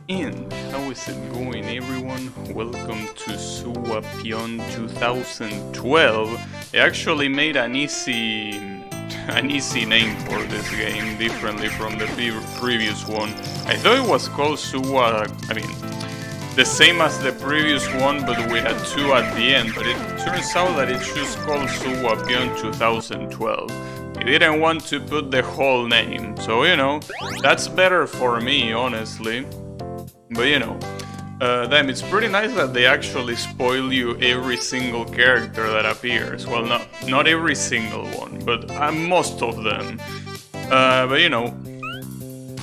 And how is it going, everyone? Welcome to SuwaPyon 2012. I actually made an easy name for this game, differently from the previous one. I thought it was called the same as the previous one, but with a 2 at the end. But it turns out that it's just called SuwaPyon 2012. I didn't want to put the whole name, so that's better for me, honestly. But damn, it's pretty nice that they actually spoil you every single character that appears. Well, not every single one, but most of them. But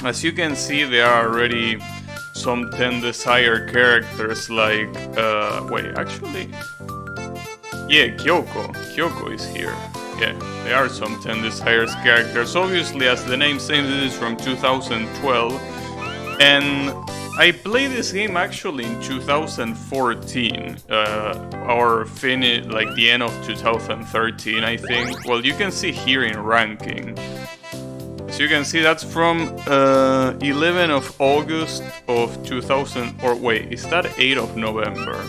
as you can see, there are already some 10 desired characters like, yeah, Kyoko is here. Yeah, there are some 10 desired characters. Obviously, as the name says, it is from 2012. And I played this game actually in 2014, or like the end of 2013, I think. Well, you can see here in ranking. So you can see that's from 11 of August of 2000, or wait, is that 8 of November?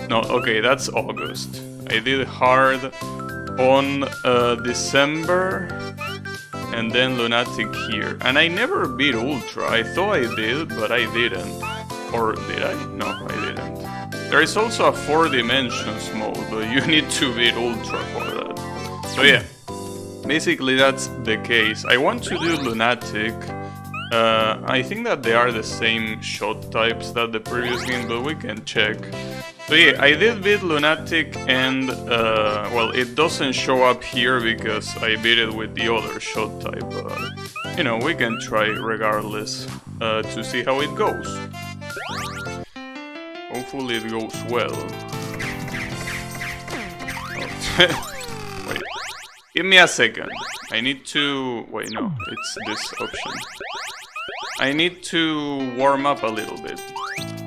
No, okay, that's August. I did hard on December, and then Lunatic here. And I never beat Ultra. I thought I did, but I didn't. Or did I? No, I didn't. There is also a 4 dimensions mode, but you need to beat Ultra for that. So yeah, basically that's the case. I want to do Lunatic. I think that they are the same shot types that the previous game, but we can check. So yeah, I did beat Lunatic, and well, it doesn't show up here because I beat it with the other shot type, but we can try regardless to see how it goes. Hopefully it goes well. Wait, give me a second. I need to... wait, no, it's this option. I need to warm up a little bit.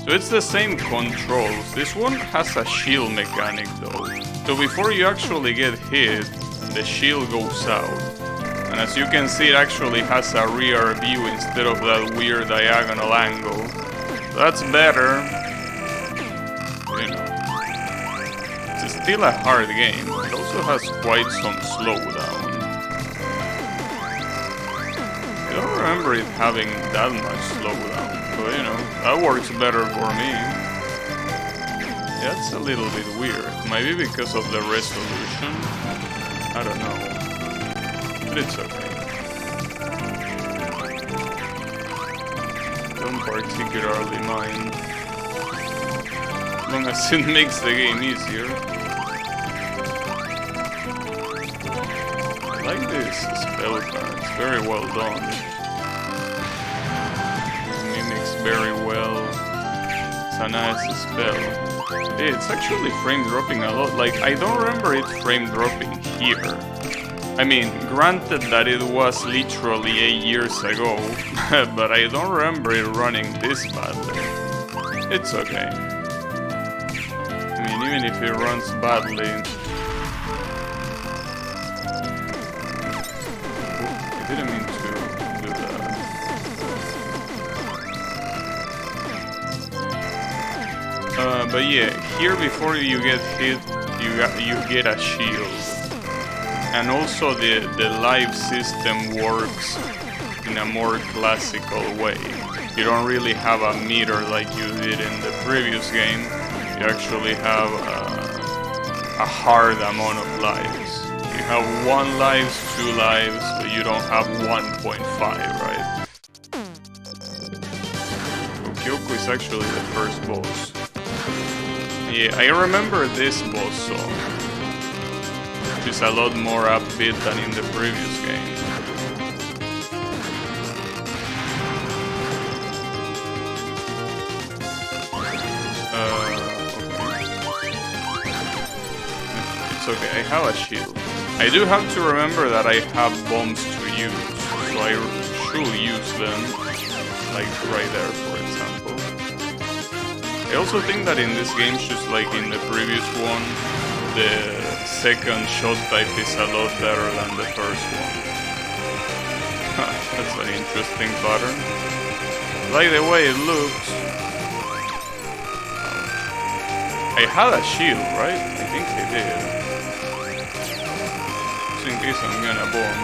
So it's the same controls. This one has a shield mechanic though. So before you actually get hit, the shield goes out. And as you can see, it actually has a rear view instead of that weird diagonal angle. So that's better. It's still a hard game. It also has quite some slowdown. I don't remember it having that much slowdown. But that works better for me. That's a little bit weird. Maybe because of the resolution? I don't know. But it's okay. Don't particularly mind. As long as it makes the game easier. I like this spell card. It's very well done. Very well. It's a nice spell. It's actually frame dropping a lot. Like, I don't remember it frame dropping here. I mean, granted that it was literally 8 years ago, but I don't remember it running this badly. It's okay. I mean, even if it runs badly... I didn't mean to do that. But yeah, here before you get hit, you get a shield. And also the life system works in a more classical way. You don't really have a meter like you did in the previous game. You actually have a hard amount of lives. You have 1 life, 2 lives, but you don't have 1.5, right? So Kyoko is actually the first boss. Yeah, I remember this boss song, which is a lot more upbeat than in the previous game. Okay. It's okay, I have a shield. I do have to remember that I have bombs to use, so I should use them, like right there, for example. I also think that in this game, just like in the previous one, the second shot type is a lot better than the first one. That's an interesting pattern. Like the way it looks. I had a shield, right? I think I did. Just in case I'm gonna bomb.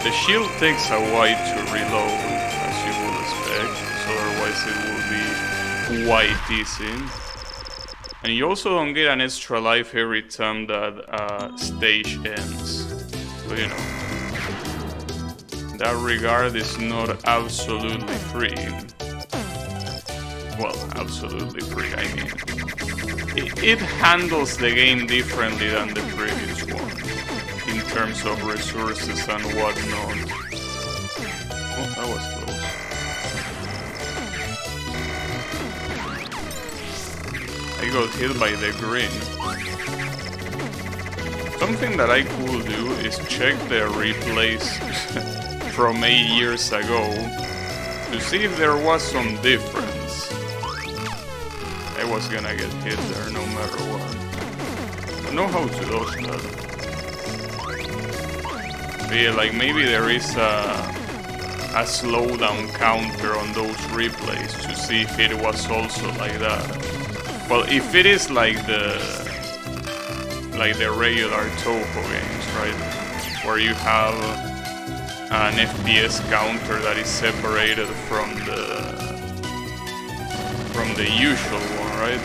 The shield takes a while to reload, as you would expect, so otherwise it will be quite easy. And you also don't get an extra life every time that stage ends. So you know, that regard is not absolutely free. Well, absolutely free, I mean. It handles the game differently than the previous one, in terms of resources and whatnot. Oh, that was close. I got hit by the green. Something that I could do is check the replays from 8 years ago to see if there was some difference. I was gonna get hit there no matter what. I know how to dodge that. But yeah, like maybe there is a slowdown counter on those replays to see if it was also like that. Well, if it is like the regular Toho games, right, where you have an FPS counter that is separated from the usual one, right?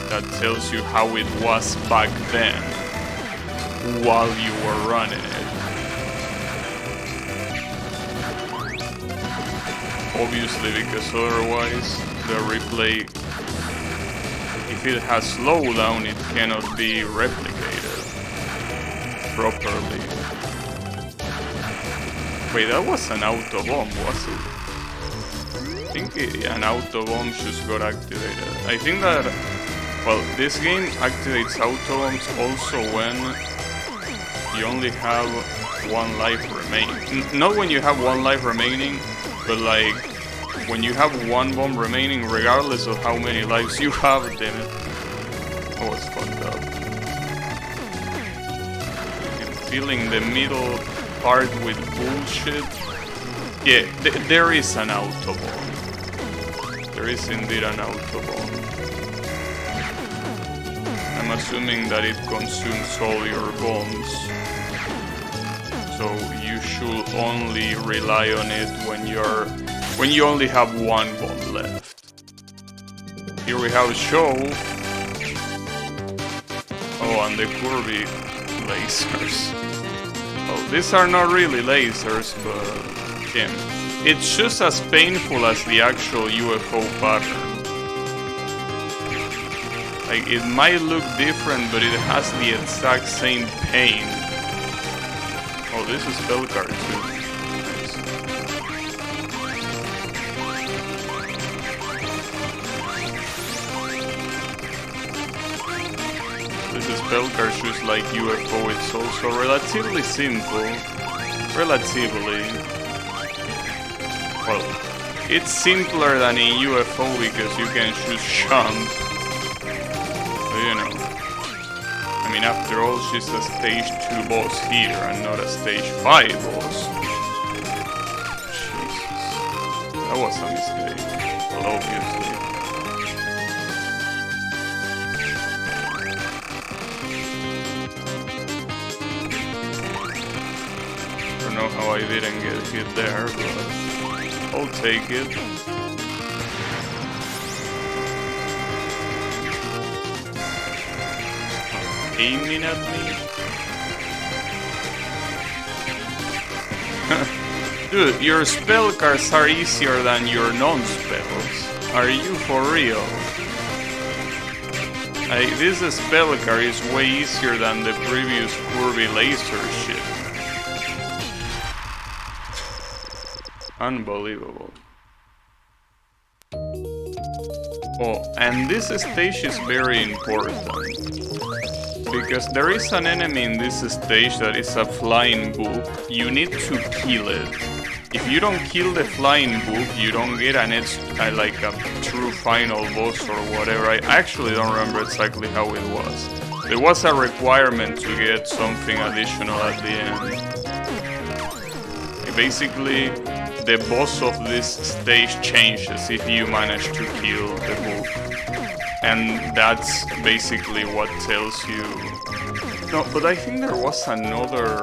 That tells you how it was back then while you were running it. Obviously, because otherwise the replay, if it has slowdown, it cannot be replicated properly. Wait, that was an auto bomb, was it? I think an auto bomb just got activated. I think that, well, this game activates auto bombs also when you only have one life remaining. Not when you have one life remaining, but like when you have one bomb remaining, regardless of how many lives you have. Damn it. Oh, it's fucked up. I'm feeling the middle part with bullshit. Yeah, there is an auto bomb. There is indeed an auto bomb. I'm assuming that it consumes all your bombs. So you should only rely on it when you only have one bomb left. Here we have Show. Oh, and the Kirby lasers. Oh, these are not really lasers, but damn. It's just as painful as the actual UFO pattern. Like, it might look different, but it has the exact same pain. Oh, this is spell card too. Nice. This is spell card just like UFO. It's also relatively simple. Relatively. Well, it's simpler than in UFO because you can just jump. So, you know. I mean, after all, she's a stage 2 boss here and not a stage 5 boss. Jesus. That was a mistake. Well, obviously. I don't know how I didn't get hit there, but I'll take it. Aiming at me? Dude, your spell cards are easier than your non-spells. Are you for real? This spell card is way easier than the previous Kirby laser shit. Unbelievable. Oh, and this stage is very important. Because there is an enemy in this stage that is a flying book. You need to kill it. If you don't kill the flying book, you don't get like a true final boss or whatever. I actually don't remember exactly how it was. There was a requirement to get something additional at the end. Basically, the boss of this stage changes if you manage to kill the book. And that's basically what tells you... No, but I think there was another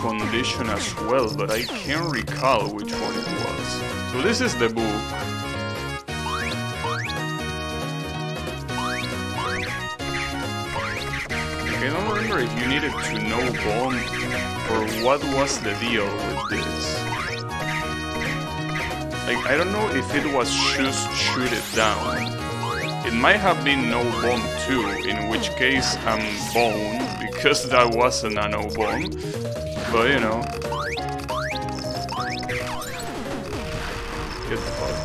condition as well, but I can't recall which one it was. So this is the book. I don't remember if you needed to know bomb or what was the deal with this. Like, I don't know if it was just shoot it down. It might have been no bomb too, in which case I'm boned, because that wasn't a no bomb. But you know. Get the fuck.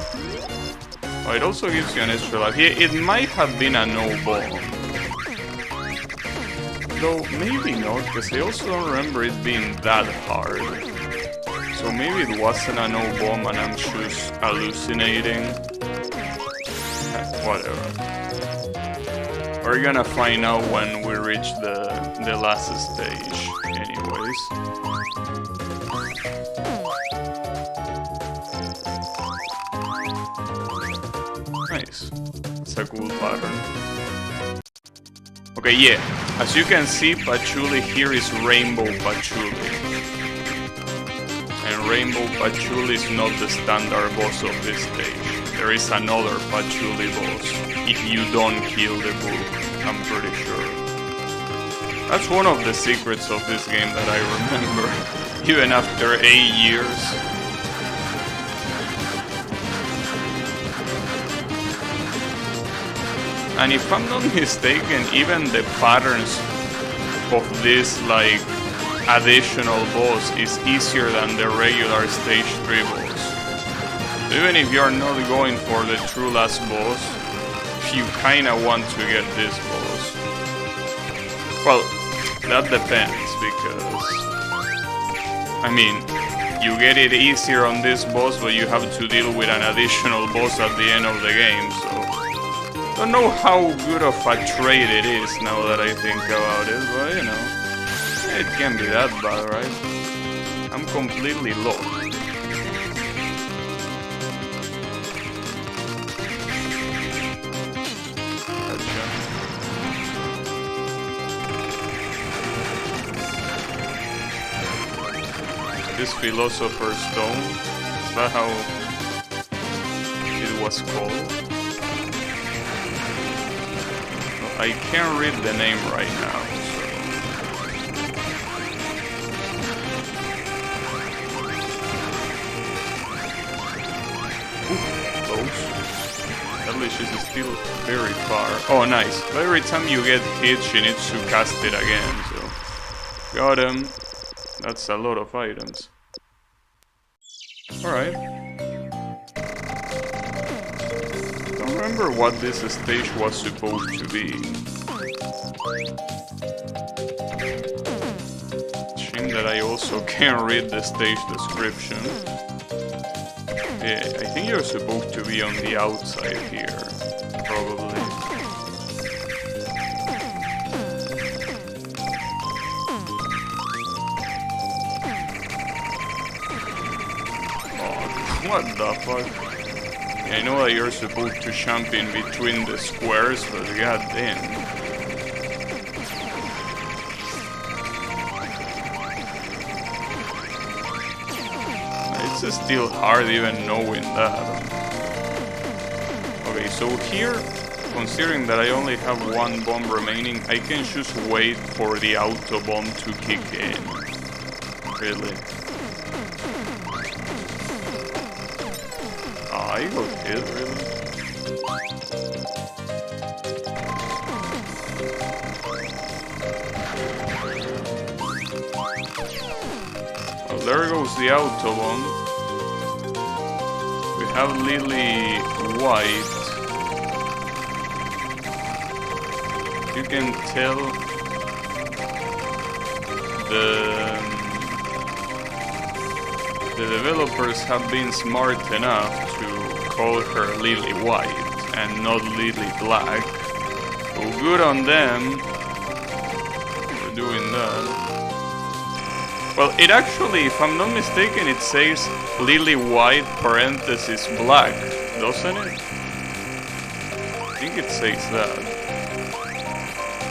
Oh, it also gives you an extra life. Yeah, it might have been a no bomb. Though maybe not, because I also don't remember it being that hard. So maybe it wasn't a no bomb and I'm just hallucinating. Whatever. We're gonna find out when we reach the last stage, anyways. Nice. It's a cool pattern. Okay, yeah. As you can see, Patchouli here is Rainbow Patchouli. And Rainbow Patchouli is not the standard boss of this stage. There is another Patchouli boss, if you don't kill the book, I'm pretty sure. That's one of the secrets of this game that I remember, even after 8 years. And if I'm not mistaken, even the patterns of this, like, additional boss is easier than the regular stage 3 boss. Even if you're not going for the true last boss, you kinda want to get this boss. Well, that depends, because... I mean, you get it easier on this boss, but you have to deal with an additional boss at the end of the game, so... Don't know how good of a trade it is now that I think about it, but you know... It can't be that bad, right? I'm completely lost. This Philosopher's Stone, is that how it was called? Well, I can't read the name right now, so... Ooh, close. At least she's still very far. Oh, nice. Every time you get hit, she needs to cast it again, so... Got him. That's a lot of items. Alright. Don't remember what this stage was supposed to be. Shame that I also can't read the stage description. Yeah, I think you're supposed to be on the outside here. Probably. What the fuck? Yeah, I know that you're supposed to jump in between the squares, but goddamn. It's still hard even knowing that. Okay, so here, considering that I only have one bomb remaining, I can just wait for the auto bomb to kick in. Really. I got hit, really? Well, there goes the auto bomb. We have Lily White. You can tell the developers have been smart enough to call her Lily White and not Lily Black. So good on them for doing that. Well, it actually, if I'm not mistaken, it says lily white parenthesis black, doesn't it? I think it says that.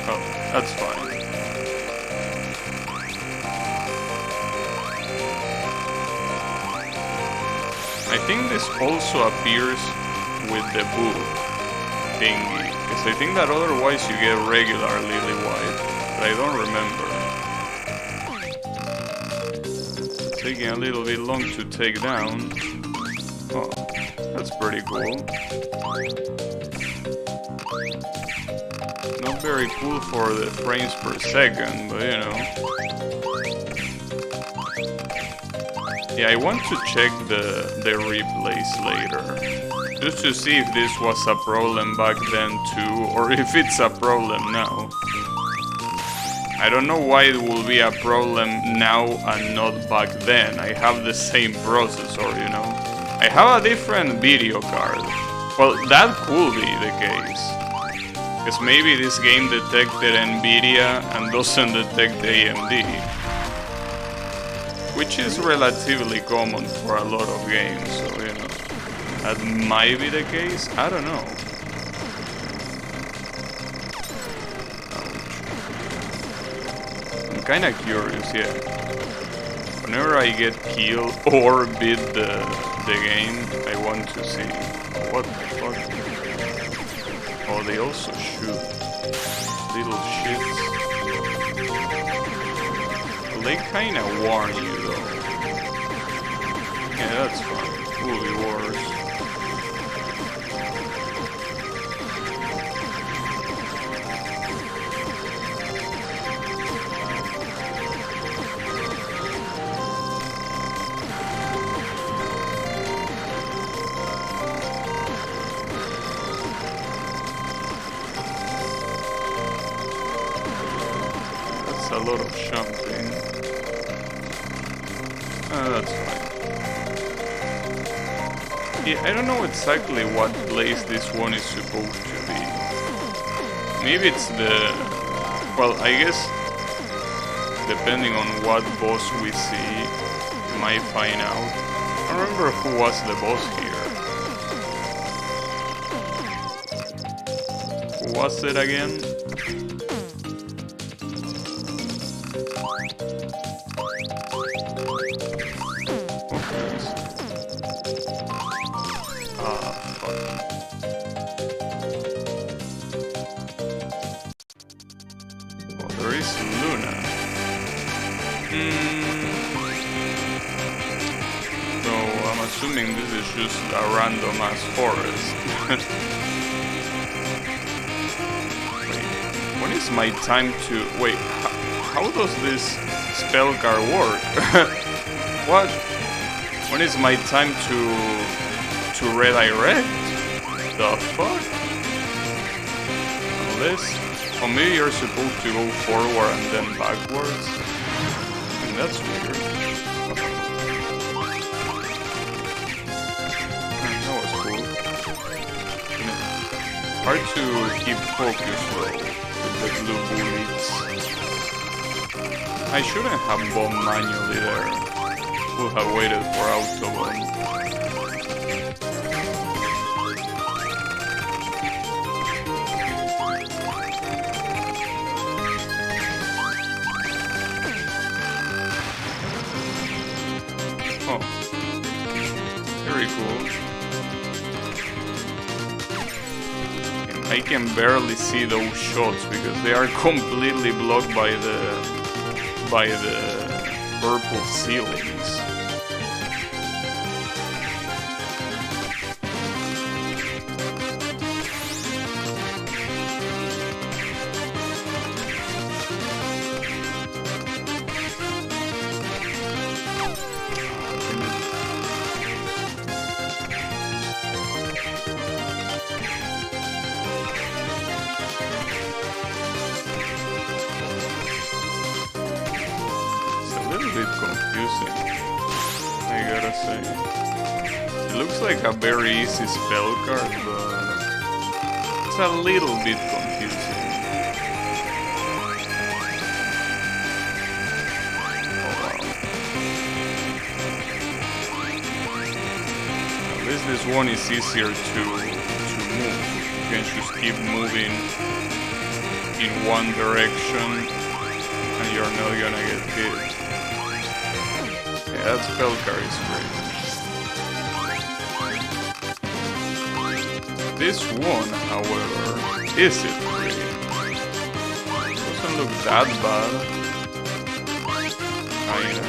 Oh, that's fine. I think this also appears with the book thingy, because I think that otherwise you get regular lily white, but I don't remember. It's taking a little bit long to take down. Oh, that's pretty cool. Not very cool for the frames per second, but you know. Yeah, I want to check the replays later, just to see if this was a problem back then too, or if it's a problem now. I don't know why it will be a problem now and not back then. I have the same processor, you know. I have a different video card. Well, that could be the case. Because maybe this game detected Nvidia and doesn't detect AMD. Which is relatively common for a lot of games, so you know, that might be the case, I don't know. Ouch. I'm kinda curious, yeah. Whenever I get killed or beat the game, I want to see. What the fuck? Oh, they also shoot. Little shits. They kinda warn you though. Yeah, that's fine. Will be worse. That's a lot of jumping. That's fine. Yeah, I don't know exactly what place this one is supposed to be. Maybe it's the... Well, I guess depending on what boss we see, we might find out. I don't remember who was the boss here. Who was it again? Assuming this is just a random ass forest. Wait, when is my time to... Wait, how does this spell card work? What? When is my time to redirect? The fuck? Unless... Or maybe you're supposed to go forward and then backwards? That's weird. Hard to keep focus though, with the blue bullets. I shouldn't have bombed manually there. Would have waited for auto bomb. Oh. Very cool. I can barely see those shots because they are completely blocked by the purple ceilings. It looks like a very easy spell card, but it's a little bit confusing. Oh wow. least this one is easier to move. You can just keep moving in one direction and you're not gonna get hit. Yeah, that spell carries great. This one, however, is it pretty? Doesn't look that bad. Kinda.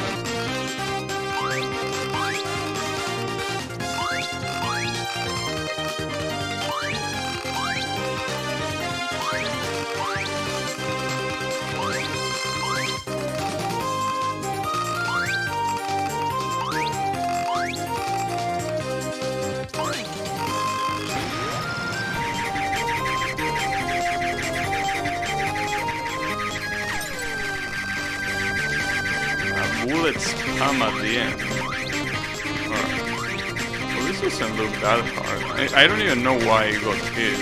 Bullet spam at the end. Alright. Well, this doesn't look that hard. I don't even know why it got hit.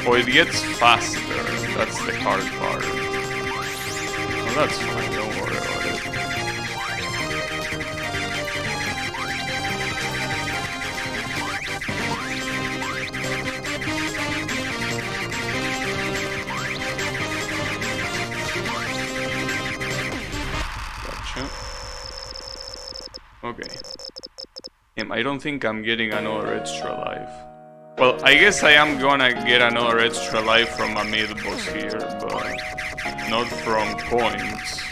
Oh, it gets faster. That's the hard part. Well, that's fine. Don't worry about it. Okay. I don't think I'm getting another extra life. Well, I guess I am gonna get another extra life from a mid-boss here, but not from coins.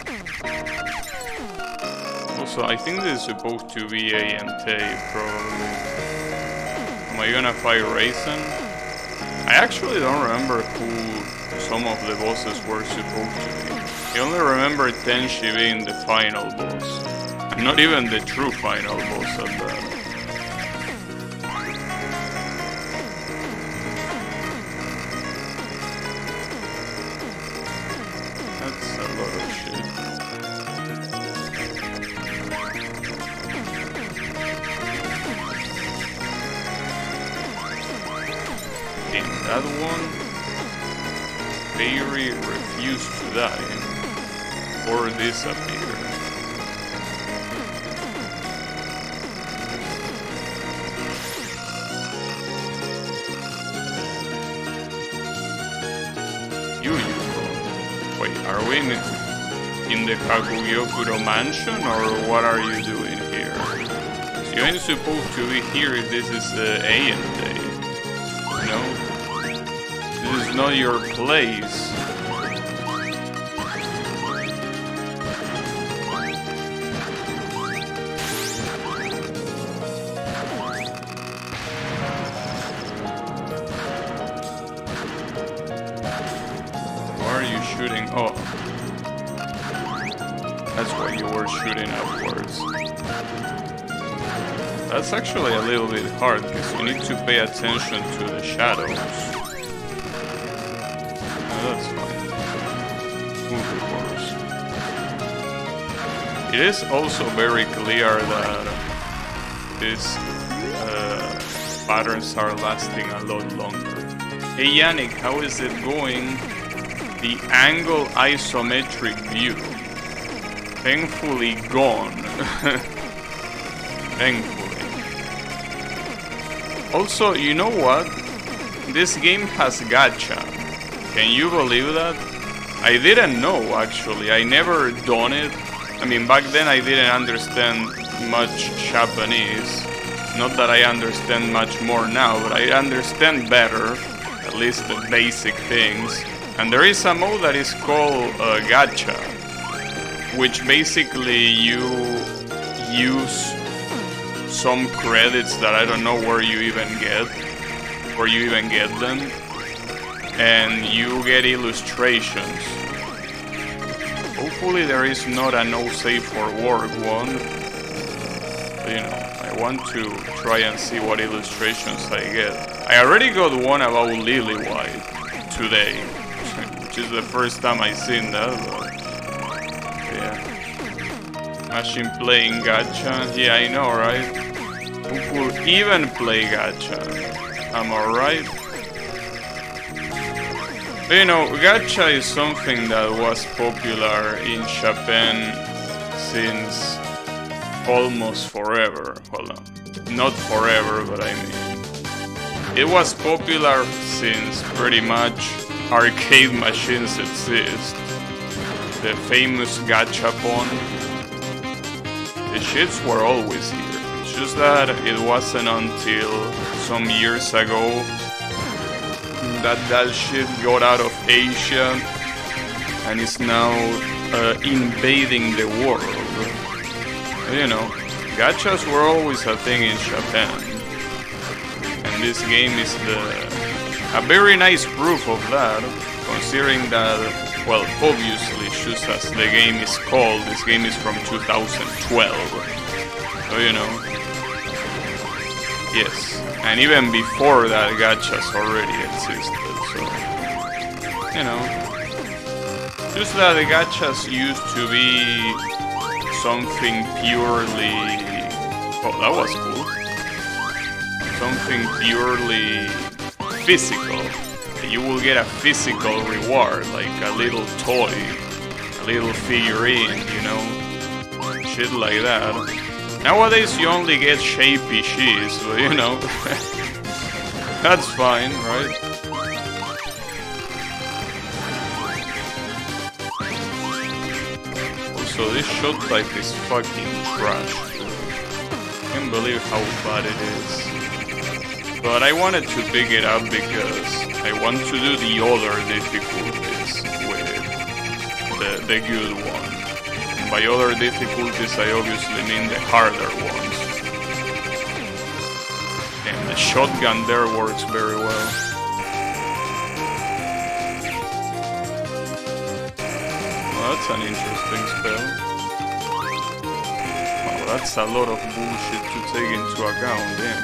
Also, I think this is supposed to be A and T, probably. Am I gonna fight Raisin? I actually don't remember who some of the bosses were supposed to be. I only remember Tenshi being the final boss. Not even the true final boss at that. That's a lot of shit. In that one, Fairy refused to die or disappear. Wait, are we in the Kagugyokuro mansion, or what are you doing here? So you ain't supposed to be here if this is A and D. No? This is not your place. Shooting. Oh, that's why you were shooting upwards. That's actually a little bit hard because you need to pay attention to the shadows. Oh, that's fine. Move the course. It is also very clear that these patterns are lasting a lot longer. Hey Yannick, how is it going? The angle isometric view. Thankfully gone. Thankfully. Also, you know what? This game has gacha. Can you believe that? I didn't know actually. I never done it. I mean, back then I didn't understand much Japanese. Not that I understand much more now, but I understand better. At least the basic things. And there is a mode that is called gacha, which basically you use some credits that I don't know where you even get them, and you get illustrations. Hopefully there is not a no save for work one. But, you know, I want to try and see what illustrations I get. I already got one about Lily White today. Which is the first time I've seen that, but yeah. Machine playing gacha, yeah, I know, right? Who could even play gacha? Am I right? But, you know, gacha is something that was popular in Japan since almost forever. Well, no, not forever, but I mean, it was popular since pretty much arcade machines exist. The famous gachapon. The shits were always here. It's just that it wasn't until some years ago that shit got out of Asia and is now invading the world. You know, gachas were always a thing in Japan, and this game is a very nice proof of that, considering that, well, obviously, just as the game is called, this game is from 2012, so you know, yes, and even before that, gachas already existed, so, you know, just that the gachas used to be something purely... Oh, that was cool. Something purely physical. You will get a physical reward, like a little toy, a little figurine, you know? Shit like that. Nowadays you only get shapy cheese, but you know... That's fine, right? So this shot type is fucking trash. Can't believe how bad it is. But I wanted to pick it up because I want to do the other difficulties with the good one. And by other difficulties I obviously mean the harder ones. And the shotgun there works very well. That's an interesting spell. Wow, that's a lot of bullshit to take into account, damn.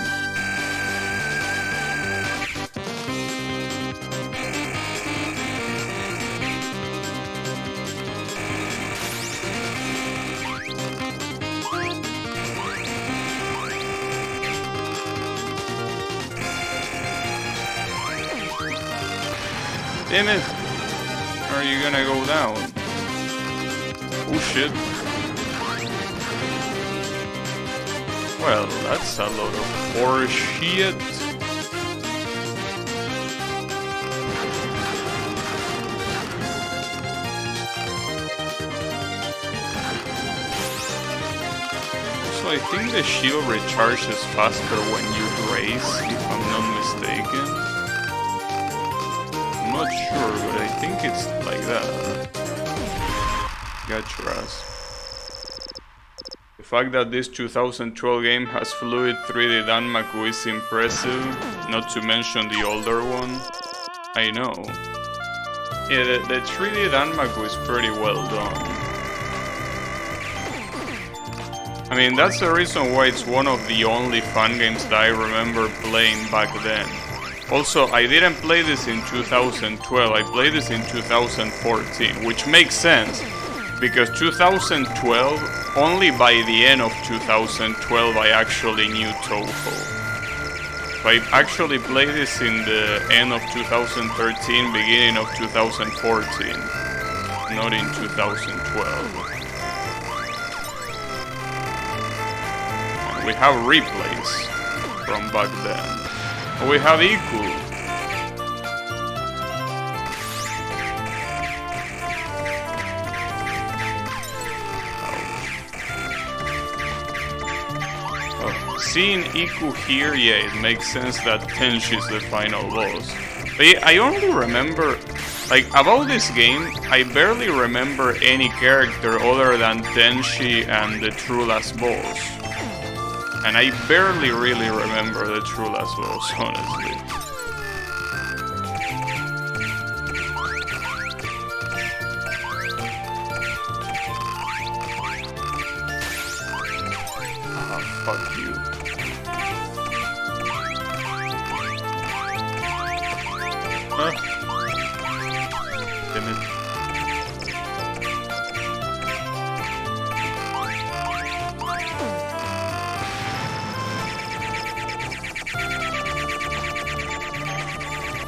Damn it! Are you gonna go down? Oh shit. Well, that's a lot of horse shit. So I think the shield recharges faster when you race, if I'm not mistaken. I'm not sure, but I think it's like that. Got your ass. The fact that this 2012 game has fluid 3D Danmaku is impressive, not to mention the older one. I know. Yeah, the 3D Danmaku is pretty well done. I mean, that's the reason why it's one of the only fun games that I remember playing back then. Also, I didn't play this in 2012, I played this in 2014, which makes sense. Because 2012, only by the end of 2012 I actually knew Toho. So I actually played this in the end of 2013, beginning of 2014, not in 2012. And we have replays from back then. We have Iku. Seeing Iku here, yeah, it makes sense that Tenshi is the final boss. But yeah, I only remember, like, about this game, I barely remember any character other than Tenshi and the true last boss. And I barely really remember the true last boss, honestly. Ah, fuck you. Huh? Damn it.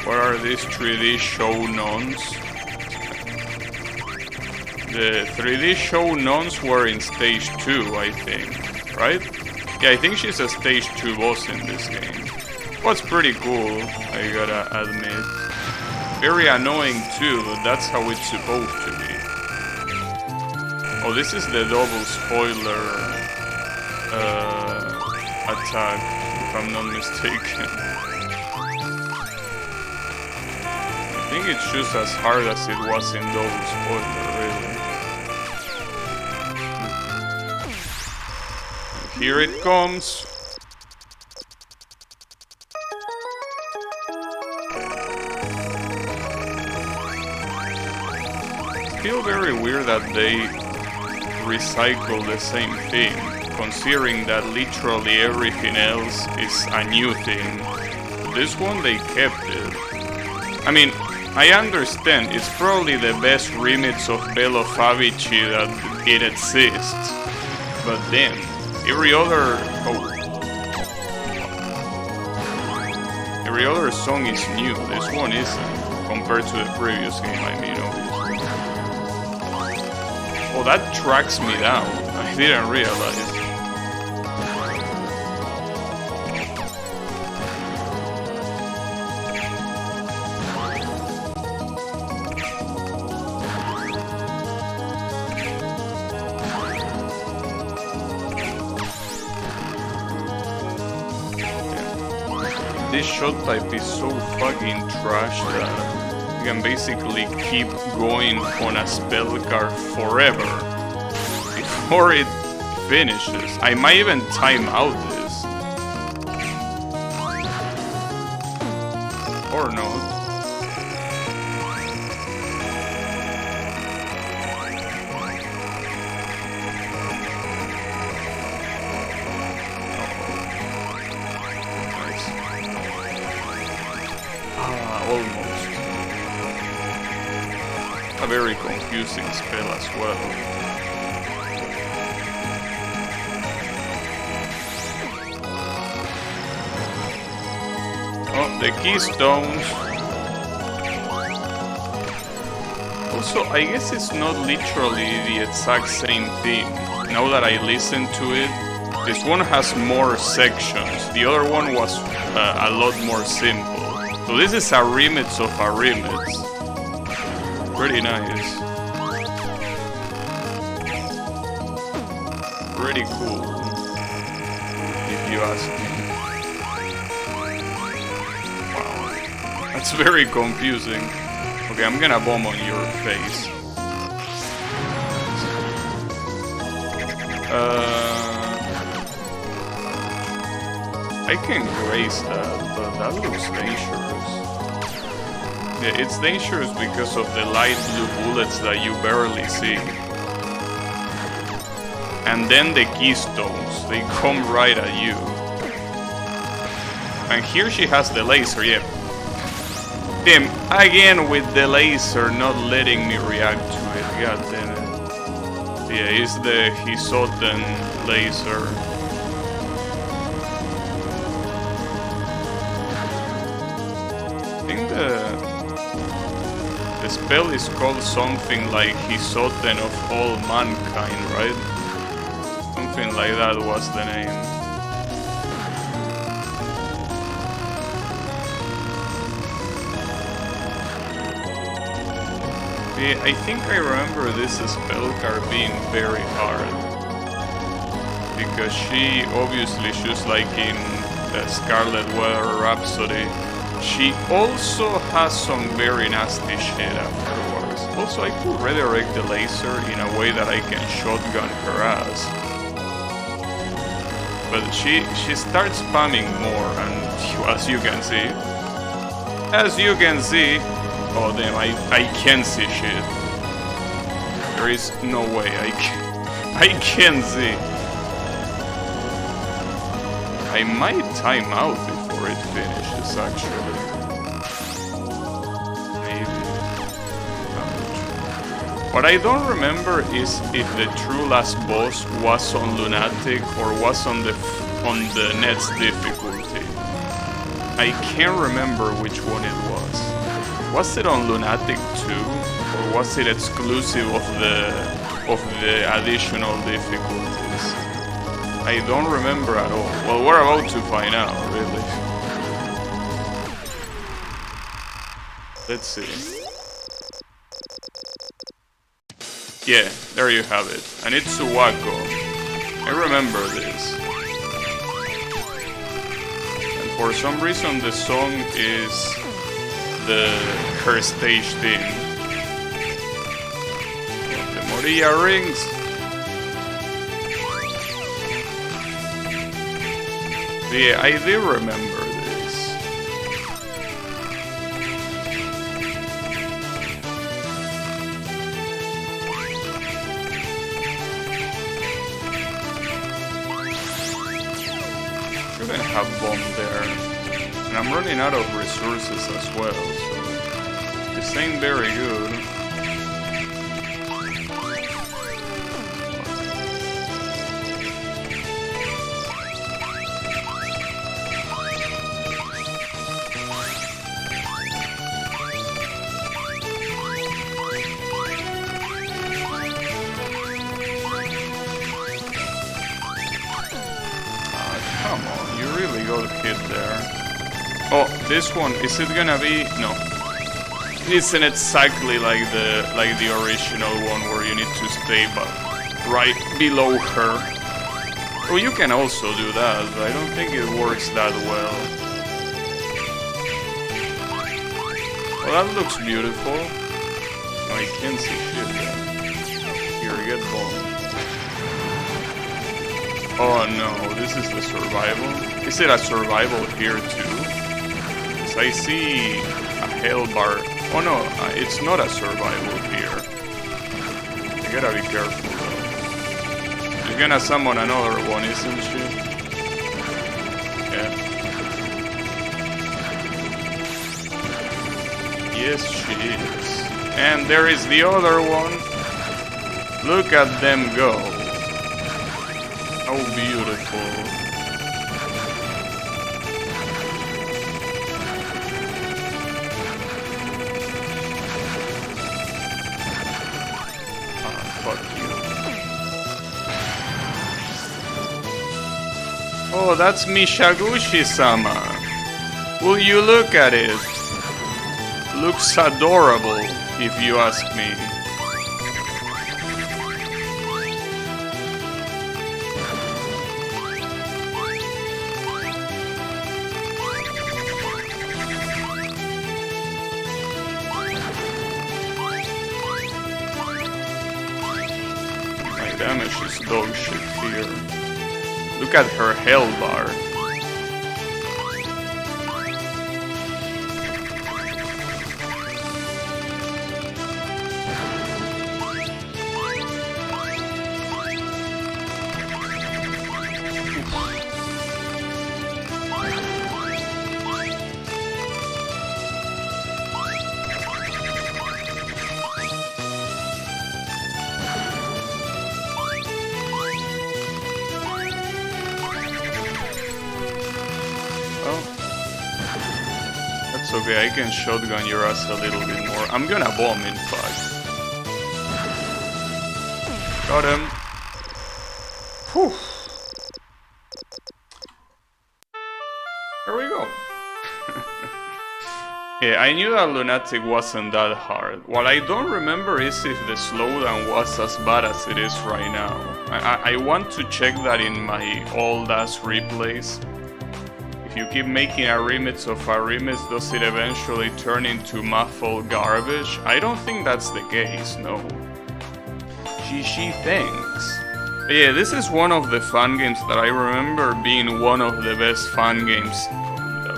Where are these 3D show nuns? The 3D show nuns were in stage 2, I think. right? Yeah, I think she's a stage 2 boss in this game. What's pretty cool, I gotta admit. Very annoying too, but that's how it's supposed to be. Oh, this is the double spoiler attack, if I'm not mistaken. I think it's just as hard as it was in double spoiler, really. Here it comes. Still very weird that they recycle the same thing, considering that literally everything else is a new thing. This one they kept it. I mean, I understand it's probably the best remix of Bello Favici that it exists, but then every other song is new. This one isn't, compared to the previous game, I mean, obviously. Oh, that tracks me down. I didn't realize. This shot type is so fucking trash that you can basically keep going on a spell card forever before it finishes. I might even time out this. Or not. Almost. A very confusing spell as well. Oh, the keystones. Also, I guess it's not literally the exact same thing. Now that I listen to it, this one has more sections. The other one was a lot more simple. So this is a remix of a remix. Pretty nice. Pretty cool, if you ask me. Wow. That's very confusing. Okay, I'm gonna bomb on your face. I can graze that, but that looks dangerous. Yeah, it's dangerous because of the light blue bullets that you barely see. And then the keystones, they come right at you. And here she has the laser, yeah. Damn, again with the laser not letting me react to it, god damn it. Yeah, it's the Hisoten laser. I think the spell is called something like Hisoten of all mankind, right? Something like that was the name. Yeah, I think I remember this spell card being very hard. Because she obviously, just like in the Scarlet Weather Rhapsody, she also has some very nasty shit afterwards. Also, I could redirect the laser in a way that I can shotgun her ass. But she starts spamming more, and as you can see, oh damn, I can't see shit. There is no way I can't see. I might time out before it finishes, actually. Maybe. What I don't remember is if the true last boss was on Lunatic or was on the next difficulty. I can't remember which one it was. Was it on Lunatic 2, or was it exclusive of the additional difficulties? I don't remember at all. Well, we're about to find out, really. Let's see. Yeah, there you have it. And it's SuwaPyon. I remember this. And for some reason the song is her stage theme. The Moria rings. Yeah, I do remember this. Shouldn't have bomb there. And I'm running out of resources as well, so this ain't very good. Come on, you really got hit there. Oh, this one, is it gonna be? No. Isn't exactly like the original one where you need to stay but right below her. Oh, you can also do that, but I don't think it works that well. Well, that looks beautiful. No, I can't see shit there. Here, get bombed. Oh no, this is the survival. Is it a survival here too? Because I see a hell bar. Oh no, it's not a survival here. I gotta be careful though. She's gonna summon another one, isn't she? Yeah. Yes, she is. And there is the other one. Look at them go. How beautiful. Ah, fuck you. Oh, that's Mishaguchi-sama. Will you look at it? Looks adorable, if you ask me. Damage is dog shit here. Look at her hell bar. That's okay, I can shotgun your ass a little bit more. I'm gonna bomb, in fact. Got him. Whew. There we go. Yeah, I knew that Lunatic wasn't that hard. What I don't remember is if the slowdown was as bad as it is right now. I want to check that in my old ass replays. If you keep making a remix of a remix, does it eventually turn into muffled garbage? I don't think that's the case, no. GG, thanks. But yeah, this is one of the fun games that I remember being one of the best fun games,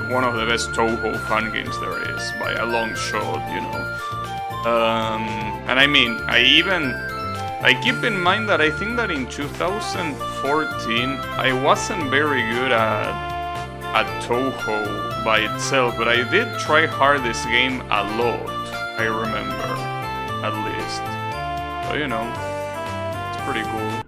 one of the best Toho fun games there is, by a long shot, you know. And I mean, I keep in mind that I think that in 2014, I wasn't very good at Toho by itself, but I did try hard this game a lot, I remember, at least. So, you know, it's pretty cool.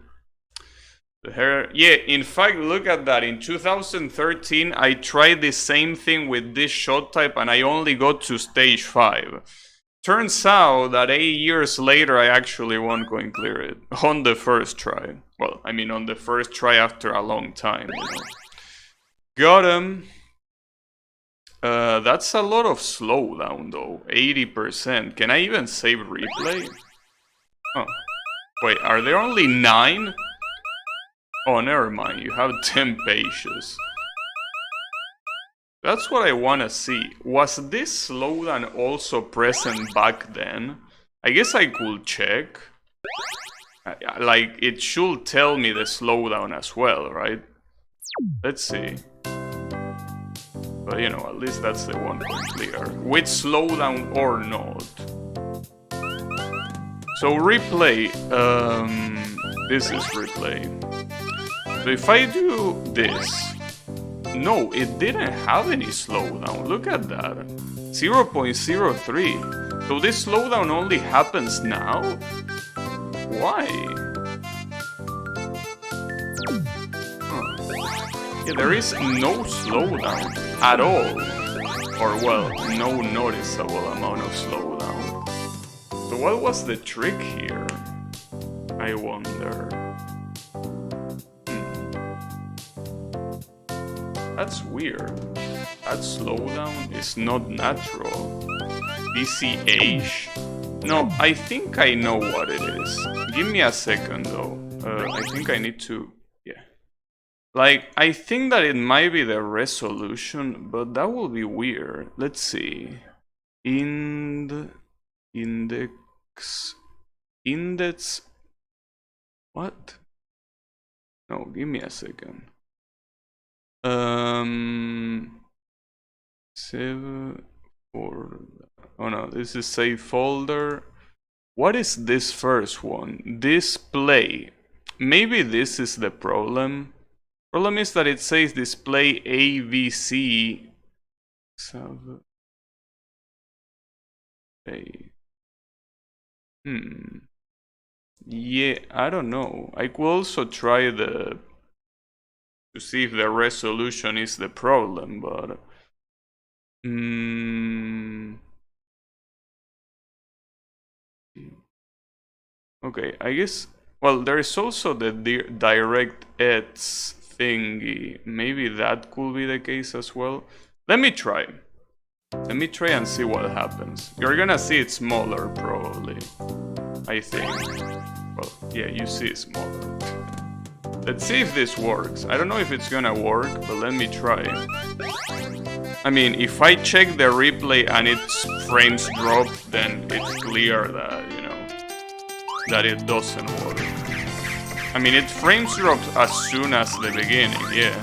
The hair, yeah, in fact, look at that. In 2013, I tried the same thing with this shot type and I only got to stage 5. Turns out that 8 years later, I actually won Coin Clear It on the first try. Well, I mean, on the first try after a long time, you know. Got him. That's a lot of slowdown, though. 80%. Can I even save replay? Oh. Wait, are there only 9? Oh, never mind. You have 10 pages. That's what I want to see. Was this slowdown also present back then? I guess I could check. Like, it should tell me the slowdown as well, right? Let's see. But, you know, at least that's the one point clear. With slowdown or not. So, replay. This is replay. So, if I do this... No, it didn't have any slowdown. Look at that. 0.03. So this slowdown only happens now? Why? Huh. Yeah, there is no slowdown at all. Or, well, no noticeable amount of slowdown. So what was the trick here? I wonder. That's weird. That slowdown is not natural. DCH? No, I think I know what it is. Give me a second though. I think I need to... Yeah. Like, I think that it might be the resolution, but that will be weird. Let's see. Index... What? No, give me a second. 7 4. Oh no, this is save folder. What is this first one? Display. Maybe this is the problem. Problem is that it says display AVC. Yeah, I don't know. I could also try to see if the resolution is the problem, but okay, I guess. Well, there is also the direct edge thingy. Maybe that could be the case as well. Let me try. Let me try and see what happens. You're gonna see it smaller, probably. I think. Well, yeah, you see it smaller. Let's see if this works. I don't know if it's gonna work, but let me try. I mean, if I check the replay and its frames drop, then it's clear that, you know, that it doesn't work. I mean, it frames drops as soon as the beginning, yeah.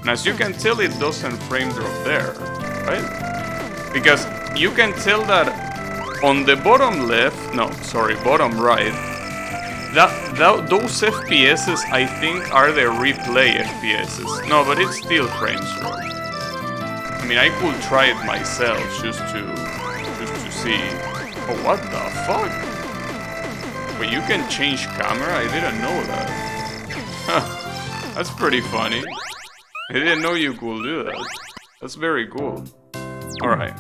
And as you can tell, it doesn't frame drop there, right? Because you can tell that on the bottom left, no, sorry, bottom right, those FPSs I think are the replay FPSs. No, but it still frames drop. I mean, I could try it myself just to see. Oh, what the fuck? Wait, you can change camera? I didn't know that. That's pretty funny. I didn't know you could do that. That's very cool. Alright.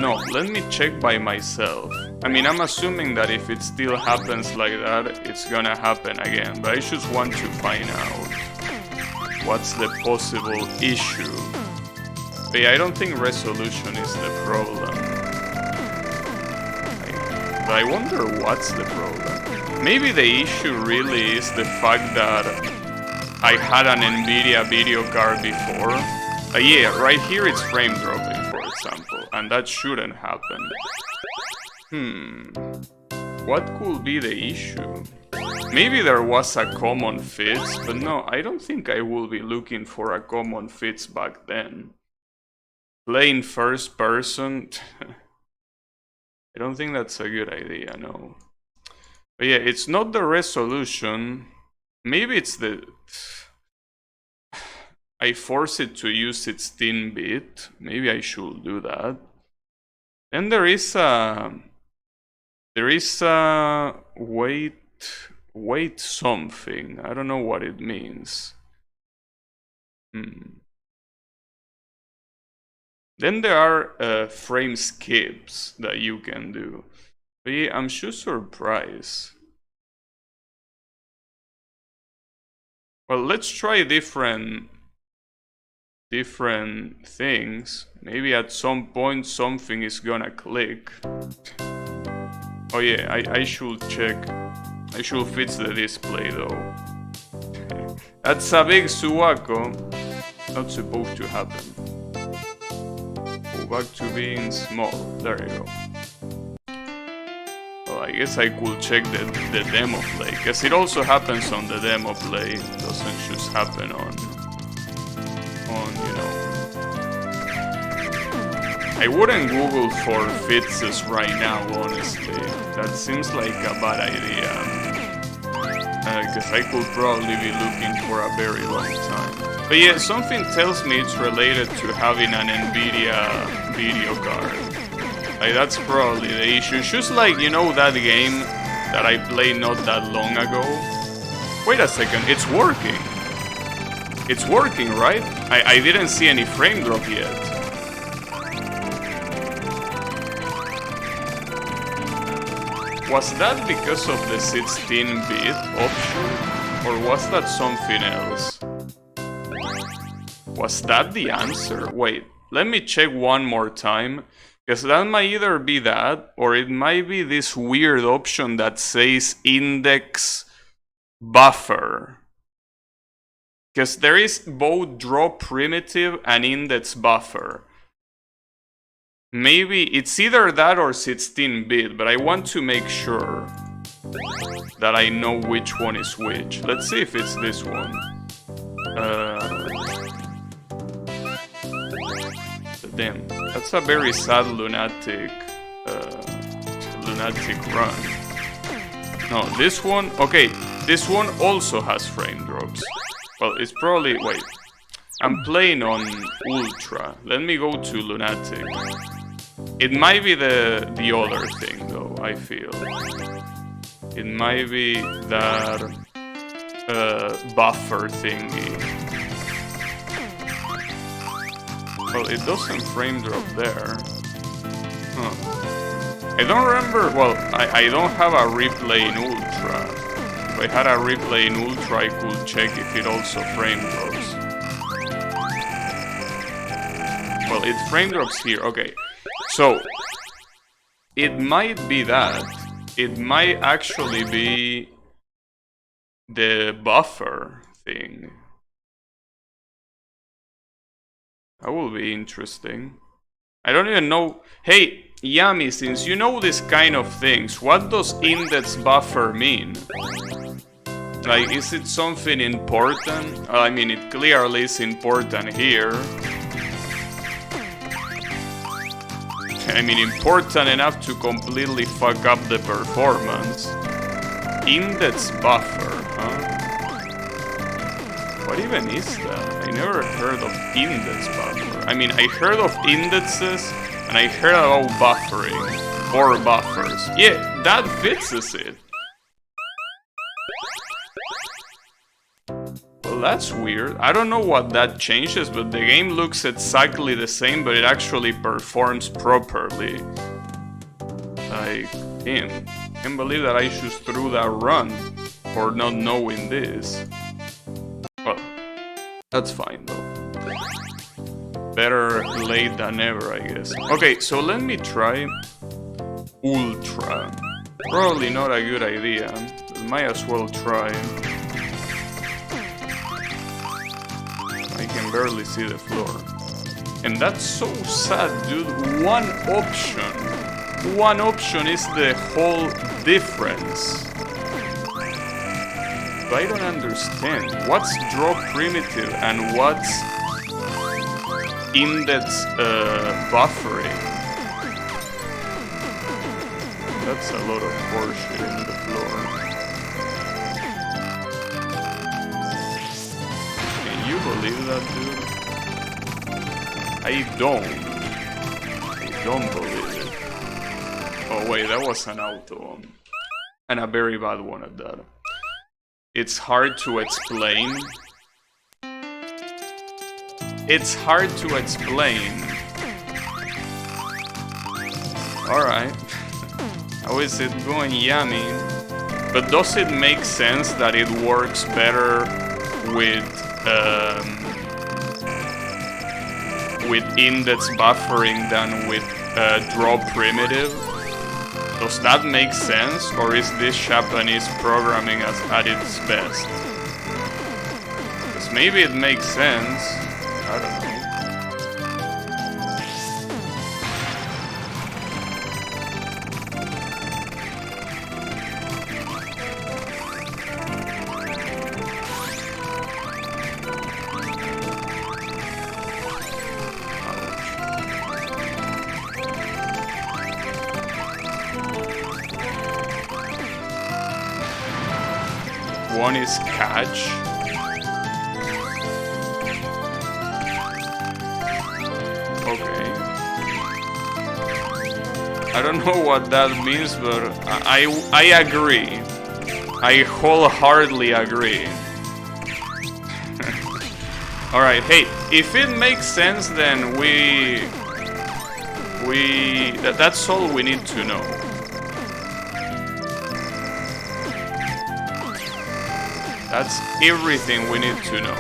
No, let me check by myself. I mean, I'm assuming that if it still happens like that, it's gonna happen again. But I just want to find out what's the possible issue. But yeah, I don't think resolution is the problem. But I wonder what's the problem. Maybe the issue really is the fact that I had an NVIDIA video card before. Yeah, right here it's frame dropping, for example, and that shouldn't happen. What could be the issue? Maybe there was a common fix, but no, I don't think I will be looking for a common fix back then. Playing first person... I don't think that's a good idea, no. But yeah, it's not the resolution. Maybe it's the... I force it to use its 10-bit. Maybe I should do that. Then there is a... wait something. I don't know what it means. Then there are frame skips that you can do. But yeah, I'm just surprised. Well, let's try different things. Maybe at some point something is gonna click. Oh yeah, I should check. I should fix the display though. That's a big Suwako. Not supposed to happen. Go back to being small. There you go. Well, I guess I could check the demo play, because it also happens on the demo play. It doesn't just happen on you know. I wouldn't Google for fixes right now, honestly. That seems like a bad idea. Because I could probably be looking for a very long time. But yeah, something tells me it's related to having an NVIDIA video card. Like, that's probably the issue. Just like, you know, that game that I played not that long ago? Wait a second, it's working. It's working, right? I didn't see any frame drop yet. Was that because of the 16-bit option? Or was that something else? Was that the answer? Wait, let me check one more time. Because that might either be that, or it might be this weird option that says index buffer. Because there is both draw primitive and index buffer. Maybe it's either that or 16-bit, but I want to make sure that I know which one is which. Let's see if it's this one. Damn, that's a very sad lunatic run. No, this one, okay, this one also has frame drops. Well, it's probably, wait, I'm playing on Ultra. Let me go to lunatic. It might be the other thing though, I feel. It might be that buffer thingy. Well, it doesn't frame drop there. Huh. I don't remember, well, I don't have a replay in Ultra. If I had a replay in Ultra, I could check if it also frame drops. Well, it frame drops here, okay. So, it might be that. It might actually be the buffer thing. That will be interesting. I don't even know. Hey, Yami, since you know this kind of things, what does index buffer mean? Like, is it something important? I mean, it clearly is important here. I mean, important enough to completely fuck up the performance. Index buffer, huh? What even is that? I never heard of index buffer. I mean, I heard of indexes, and I heard about buffering, or buffers. Yeah, that fixes it. Well, that's weird. I don't know what that changes, but the game looks exactly the same, but it actually performs properly. Like, damn. Can't believe that I just threw that run for not knowing this. Well, that's fine though. Better late than never, I guess. Okay, so let me try Ultra. Probably not a good idea, but might as well try. I can barely see the floor. And that's so sad, dude. One option is the whole difference. But I don't understand. What's draw primitive and what's index buffering? That's a lot of horseshit in the floor. Can you believe that, dude? I don't believe it. Oh wait, that was an auto. And a very bad one at that. It's hard to explain. It's hard to explain Alright. How is it going? Yummy. But does it make sense that it works better with index buffering than with draw primitive? Does that make sense, or is this Japanese programming at its best? Because maybe it makes sense. I don't know. One is catch. Okay. I don't know what that means, but I agree. I wholeheartedly agree. Alright, hey, if it makes sense, then that's all we need to know. That's everything we need to know.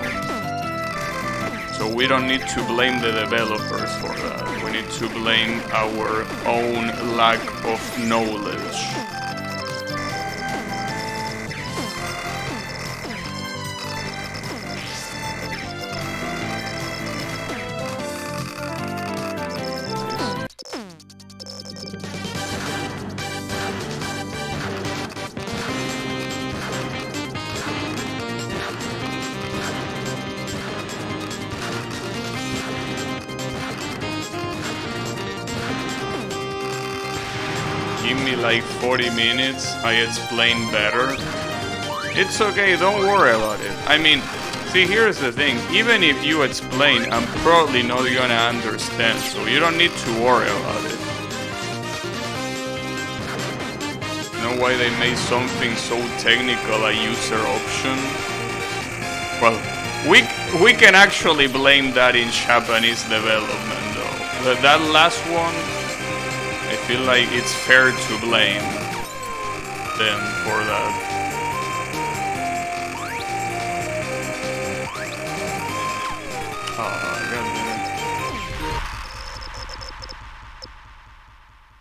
So we don't need to blame the developers for that. We need to blame our own lack of knowledge. Give me like 40 minutes, I explain better. It's okay, don't worry about it. I mean, see, here's the thing. Even if you explain, I'm probably not gonna understand, so you don't need to worry about it. You know why they made something so technical a user option? Well, we can actually blame that in Japanese development though. That last one, I feel like it's fair to blame them for that. Oh, goddammit.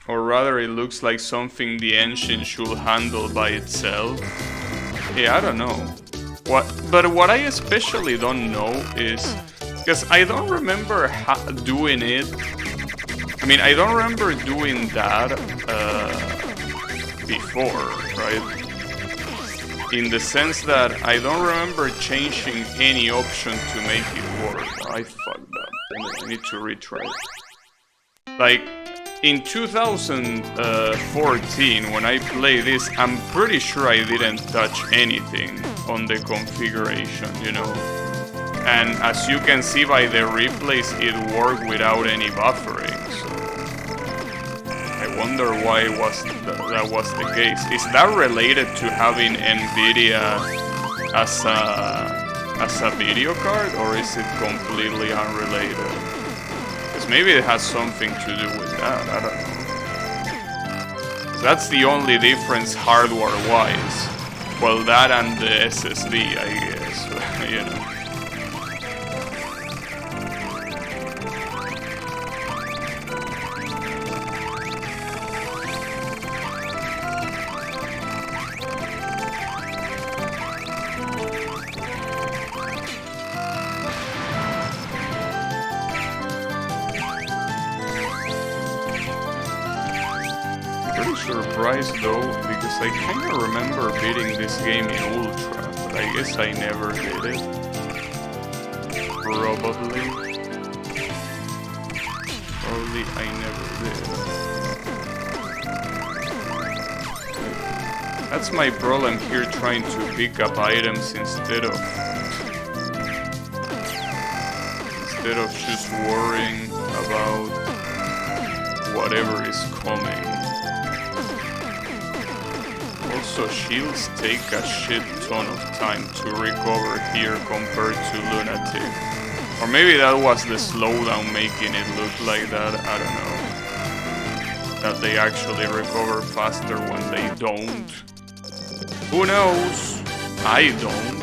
Or rather, it looks like something the engine should handle by itself. Yeah, I don't know. But what I especially don't know is, because I don't remember doing it. I mean, I don't remember doing that before, right? In the sense that I don't remember changing any option to make it work. I fucked up. I need to retry. Like, in 2014, when I played this, I'm pretty sure I didn't touch anything on the configuration, you know? And as you can see by the replays, it worked without any buffering. I wonder why that was the case. Is that related to having NVIDIA as a video card, or is it completely unrelated? Because maybe it has something to do with that, I don't know. That's the only difference hardware-wise. Well, that and the SSD, I guess, you know. Surprised though, because I kinda remember beating this game in Ultra, but I guess I never did it. Probably I never did. That's my problem here, trying to pick up items instead of just worrying about whatever is coming. Also, shields take a shit ton of time to recover here compared to Lunatic. Or maybe that was the slowdown making it look like that, I don't know. that they actually recover faster when they don't. Who knows? I don't.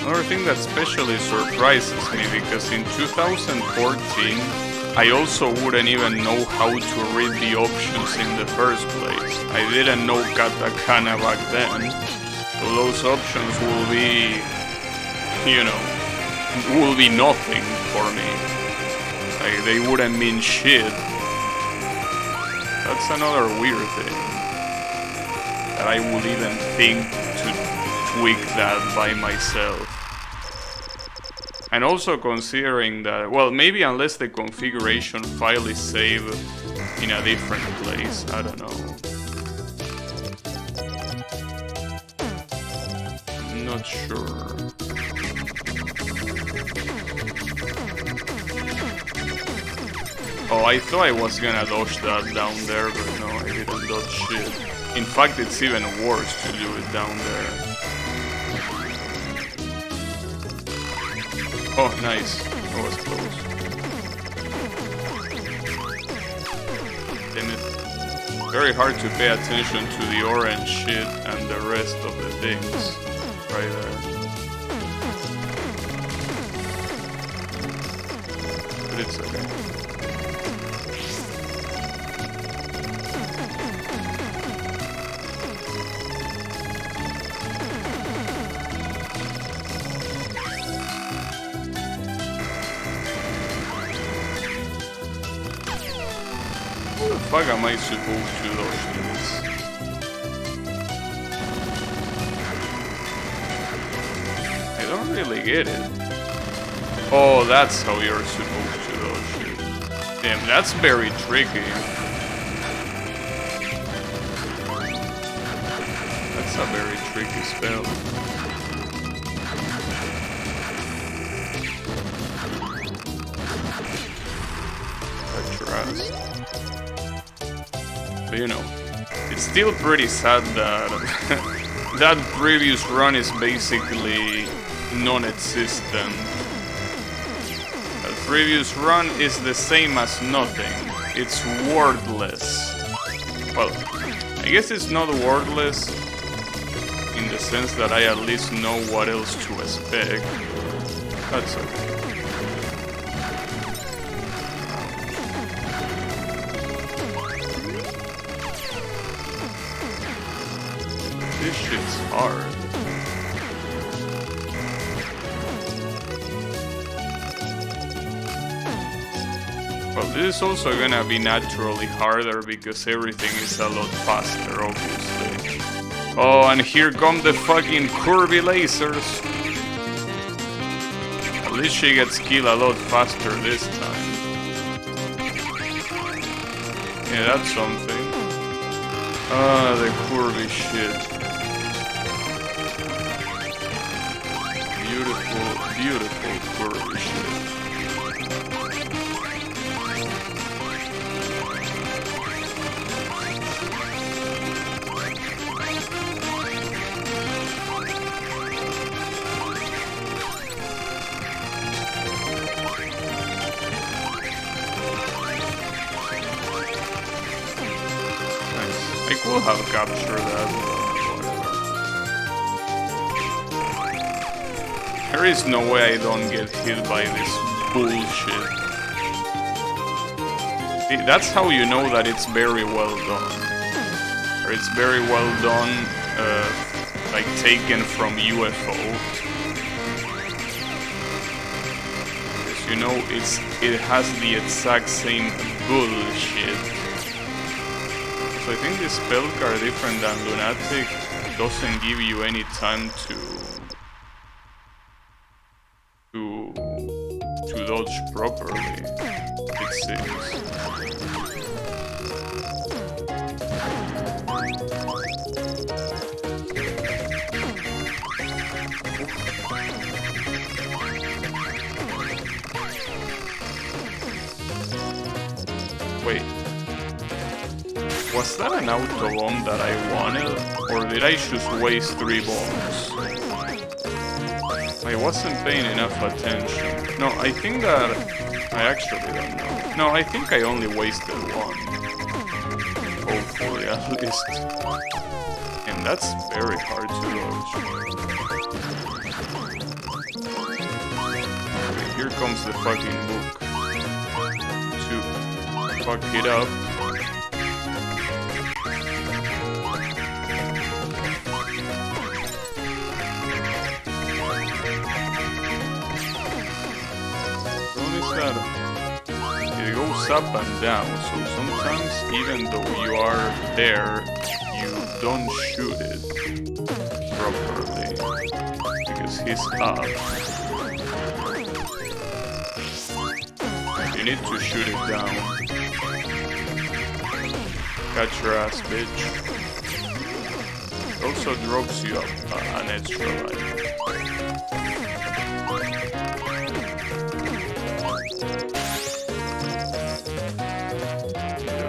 Another thing that especially surprises me, because in 2014 I also wouldn't even know how to read the options in the first place. I didn't know katakana back then, so those options will be, you know, will be nothing for me. Like, they wouldn't mean shit. That's another weird thing, that I would even think to tweak that by myself. And also considering that, well, maybe unless the configuration file is saved in a different place, I don't know. I'm not sure. Oh, I thought I was gonna dodge that down there, but no, I didn't dodge shit. In fact, it's even worse to do it down there. Oh, nice. That was close. Damn it. Very hard to pay attention to the orange shit and the rest of the things. Right there. But it's okay. How the fuck am I supposed to dodge this? I don't really get it. Oh, that's how you're supposed to dodge it. Damn, that's very tricky. That's a very tricky spell. Touch your ass. But you know, it's still pretty sad that that previous run is basically non-existent. That previous run is the same as nothing. It's wordless. Well, I guess it's not wordless in the sense that I at least know what else to expect. That's okay. This shit's hard. Well, this is also gonna be naturally harder because everything is a lot faster, obviously. Oh, and here come the fucking curvy lasers. At least she gets killed a lot faster this time. Yeah, that's something. Ah, the curvy shit. Beautiful, beautiful curvy shit. Nice. I could have captured that. There is no way I don't get hit by this bullshit. See, that's how you know that it's very well done. Or it's very well done, like taken from UFO. Because you know it has the exact same bullshit. So I think this spell card, different than Lunatic, doesn't give you any time to dodge properly, it seems. Wait. Was that an auto bomb that I wanted? Or did I just waste 3 bombs? I wasn't paying enough attention. No, I think that... I actually don't know. No, I think I only wasted 1. Hopefully, at least. And that's very hard to dodge. Okay, here comes the fucking book. To fuck it up. It goes up and down, so sometimes even though you are there, you don't shoot it properly because he's up. You need to shoot it down. Catch your ass, bitch. It also drops you up an extra life.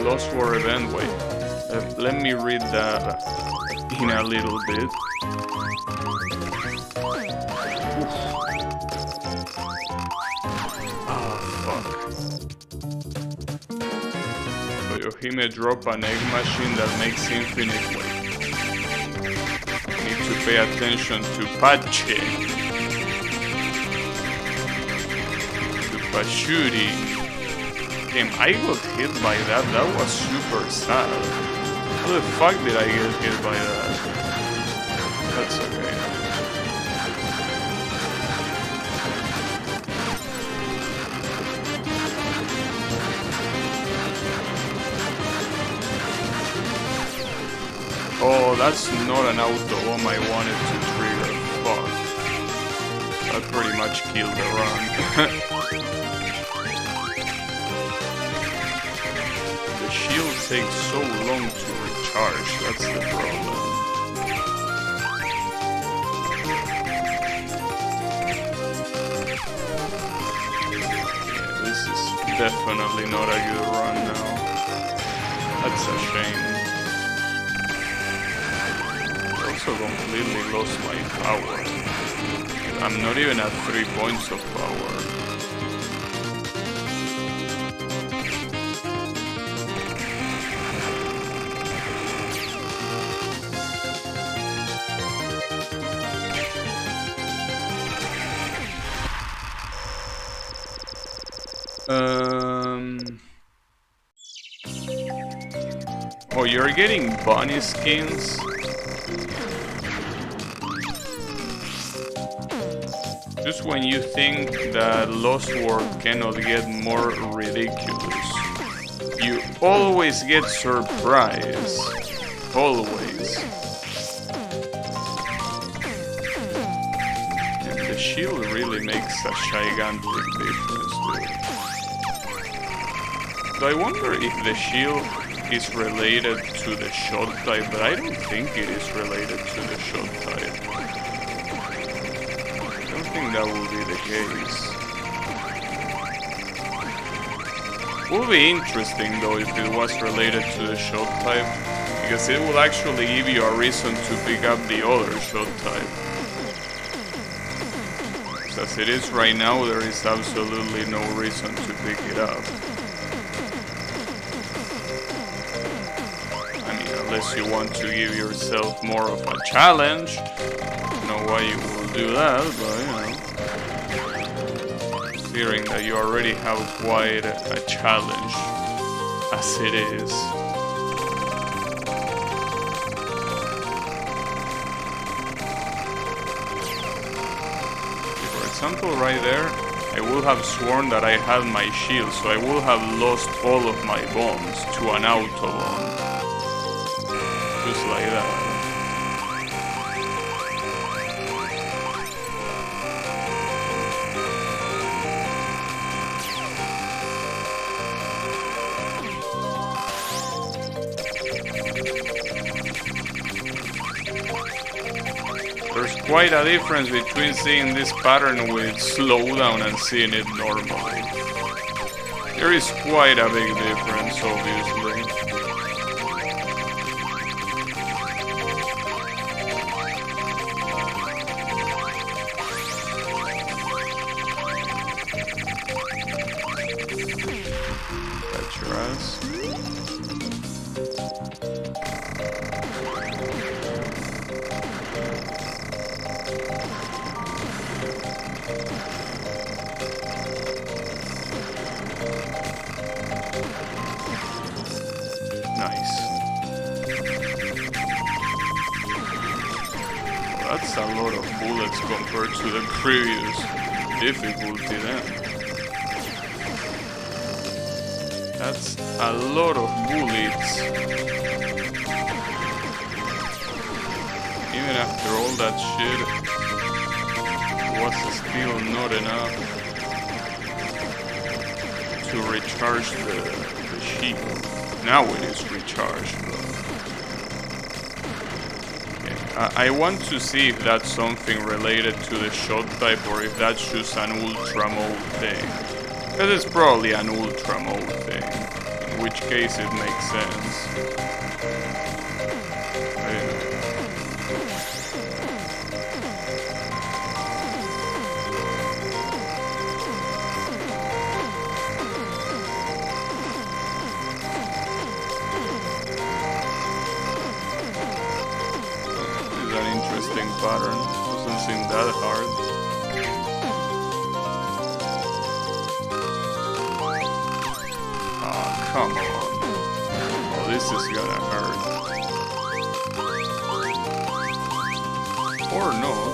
Lost War event, wait. Let me read that in a little bit. Ah, fuck. So Yohime drop an egg machine that makes infinite weight. Need to pay attention to Pache. To Pachuti. Damn, I got hit by that. That was super sad. How the fuck did I get hit by that? That's okay. Oh, that's not an auto bomb I wanted to trigger. Fuck. That pretty much killed the run. The shield takes so long to recharge, that's the problem. Yeah, this is definitely not a good run now. That's a shame. I also completely lost my power. I'm not even at 3 points of power. Oh, you're getting bunny skins? Just when you think that Lost World cannot get more ridiculous, you always get surprised. Always. And the shield really makes a gigantic difference, dude. So I wonder if the shield is related to the shot type, but I don't think it is related to the shot type. I don't think that will be the case. Would be interesting though if it was related to the shot type, because it will actually give you a reason to pick up the other shot type. As it is right now, there is absolutely no reason to pick it up. Unless you want to give yourself more of a challenge. I don't know why you will do that, but you know. Considering that you already have quite a challenge as it is. For example, right there, I would have sworn that I had my shield, so I would have lost all of my bombs to an auto bomb. Just like that. There's quite a difference between seeing this pattern with slowdown and seeing it normally. There is quite a big difference, obviously. Got your ass. Nice. Well, that's a lot of bullets compared to the previous difficulty then. That's a lot of bullets. Even after all that shit, it was still not enough to recharge the shield. Now it is recharged. Okay. I want to see if that's something related to the shot type or if that's just an ultra mode thing. Because it's probably an ultra mode thing, in which case it makes sense. I don't know. Interesting pattern. Doesn't seem that hard. Ah, come on. Oh, this is gonna hurt. Or not.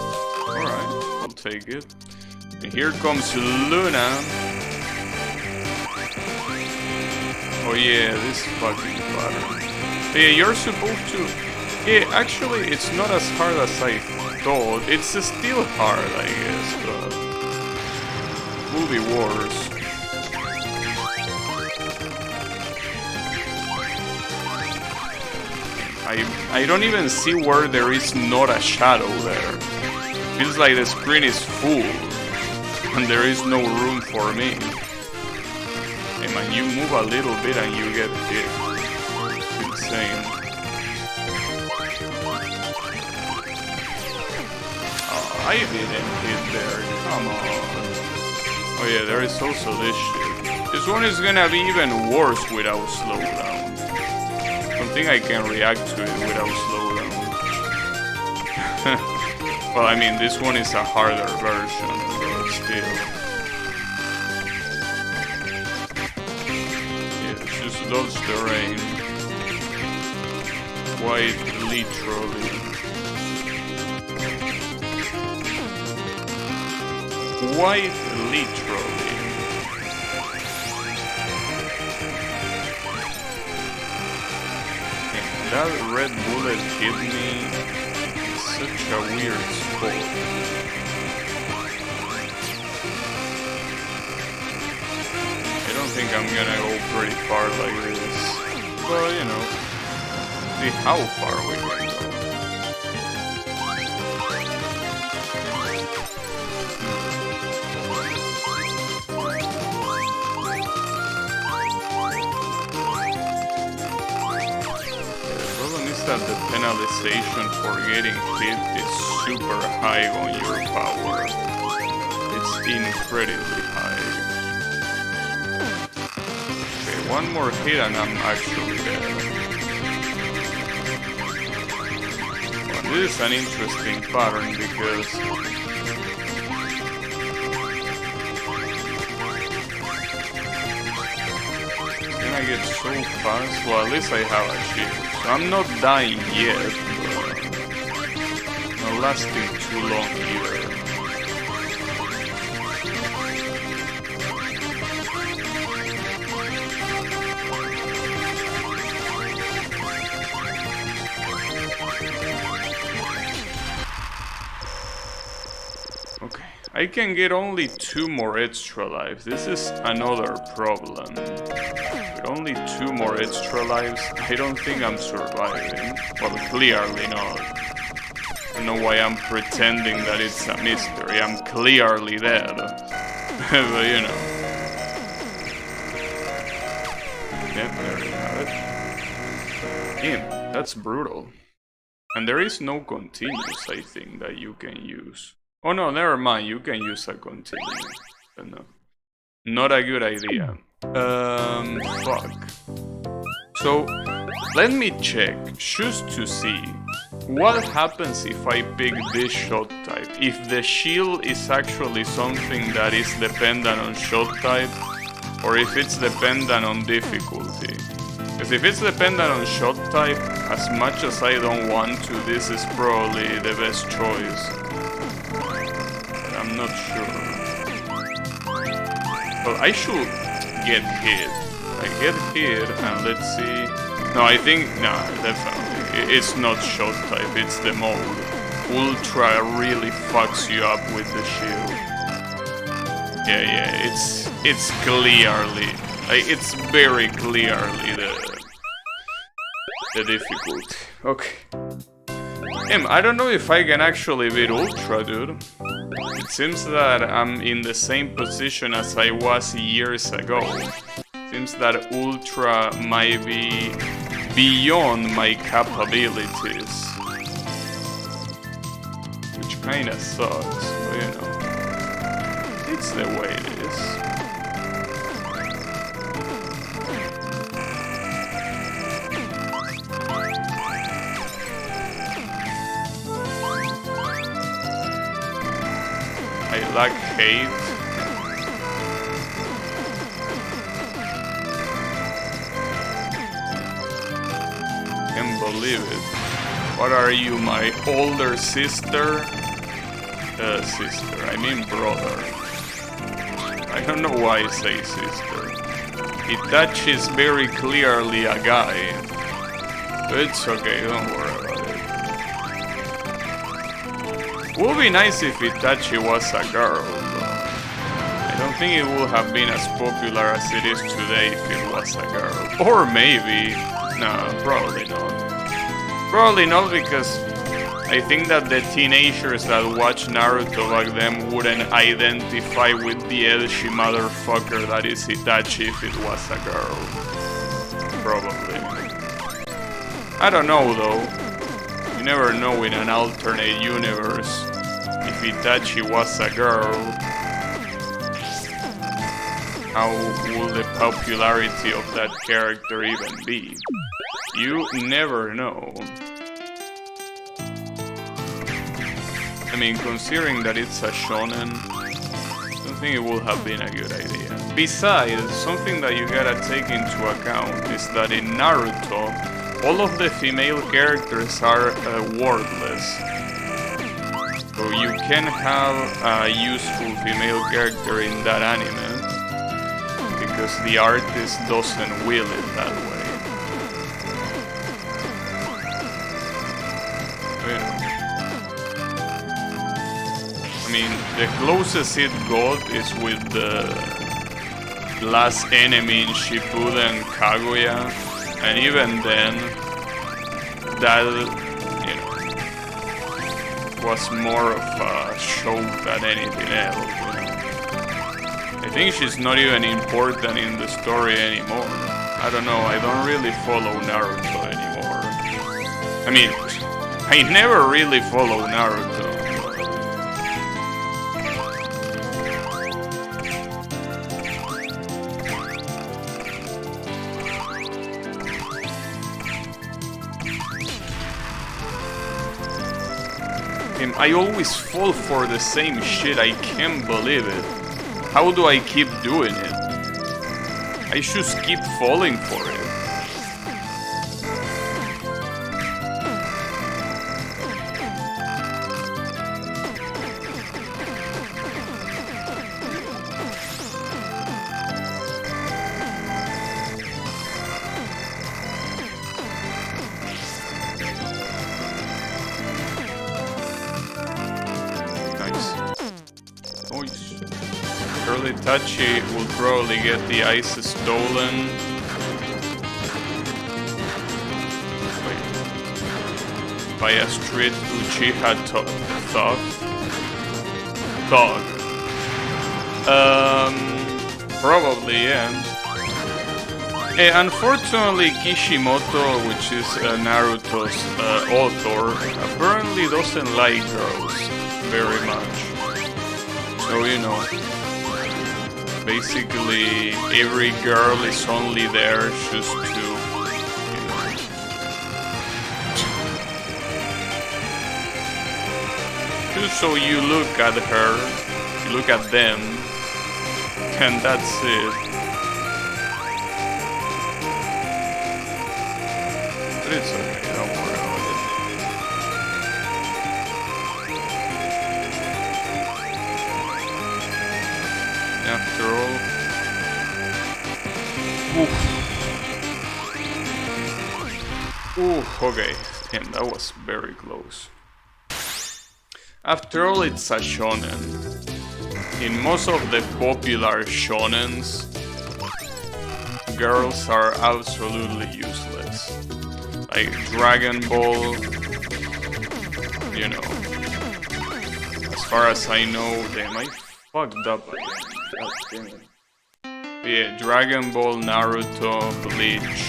Alright, I'll take it. And here comes Luna. Oh yeah, this fucking pattern. Yeah, you're supposed to... Yeah, actually, it's not as hard as I thought. It's still hard, I guess, but... will be worse. I don't even see where there is not a shadow there. Feels like the screen is full, and there is no room for me. Hey man, you move a little bit and you get hit. It's insane. I didn't hit there, come on. Oh yeah, there is also this shit. This one is gonna be even worse without slowdown. I don't think I can react to it without slowdown. Well, I mean, this one is a harder version, but still. Yeah, just dodge the rain. Quite literally. Quite literally. That red bullet hit me in such a weird spot. I don't think I'm gonna go pretty far like this. But, you know, see how far we can go. That the penalization for getting hit is super high on your power. It's incredibly high. Okay, one more hit and I'm actually dead. Well, this is an interesting pattern because I get so fast. Well, at least I have a shield. So I'm not dying yet, but not lasting too long either. Okay, I can get only 2 more extra lives. This is another problem. With only 2 more extra lives, I don't think I'm surviving. Well, clearly not. I don't know why I'm pretending that it's a mystery. I'm clearly dead. But you know. Yep, there you have it. Damn, that's brutal. And there is no continuous, I think, that you can use. Oh no, never mind, you can use a continuous. But no. Not a good idea. Fuck. So, let me check, just to see what happens if I pick this shot type. If the shield is actually something that is dependent on shot type, or if it's dependent on difficulty. Because if it's dependent on shot type, as much as I don't want to, this is probably the best choice. But I'm not sure. Well, I should get hit. I get hit, and let's see. No, I think, nah, definitely. It's not shot type, it's the mode. Ultra really fucks you up with the shield. Yeah, it's clearly, like, it's very clearly the difficulty. Okay. I don't know if I can actually beat Ultra, dude. It seems that I'm in the same position as I was years ago. Seems that Ultra might be beyond my capabilities. Which kinda sucks, but you know. It's the way it is. I lack hate. Can't believe it. What are you, my older sister? Sister, I mean brother. I don't know why I say sister. Itachi is very clearly a guy. It's okay, don't worry about it. Would be nice if Itachi was a girl, though. I don't think it would have been as popular as it is today if it was a girl. Or maybe. No, probably not. Probably not, because I think that the teenagers that watch Naruto back then wouldn't identify with the edgy motherfucker that is Itachi if it was a girl. Probably. I don't know though. You never know in an alternate universe if Itachi was a girl. How will the popularity of that character even be? You never know. I mean, considering that it's a shonen, I don't think it would have been a good idea. Besides, something that you gotta take into account is that in Naruto, all of the female characters are wordless. So you can have a useful female character in that anime, because the artist doesn't will it that way. I mean, the closest it got is with the last enemy in Shippuden, Kaguya, and even then, that, you know, was more of a show than anything else, you know. I think she's not even important in the story anymore. I don't know, I don't really follow Naruto anymore. I mean, I never really follow Naruto. I always fall for the same shit, I can't believe it. How do I keep doing it? I just keep falling for it. Itachi will probably get the ice stolen. Wait. By a street Uchiha thug. Probably, yeah. Unfortunately, Kishimoto, which is Naruto's author, apparently doesn't like girls very much. So, you know, basically every girl is only there just to, you know, just so you look at her, you look at them, and that's it. But it's okay, don't worry about it. After all... Oof, okay, and that was very close. After all, it's a shonen. In most of the popular shonens, girls are absolutely useless. Like Dragon Ball, you know. As far as I know, damn, I fucked up again. God damn it. Yeah, Dragon Ball, Naruto, Bleach.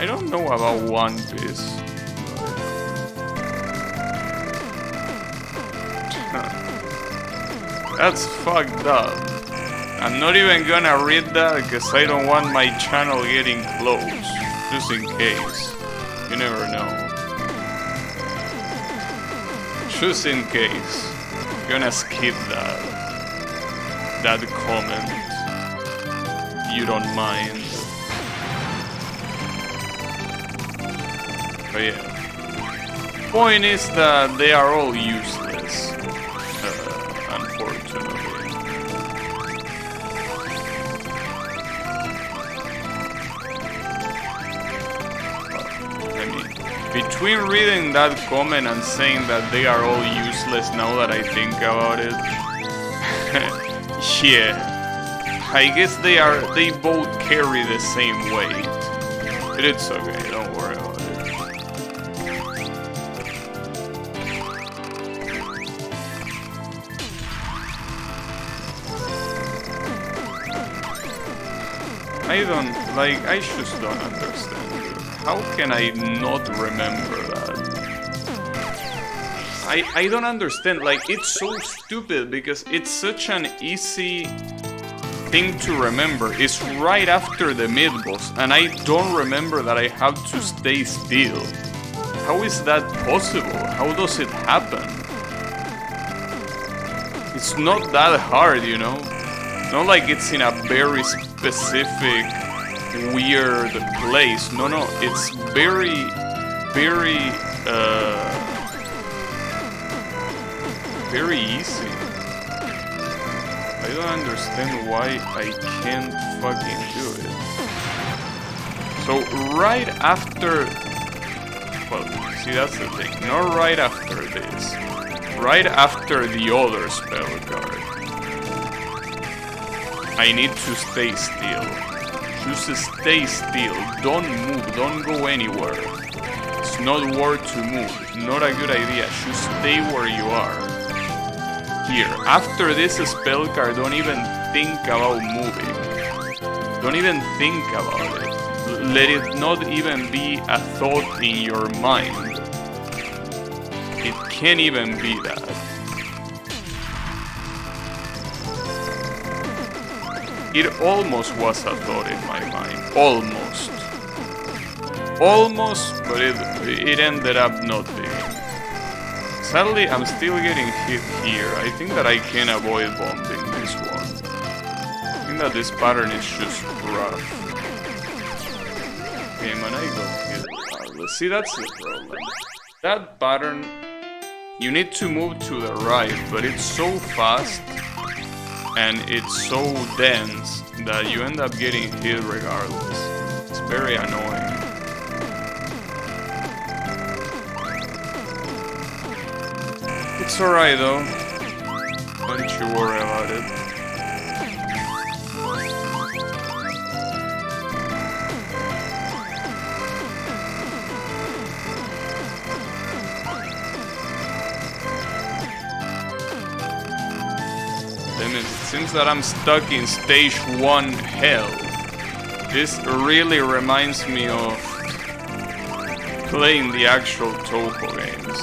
I don't know about One Piece. That's fucked up. I'm not even gonna read that because I don't want my channel getting closed. Just in case. You never know. Just in case. I'm gonna skip that comment. You don't mind. But yeah. Point is that they are all useless. Unfortunately. Between reading that comment and saying that they are all useless now that I think about it, yeah, I guess they both carry the same weight. But it's okay, don't worry about it. I just don't understand. How can I not remember that? I don't understand, like, it's so stupid because it's such an easy thing to remember. It's right after the mid-boss, and I don't remember that I have to stay still. How is that possible? How does it happen? It's not that hard, you know? Not like it's in a very specific weird place. No, it's very, very, very easy. I don't understand why I can't fucking do it. So right after, well, see, that's the thing. Not right after this. Right after the other spell card. I need to stay still. Just stay still, don't move, don't go anywhere. It's not worth to move, not a good idea, just stay where you are. Here, after this spell card, don't even think about moving. Don't even think about it. Let it not even be a thought in your mind. It can't even be that. It almost was a thought in my mind. Almost. Almost, but it ended up not being. Sadly, I'm still getting hit here. I think that I can avoid bombing this one. I think that this pattern is just rough. Okay, man, I got hit regardless. See, that's the problem. That pattern, you need to move to the right, but it's so fast. And it's so dense that you end up getting hit regardless. It's very annoying. It's alright though. Don't you worry about it. Damn it, it seems that I'm stuck in stage 1 hell. This really reminds me of playing the actual Toho games.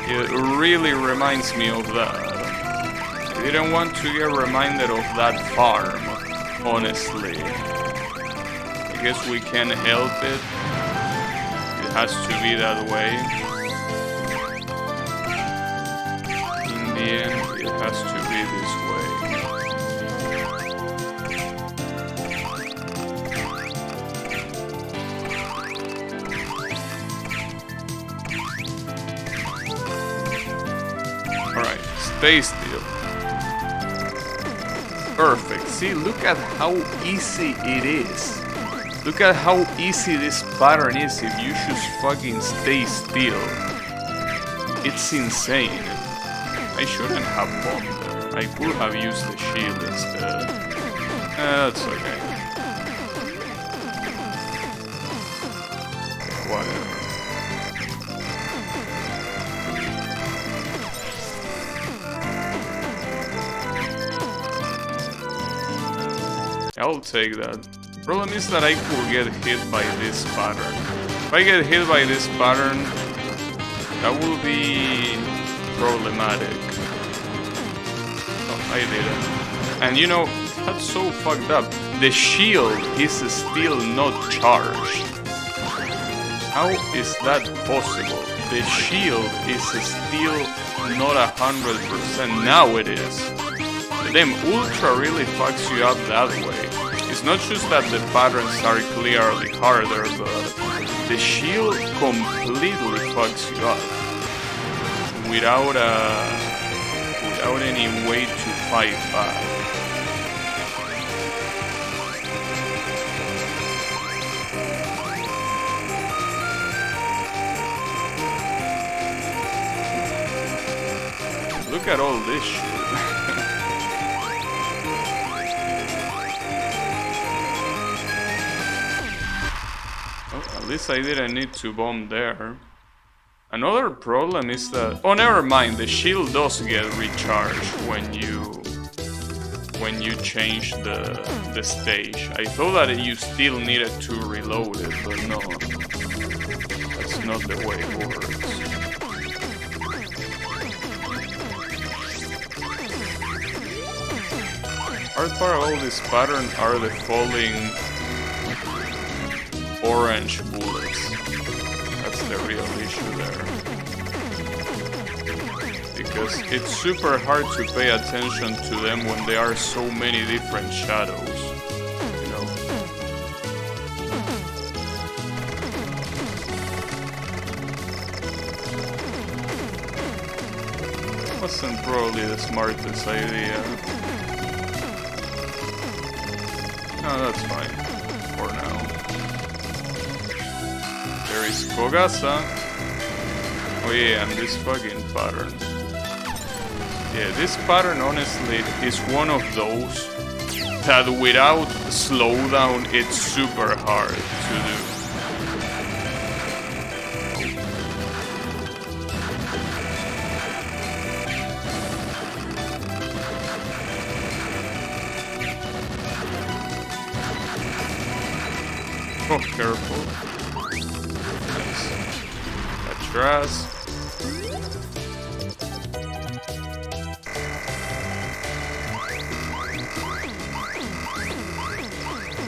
It really reminds me of that. I didn't want to get reminded of that farm, honestly. I guess we can't help it. It has to be that way. In the end, it has to be this way. Alright, stay still. Perfect. See, look at how easy it is. Look at how easy this pattern is if you just fucking stay still. It's insane. I shouldn't have bombed there. I could have used the shield instead. That's okay. Whatever. I'll take that. Problem is that I could get hit by this pattern. If I get hit by this pattern, that will be problematic. Oh, I didn't. And you know, that's so fucked up. The shield is still not charged. How is that possible? The shield is still not 100%. Now it is. Damn, Ultra really fucks you up that way. It's not just that the patterns are clearly harder, but the shield completely fucks you up. Without any way to fight back. Look at all this shit. At least I didn't need to bomb there. Another problem is that... Oh, never mind. The shield does get recharged when you change the stage. I thought that you still needed to reload it, but no. That's not the way it works. Hard part of all this pattern are the falling orange bullets. That's the real issue there. Because it's super hard to pay attention to them when there are so many different shadows. You know? Wasn't probably the smartest idea. No, that's fine. For now. There is Kogasa. Oh yeah, and this fucking pattern. Yeah, this pattern honestly is one of those that without slowdown it's super hard to do. Oh, careful. Nice. Atras.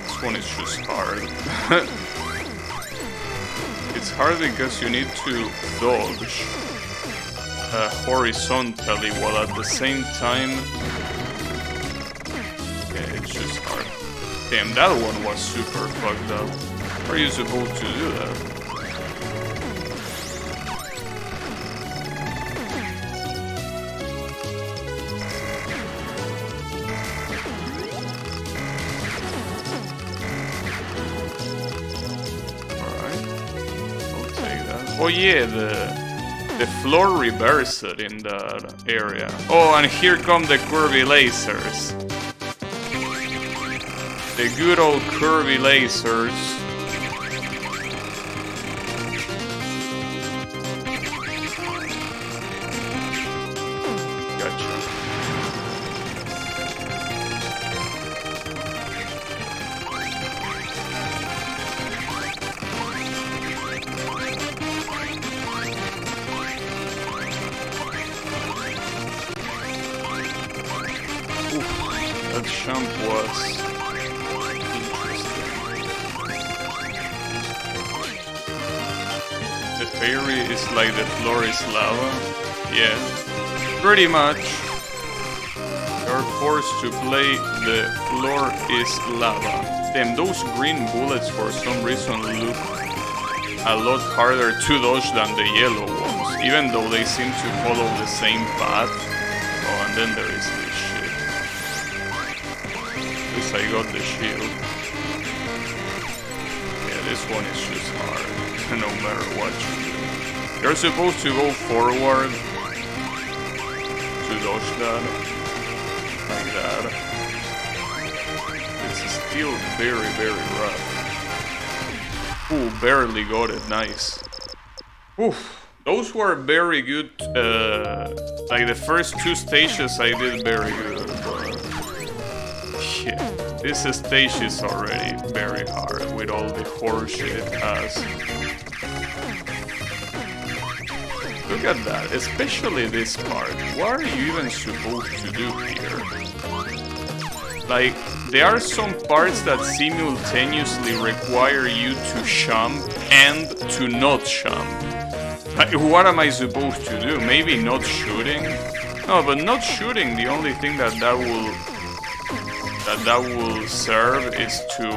This one is just hard. It's hard because you need to dodge horizontally while at the same time... Yeah, it's just hard. Damn, that one was super fucked up. How are you supposed to do that? Alright. I'll take that. Oh yeah, the floor reversed in that area. Oh, and here come the curvy lasers. The good old curvy lasers. champ was interesting. The fairy is like the floor is lava? Yeah, pretty much. You're forced to play the floor is lava. Damn, those green bullets for some reason look a lot harder to dodge than the yellow ones, even though they seem to follow the same path. Oh, and then there is this shit. At least I got the shield. Yeah, this one is just hard, no matter what you do. You're supposed to go forward to dodge that, like that. It's still very, very rough. Ooh, barely got it, nice. Oof, those were very good, like the first two stages I did very good, but yeah, this stage is already very hard with all the horseshit it has. Look at that, especially this part. What are you even supposed to do here? Like, there are some parts that simultaneously require you to jump and to not jump. Like, what am I supposed to do? Maybe not shooting? No, but not shooting, the only thing that will serve is to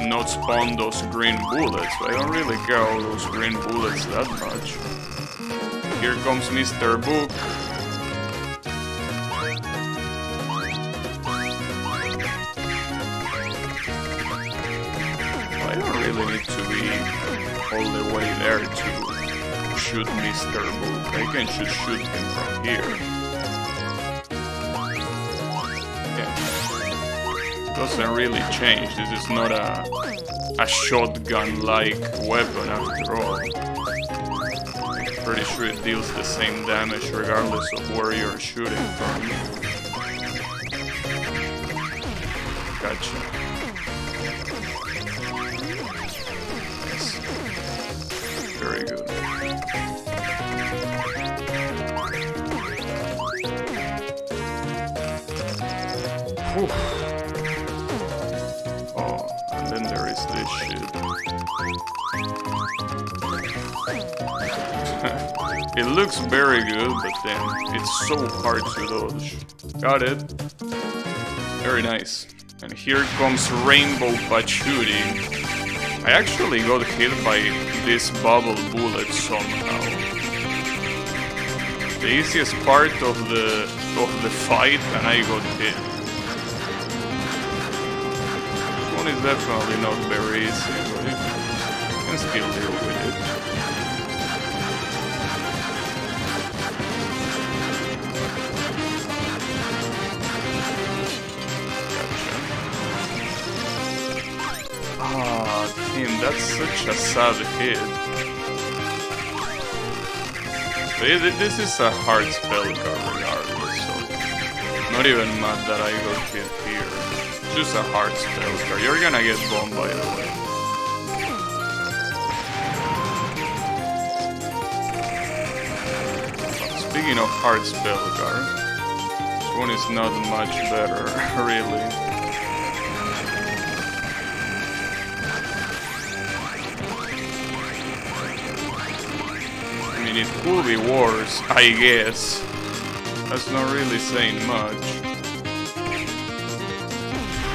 not spawn those green bullets. I don't really care about those green bullets that much. Here comes Mr. Book. I don't really need to be all the way there to shoot Mr. Book. I can just shoot him from here. Yeah. Doesn't really change. This is not a shotgun-like weapon after all. Pretty sure it deals the same damage regardless of where you're shooting from. Gotcha. Nice. Very good. Whew. Oh, and then there is this shit. It looks very good, but then it's so hard to dodge. Got it. Very nice. And here comes Rainbow Patchouli. I actually got hit by this bubble bullet somehow. The easiest part of the fight, and I got hit. This one is definitely not very easy, but you can still deal with it. Ah, damn, that's such a sad hit. This is a hard spell card regardless, so not even mad that I got hit here. Just a hard spell card. You're gonna get bombed, by the way. Speaking of hard spell card, this one is not much better, really. It could be worse, I guess. That's not really saying much.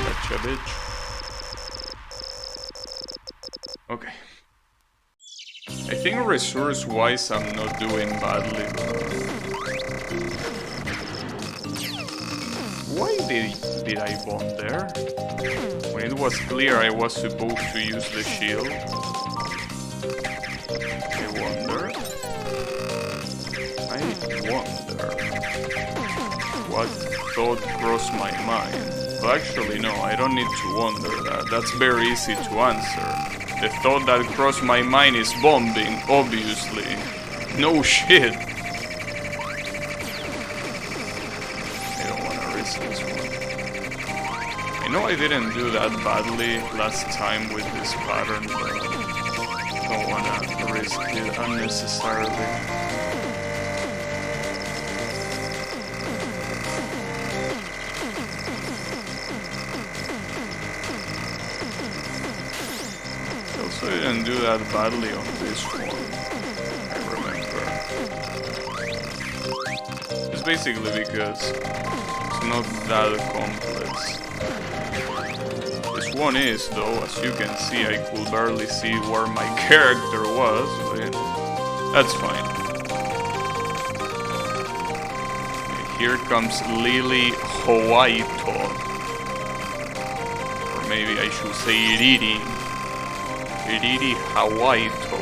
Gotcha, bitch. Okay. I think resource-wise I'm not doing badly, but... Why did I bomb there? When it was clear I was supposed to use the shield. I wonder what thought crossed my mind. Well, actually, no, I don't need to wonder that. That's very easy to answer. The thought that crossed my mind is bombing, obviously. No shit. I don't want to risk this one. I know I didn't do that badly last time with this pattern, but I don't want to risk it unnecessarily. also didn't do that badly on this one, I remember. It's basically because it's not that complex. This one is, though, as you can see, I could barely see where my character was, but that's fine. Here comes Lily Hawaito. Or maybe I should say Iriri. Iriri Hawaito.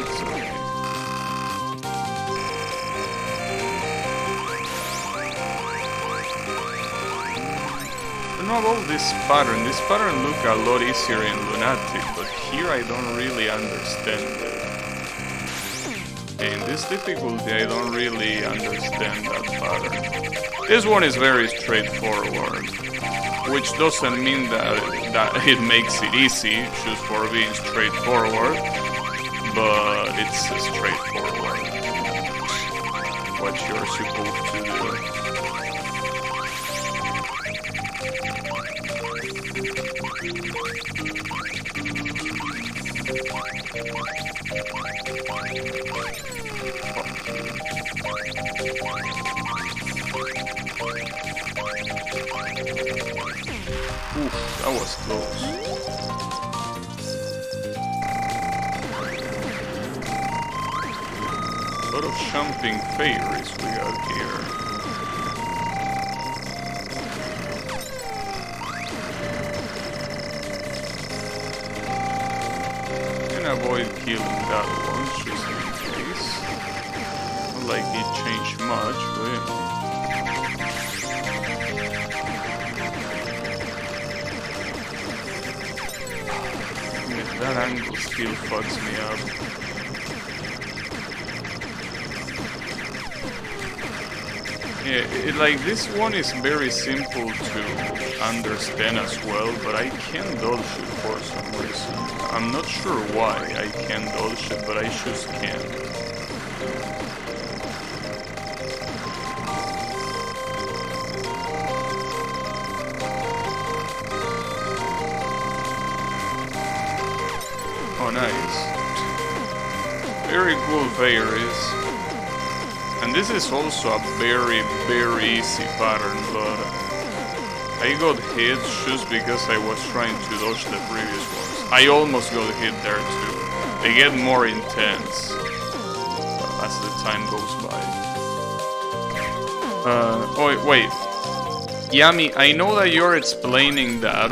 It's okay. I don't know about this pattern. This pattern look a lot easier in Lunatic, but here I don't really understand it. In this difficulty, I don't really understand that pattern. This one is very straightforward, which doesn't mean that it makes it easy, just for being straightforward, but it's straightforward. What you're supposed to do. Oof, that was close. A lot of jumping fairies we got here. Can avoid killing that one just in case. Not like it changed much, but you know. That angle still fucks me up. Yeah, like this one is very simple to understand as well, but I can't dodge it for some reason. I'm not sure why I can't dodge it, but I just can't. Oh, nice. Very cool fairies. And this is also a very, very easy pattern, but I got hit just because I was trying to dodge the previous ones. I almost got hit there too. They get more intense as the time goes by. Oh, wait. Yami, I know that you're explaining that,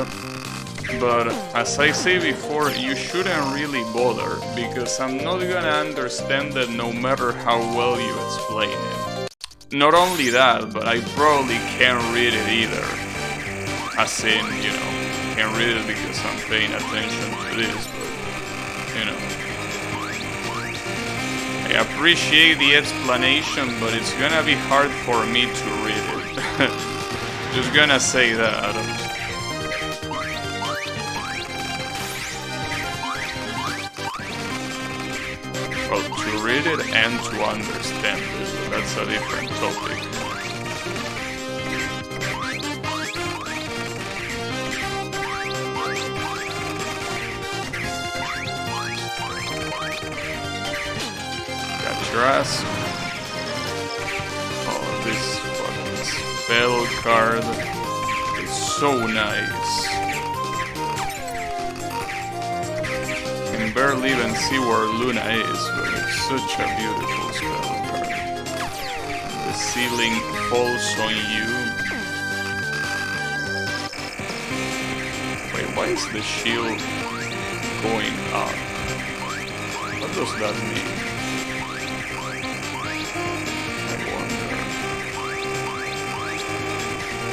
but as I say before, you shouldn't really bother, because I'm not gonna understand it no matter how well you explain it. Not only that, but I probably can't read it either. As in, you know, can't read it because I'm paying attention to this, but, you know. I appreciate the explanation, but it's gonna be hard for me to read it. Just gonna say that. Well, to read it and to understand it, that's a different topic. Got your ass. Oh, this fucking spell card is so nice. Can barely even see where Luna is, but it's such a beautiful spell card. The ceiling falls on you. Wait, why is the shield going up? What does that mean? I wonder.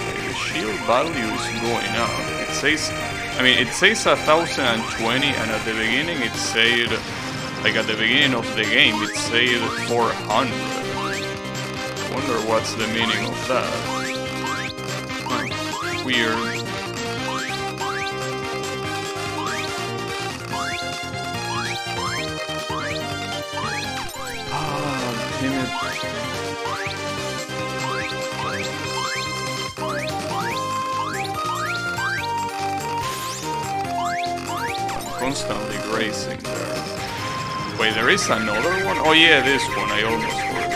Okay, the shield value is going up. It says 1020, and at the beginning it said, like at the beginning of the game, it said 400. I wonder what's the meaning of that. Huh, weird. Ah, damn it. constantly grazing there. Wait, there is another one? Oh yeah, this one, I almost forgot.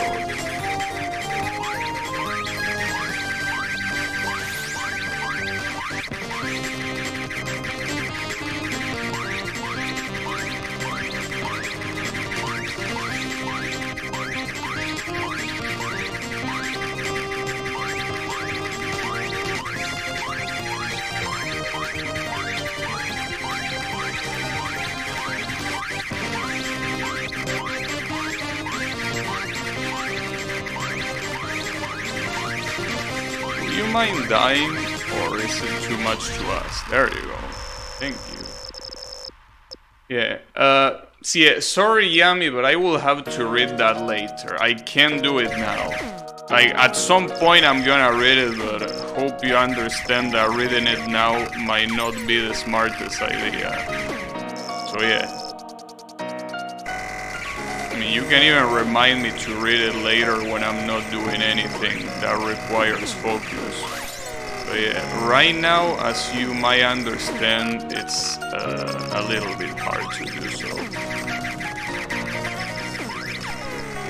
Do you mind dying, or is it too much to ask? There you go. Thank you. Yeah, see, sorry Yami, but I will have to read that later. I can't do it now. Like, at some point I'm gonna read it, but hope you understand that reading it now might not be the smartest idea. So yeah. I mean, you can even remind me to read it later when I'm not doing anything that requires focus. But yeah, right now, as you might understand, it's a little bit hard to do so.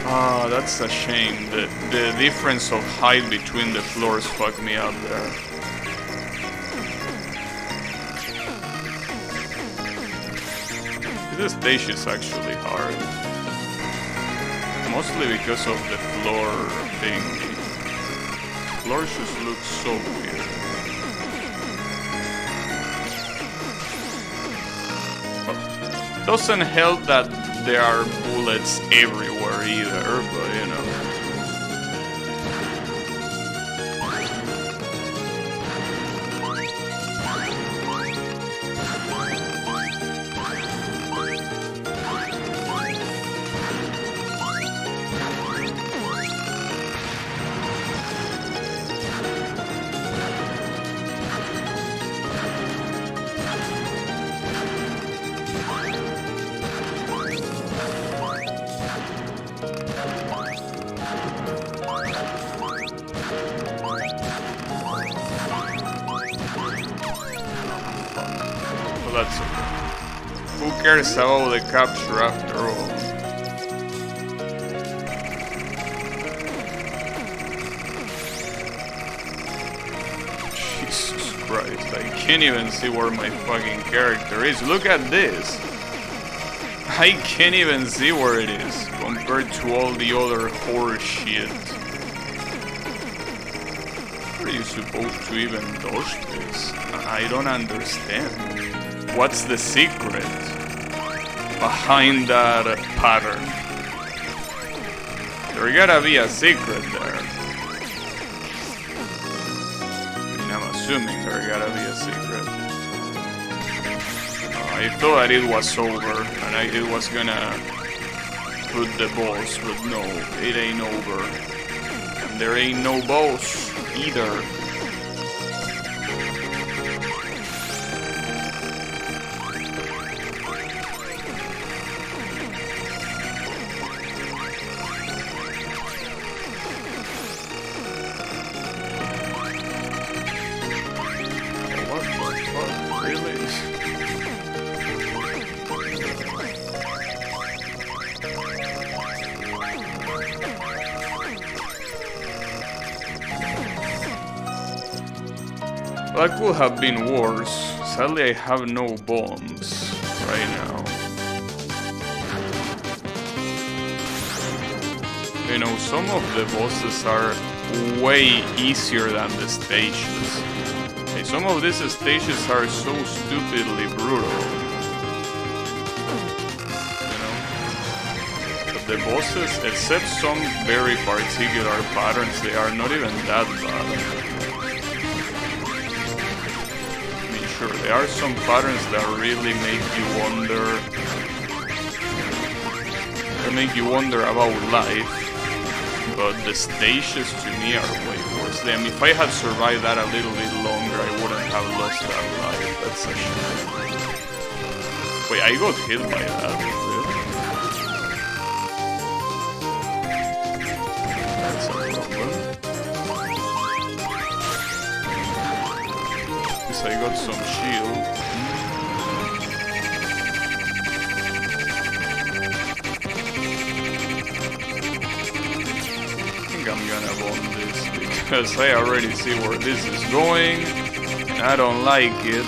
Ah, that's a shame. The difference of height between the floors fucked me up there. This stage is actually hard. Mostly because of the floor thing. Floors just look so weird. But doesn't help that there are bullets everywhere either, but you know. That's okay. Who cares about the capture after all? Jesus Christ, I can't even see where my fucking character is. Look at this! I can't even see where it is compared to all the other horror shit. How are you supposed to even dodge this? I don't understand. What's the secret behind that pattern? There gotta be a secret there. I mean, I'm assuming there gotta be a secret. I thought it was over and it was gonna put the boss, but no, it ain't over. And there ain't no boss either. That could have been worse. Sadly, I have no bombs right now. You know, some of the bosses are way easier than the stages. Hey, some of these stages are so stupidly brutal. You know? But the bosses, except some very particular patterns, they are not even that bad. Sure, there are some patterns that really make you wonder about life, but the stages to me are way worse. I mean, if I had survived that a little bit longer, I wouldn't have lost that life. That's a shame. Wait, I got hit by that, really? That's a problem. I got some shield. give on this because I already see where this is going and I don't like it.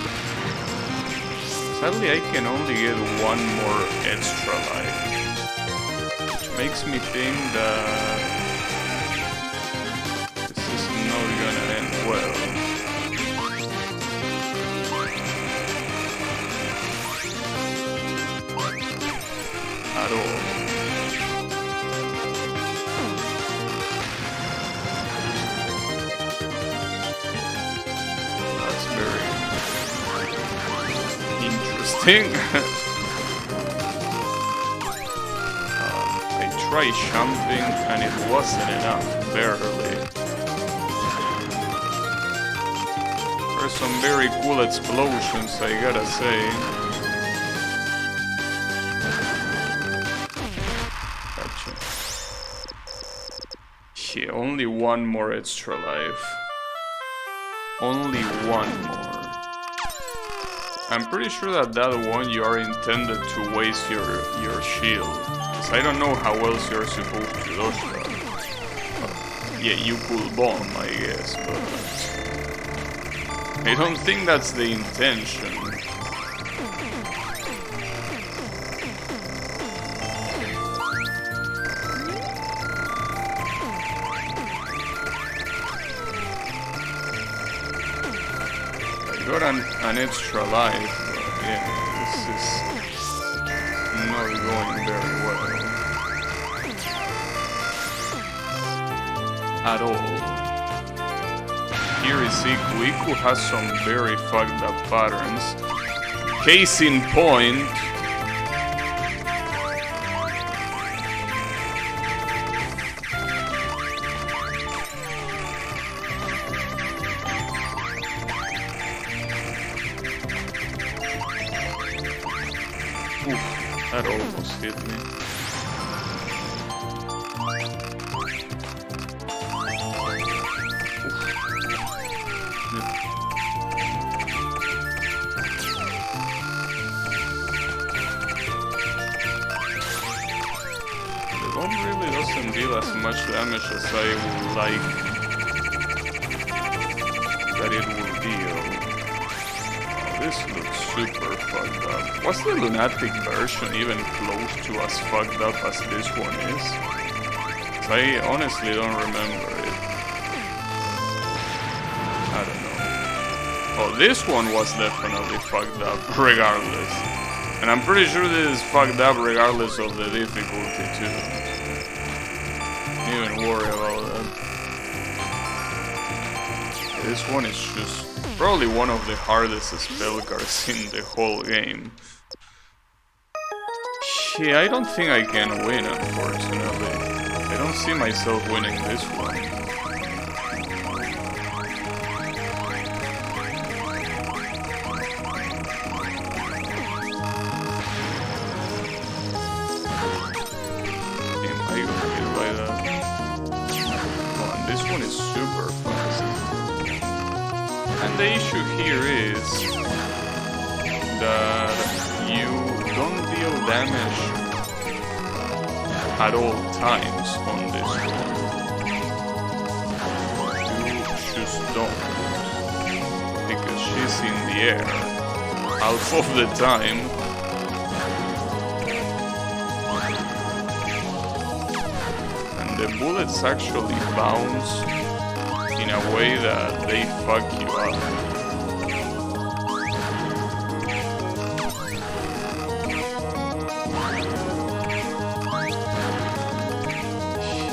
Sadly, I can only get one more extra life, which makes me think that this is not gonna end well. At all. That's very interesting. I tried jumping and it wasn't enough, barely. There's some very cool explosions, I gotta say. Yeah, only one more extra life. Only one more. I'm pretty sure that one you are intended to waste your shield. Cause I don't know how else you're supposed to dodge that. Yeah, you could bomb, I guess, but I don't think that's the intention. Got an extra life, but yeah, this is not going very well at all. Here is Iku. Iku has some very fucked up patterns. Case in point, that almost hit me. The bomb really doesn't deal as much damage as I would like that it will deal. This looks super fucked up. Was the lunatic version even close to as fucked up as this one is? I honestly don't remember it. I don't know. Oh, this one was definitely fucked up, regardless. And I'm pretty sure this is fucked up regardless of the difficulty too. Don't even worry about that. This one is just probably one of the hardest spell cards in the whole game. Yeah, I don't think I can win, unfortunately. I don't see myself winning this one. Am I gonna get by that? Oh, and this one is super fast. And the issue here is that you don't deal damage at all times on this one. You just don't. Because she's in the air half of the time. And the bullets actually bounce in a way that they fuck you up.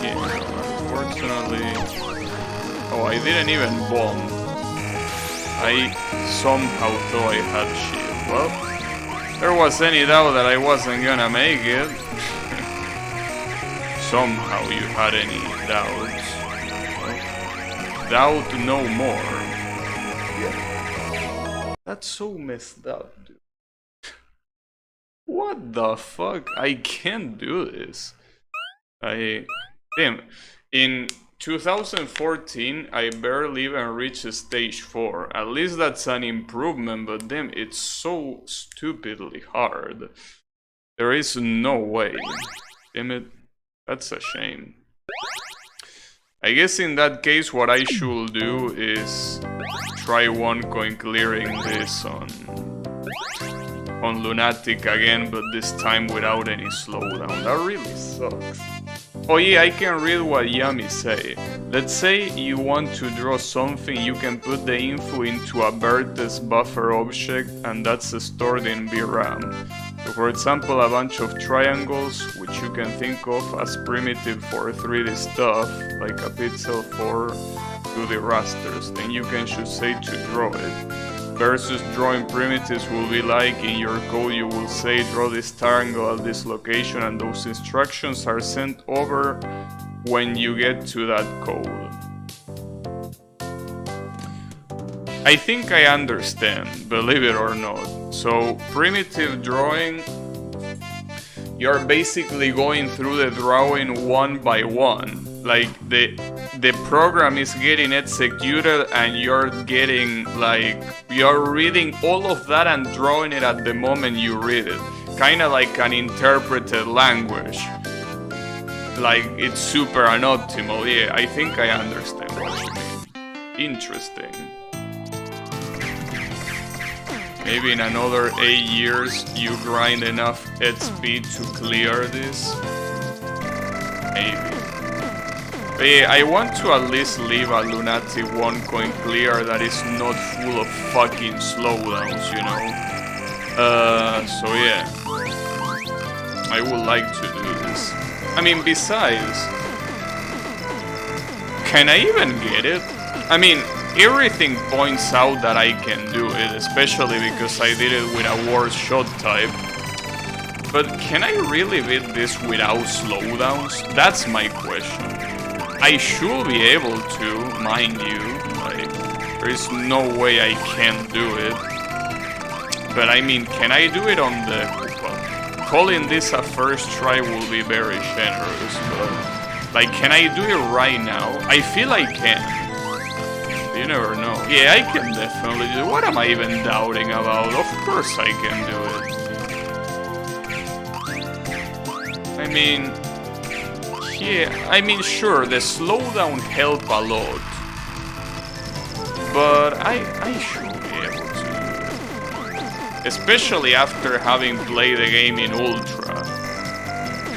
Yeah, unfortunately... Oh, I didn't even bomb. I somehow thought I had shield. Well, there was any doubt that I wasn't gonna make it. Somehow you had any doubts. Doubt no more. Yeah. That's so messed up, dude. What the fuck? I can't do this. Damn. In 2014, I barely even reached stage 4. At least that's an improvement, but damn, it's so stupidly hard. There is no way. Damn it. That's a shame. I guess in that case what I should do is try one coin clearing this on Lunatic again, but this time without any slowdown. That really sucks. Oh yeah, I can read what Yami say. Let's say you want to draw something, you can put the info into a vertex buffer object and that's stored in VRAM. So for example, a bunch of triangles, which you can think of as primitive for 3D stuff, like a pixel for 2D rasters, then you can just say to draw it. Versus drawing primitives will be like in your code you will say draw this triangle at this location and those instructions are sent over when you get to that code. I think I understand, believe it or not. So primitive drawing, you're basically going through the drawing one by one. Like the program is getting executed and you're getting you're reading all of that and drawing it at the moment you read it. Kinda like an interpreted language. Like it's super unoptimal. Yeah, I think I understand what you mean. Interesting. Maybe in another 8 years you grind enough XP to clear this. Maybe. But yeah, I want to at least leave a Lunatic 1 coin clear that is not full of fucking slowdowns, you know? So yeah. I would like to do this. I mean, besides... Can I even get it? I mean, everything points out that I can do it, especially because I did it with a worse shot type. But can I really beat this without slowdowns? That's my question. I should be able to, mind you, like, there is no way I can't do it. But I mean, can I do it on the Koopa? Calling this a first try will be very generous, but, like, can I do it right now? I feel I can. You never know. Yeah, I can definitely do it. What am I even doubting about? Of course I can do it. I mean... Yeah, I mean, sure, the slowdown helped a lot, but I should be able to do it. Especially after having played the game in Ultra.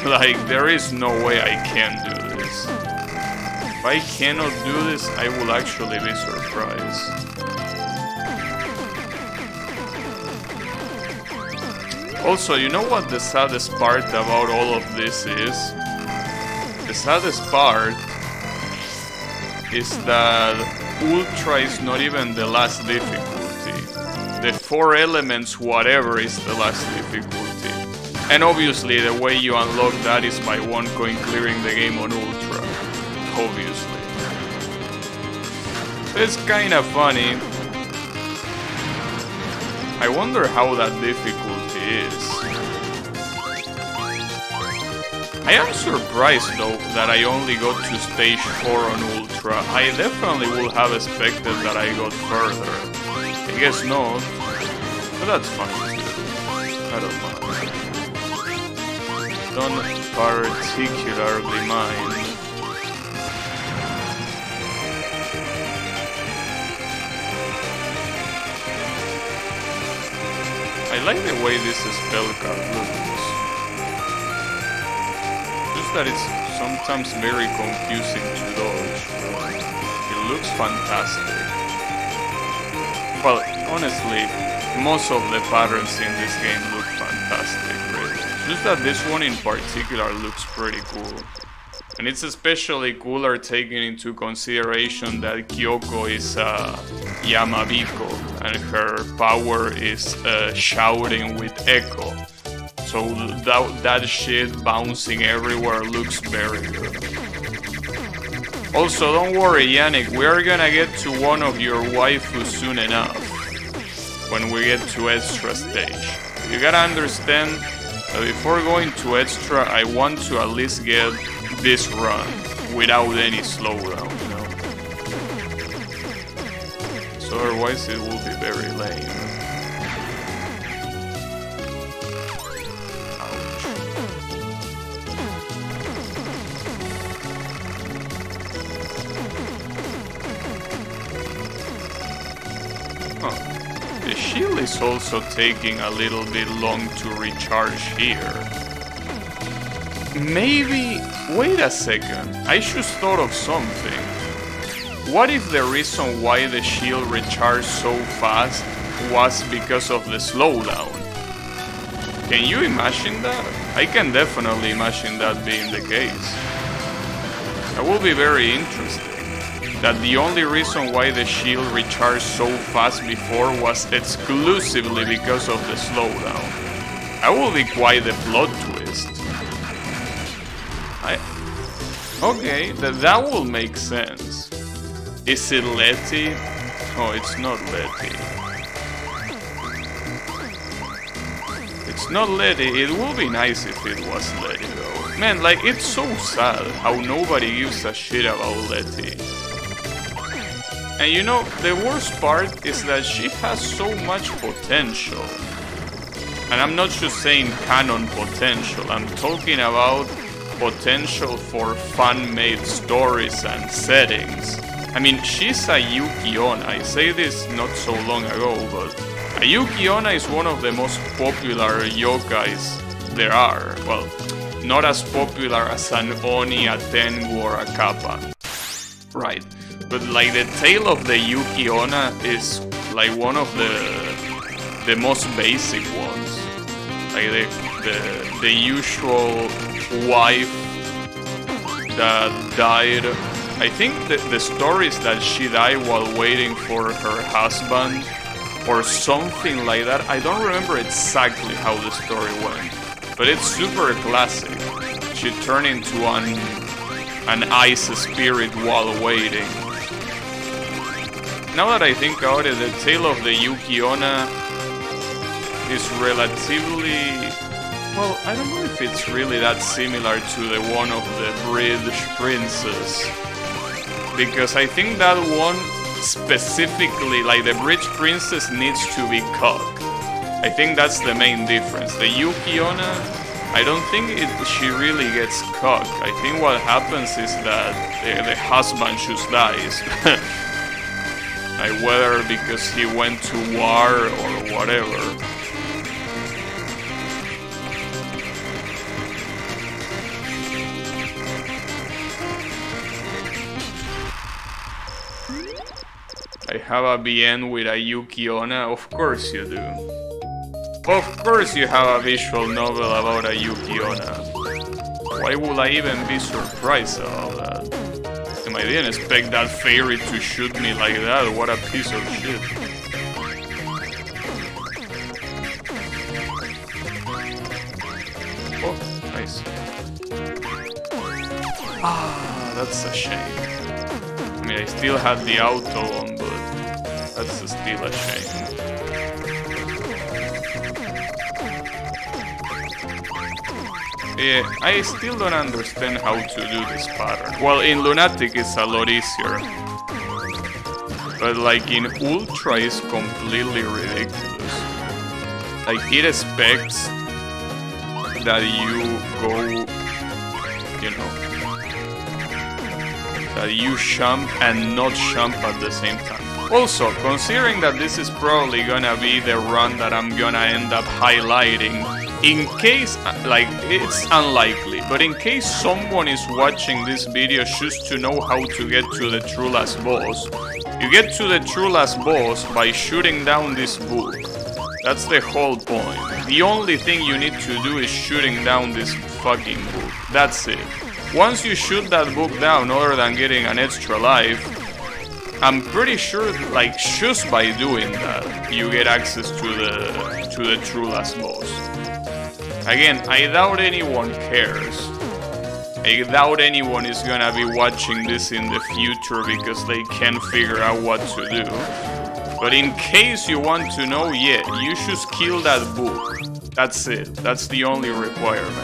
Like, there is no way I can do this. If I cannot do this, I will actually be surprised. Also, you know what the saddest part about all of this is? The saddest part is that Ultra is not even the last difficulty. The 4 elements whatever is the last difficulty. And obviously the way you unlock that is by 1 coin clearing the game on Ultra. Obviously. It's kinda funny. I wonder how that difficulty is. I am surprised though that I only got to stage 4 on Ultra. I definitely would have expected that I got further. I guess not, but that's fine too. I don't mind. Don't particularly mind. I like the way this spell card looks. Just that it's sometimes very confusing to dodge. It looks fantastic. Well, honestly, most of the patterns in this game look fantastic, really. Just that this one in particular looks pretty cool. And it's especially cooler taking into consideration that Kyoko is Yamabiko and her power is shouting with echo. So that shit bouncing everywhere looks very good. Also, don't worry Yannick, we are gonna get to one of your waifus soon enough. When we get to extra stage. You gotta understand that before going to extra, I want to at least get this run without any slowdown, you know? So otherwise it will be very lame. Oh, the shield is also taking a little bit long to recharge here. Maybe... Wait a second, I just thought of something. What if the reason why the shield recharged so fast was because of the slowdown? Can you imagine that? I can definitely imagine that being the case. That will be very interesting. That the only reason why the shield recharged so fast before was exclusively because of the slowdown. That will be quite the plot twist. Okay, that will make sense. Is it Letty? Oh, it's not Letty. It's not Letty. It will be nice if it was Letty though. Man, like, it's so sad how nobody gives a shit about Letty. And you know, the worst part is that she has so much potential. And I'm not just saying canon potential, I'm talking about potential for fan-made stories and settings. I mean, she's a Yuki Onna. I say this not so long ago, but a Yuki Onna is one of the most popular yokais there are. Well, not as popular as an Oni, a Tengu, or a Kappa. Right. But like the tale of the Yuki Onna is like one of the most basic ones. Like the usual wife that died. I think that the story is that she died while waiting for her husband or something like that. I don't remember exactly how the story went, but it's super classic. She turned into an ice spirit while waiting. Now that I think about it, the tale of the Yuki Onna is relatively... Well, I don't know if it's really that similar to the one of the British princess. Because I think that one specifically, like the British princess needs to be cocked. I think that's the main difference. The Yuki Onna, I don't think she really gets cocked. I think what happens is that the husband just dies. Like whether because he went to war or whatever. I have a BN with a Yuki Onna? Of course you do. Of course you have a visual novel about a Yuki Onna. Why would I even be surprised about that? I didn't expect that fairy to shoot me like that. What a piece of shit. Oh, nice. Ah, that's a shame. I mean, I still had the auto on, but that's still a shame. Yeah, I still don't understand how to do this pattern. Well, in Lunatic it's a lot easier. But like in Ultra it's completely ridiculous. Like it expects that you go, you know, that you jump and not jump at the same time. Also, considering that this is probably gonna be the run that I'm gonna end up highlighting, in case, like, it's unlikely, but in case someone is watching this video just to know how to get to the true last boss, you get to the true last boss by shooting down this book. That's the whole point. The only thing you need to do is shooting down this fucking book. That's it. Once you shoot that book down, other than getting an extra life, I'm pretty sure, like, just by doing that, you get access to the true last boss. Again, I doubt anyone cares. I doubt anyone is gonna be watching this in the future because they can't figure out what to do. But in case you want to know, yeah, you just kill that book. That's it. That's the only requirement.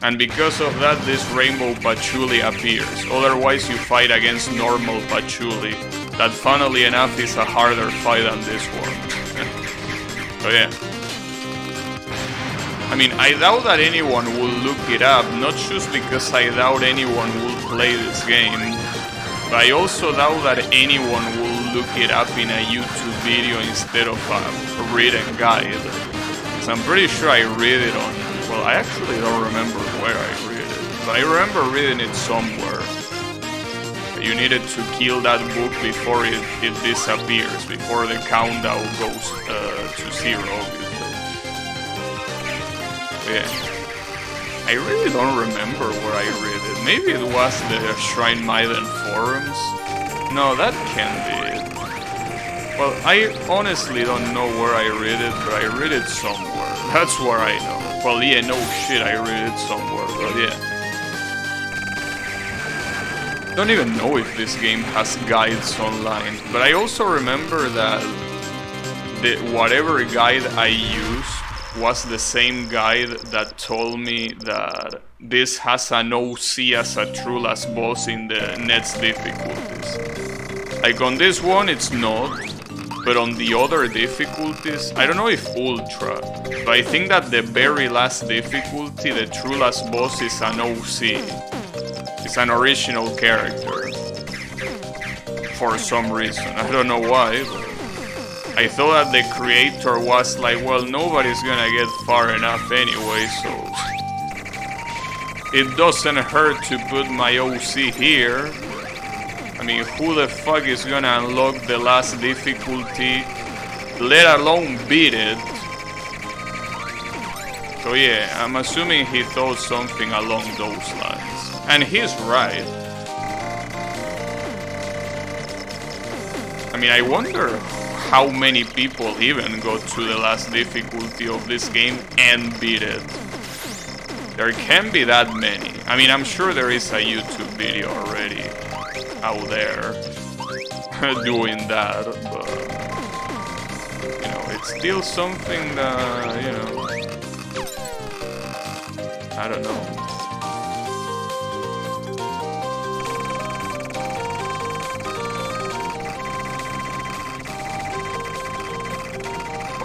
And because of that, this rainbow patchouli appears. Otherwise, you fight against normal patchouli. That, funnily enough, is a harder fight than this one. So yeah. I mean, I doubt that anyone will look it up, not just because I doubt anyone will play this game, but I also doubt that anyone will look it up in a YouTube video instead of a written guide. Because I'm pretty sure I read it on... Well, I actually don't remember where I read it, but I remember reading it somewhere. You needed to kill that book before it disappears, before the countdown goes to 0, obviously. Yeah. I really don't remember where I read it. Maybe it was the Shrine Maiden forums? No, that can't be it. Well, I honestly don't know where I read it, but I read it somewhere. That's where I know. Well, yeah, no shit, I read it somewhere, but yeah. Don't even know if this game has guides online, but I also remember that whatever guide I used was the same guide that told me that this has an OC as a true last boss in the next difficulties. Like on this one it's not, but on the other difficulties, I don't know if Ultra, but I think that the very last difficulty, the true last boss, is an OC. It's an original character. For some reason. I don't know why, but I thought that the creator was like, well, nobody's gonna get far enough anyway, so it doesn't hurt to put my OC here. I mean, who the fuck is gonna unlock the last difficulty, let alone beat it? So yeah, I'm assuming he thought something along those lines. And he's right. I mean, I wonder how many people even got to the last difficulty of this game and beat it. There can be that many. I mean, I'm sure there is a YouTube video already out there doing that, but you know, it's still something that, you know, I don't know.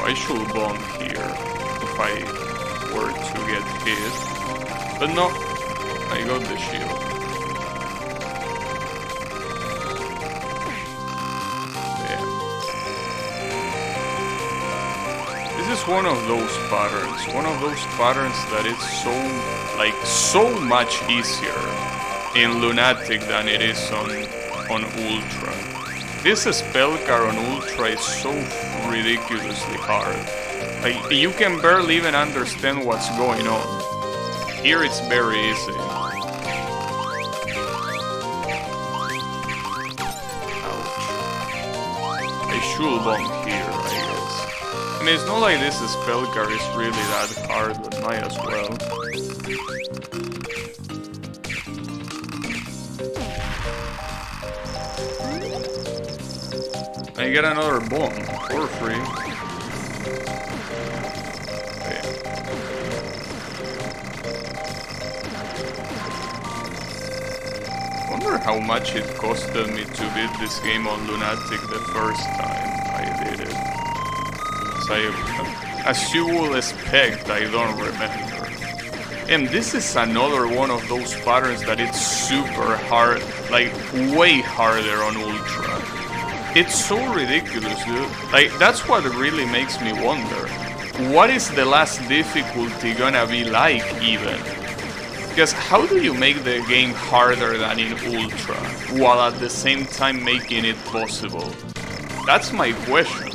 I should bomb here if I were to get hit, but no, I got the shield. Yeah. This is one of those patterns that it's so much easier in Lunatic than it is on Ultra. This spell card on Ultra is so ridiculously hard. Like, you can barely even understand what's going on. Here it's very easy. Ouch. I should bomb here, I guess. I mean, it's not like this spell card is really that hard, but might as well. I get another bomb for free. Okay. Wonder how much it costed me to beat this game on Lunatic the first time I did it. So as you will expect, I don't remember. And this is another one of those patterns that it's super hard, like way harder on Ultra. It's so ridiculous, dude. Like, that's what really makes me wonder. What is the last difficulty gonna be like, even? Because how do you make the game harder than in Ultra, while at the same time making it possible? That's my question.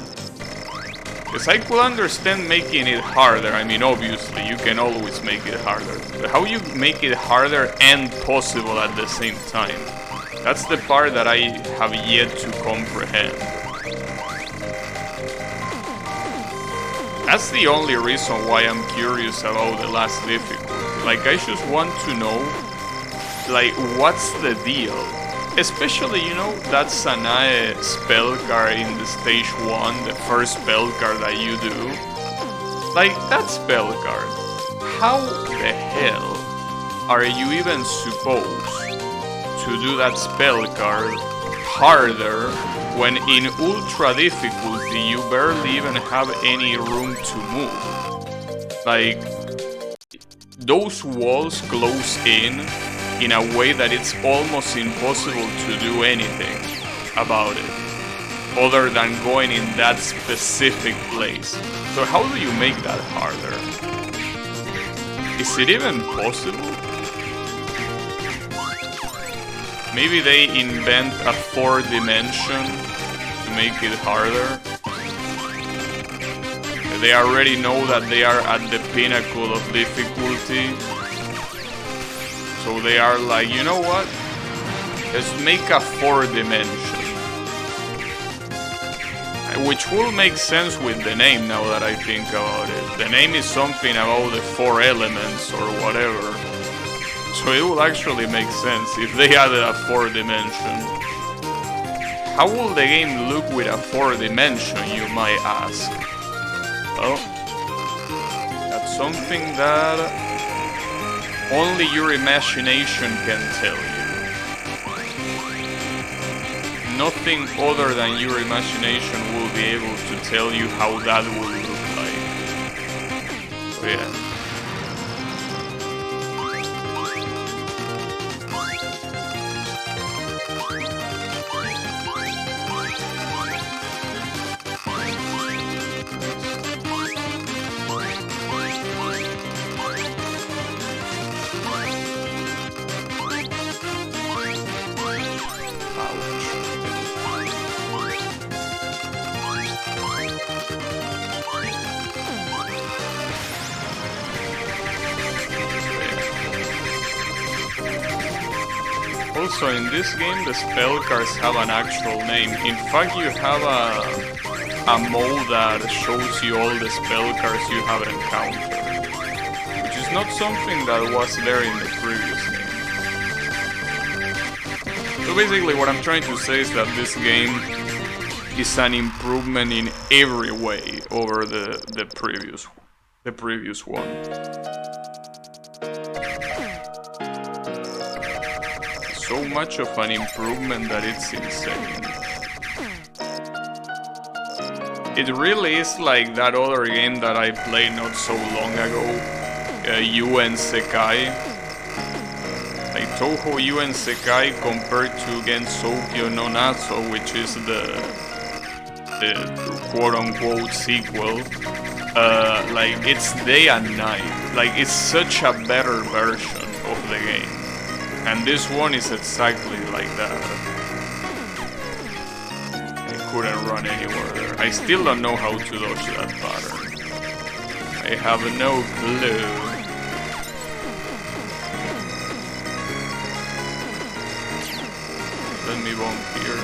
Because I could understand making it harder. I mean, obviously, you can always make it harder. But how you make it harder and possible at the same time? That's the part that I have yet to comprehend. That's the only reason why I'm curious about the last difficulty. Like, I just want to know, like, what's the deal? Especially, you know, that Sanae spell card in the stage 1, the first spell card that you do. Like, that spell card, how the hell are you even supposed to do that spell card harder when in Ultra difficulty you barely even have any room to move? Like, those walls close in a way that it's almost impossible to do anything about it. other than going in that specific place. So how do you make that harder? Is it even possible? Maybe they invent a 4th dimension to make it harder. They already know that they are at the pinnacle of difficulty. So they are like, you know what? Let's make a 4th dimension. Which will make sense with the name now that I think about it. The name is something about the 4 elements or whatever. So it will actually make sense if they added a 4th dimension. How will the game look with a 4th dimension, you might ask? Well, that's something that only your imagination can tell you. Nothing other than your imagination will be able to tell you how that will look like. So yeah. Also, in this game, the spell cards have an actual name. In fact, you have a mode that shows you all the spell cards you have encountered, which is not something that was there in the previous game. So basically, what I'm trying to say is that this game is an improvement in every way over the previous one. So much of an improvement that it's insane. It really is like that other game that I played not so long ago, UN Sekai. Like Touhou UN Sekai compared to SuwaPyon no Natsu, which is the quote-unquote sequel. Like it's day and night. Like it's such a better version of the game. And this one is exactly like that. I couldn't run anywhere there. I still don't know how to dodge that pattern. I have no clue. Let me bump here.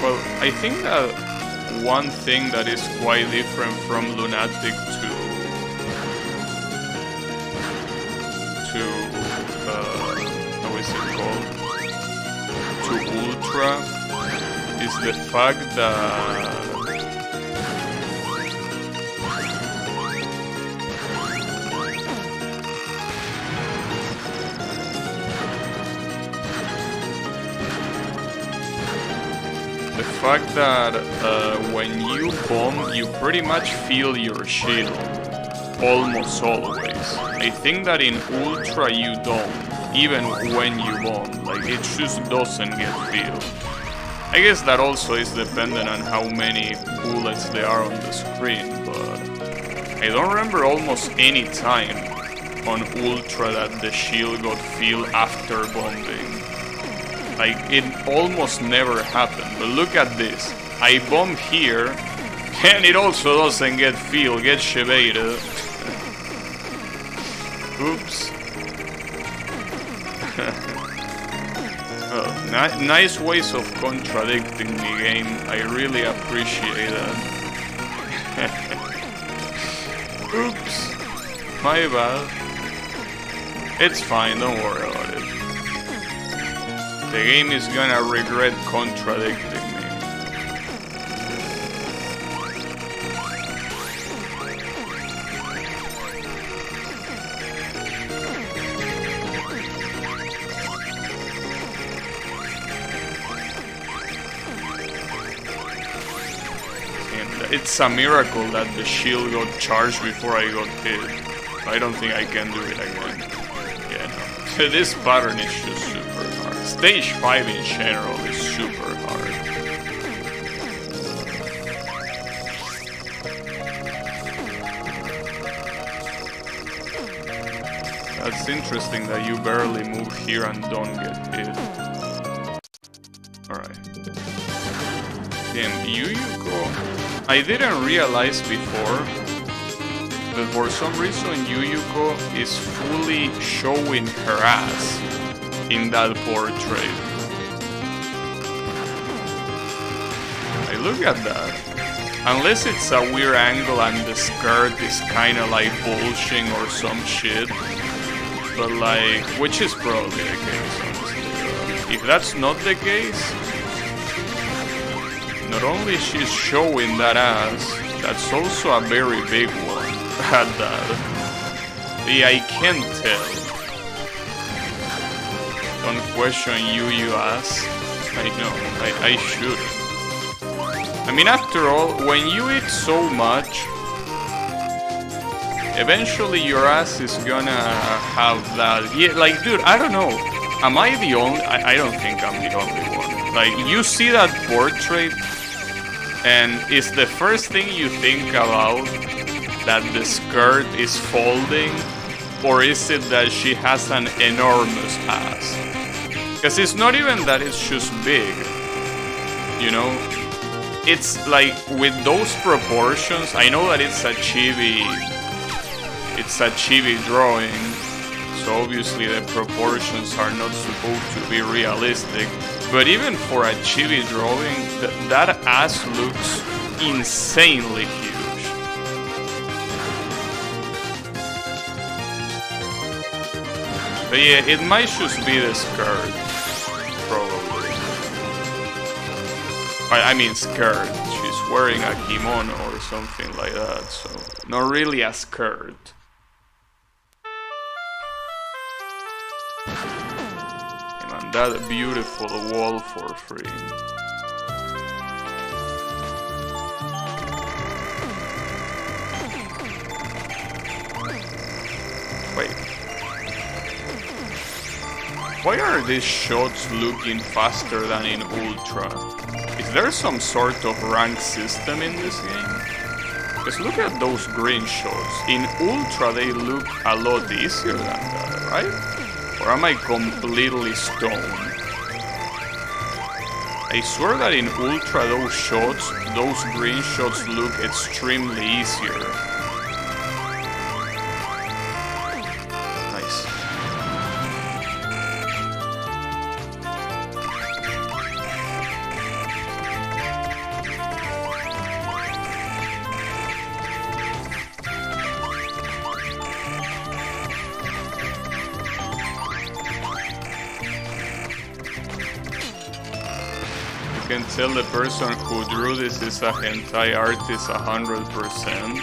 Well, I think that one thing that is quite different from Lunatic how is it called? To Ultra is the fact that when you bomb, you pretty much feel your shield. Almost always. I think that in Ultra you don't, even when you bomb, like it just doesn't get filled. I guess that also is dependent on how many bullets there are on the screen, but I don't remember almost any time on Ultra that the shield got filled after bombing. Like it almost never happened, but look at this. I bomb here, and it also doesn't get filled, get shebated. Oops. Well, nice ways of contradicting me, game. I really appreciate that. Oops. My bad. It's fine, don't worry about it. The game is gonna regret contradicting me. It's a miracle that the shield got charged before I got hit. I don't think I can do it again. Yeah, no. This pattern is just super hard. Stage 5 in general is super hard. That's interesting that you barely move here and don't get hit. Alright. Damn, Yuyuko. I didn't realize before that for some reason Yuyuko is fully showing her ass in that portrait. Hey, look at that. Unless it's a weird angle and the skirt is kinda like bulging or some shit. But like, which is probably the case, honestly. If that's not the case, not only she's showing that ass, that's also a very big one at that. Yeah, I can't tell. Don't question you ass. I know, I shouldn't. I mean, after all, when you eat so much, eventually your ass is gonna have that. Yeah, like, dude, I don't know. Am I the only? I don't think I'm the only one. Like, you see that portrait, and is the first thing you think about that the skirt is folding, or is it that she has an enormous ass? Because it's not even that it's just big, you know? It's like, with those proportions, I know that it's a chibi drawing, so obviously the proportions are not supposed to be realistic, but even for a chibi drawing, that ass looks insanely huge. But yeah, it might just be the skirt, probably. I mean skirt, she's wearing a kimono or something like that, so not really a skirt. And that beautiful wall for free. Wait. Why are these shots looking faster than in Ultra? Is there some sort of rank system in this game? Because look at those green shots. In Ultra they look a lot easier than that, right? Or am I completely stoned? I swear that in Ultra those shots, those green shots look extremely easier. Nice. You can tell the person who drew this is a hentai artist 100%.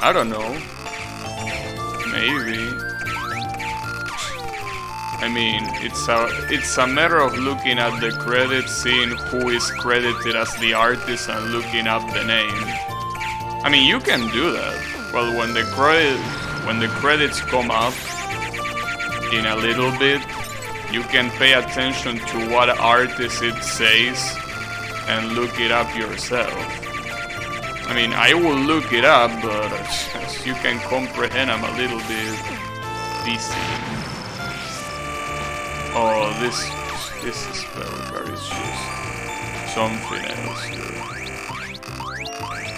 I don't know. Maybe. I mean, it's a matter of looking at the credits, seeing who is credited as the artist, and looking up the name. I mean, you can do that. Well, when the credits come up in a little bit, you can pay attention to what artist it says and look it up yourself. I mean, I will look it up, but as you can comprehend, I'm a little bit busy. Oh, this spell card is just something else here.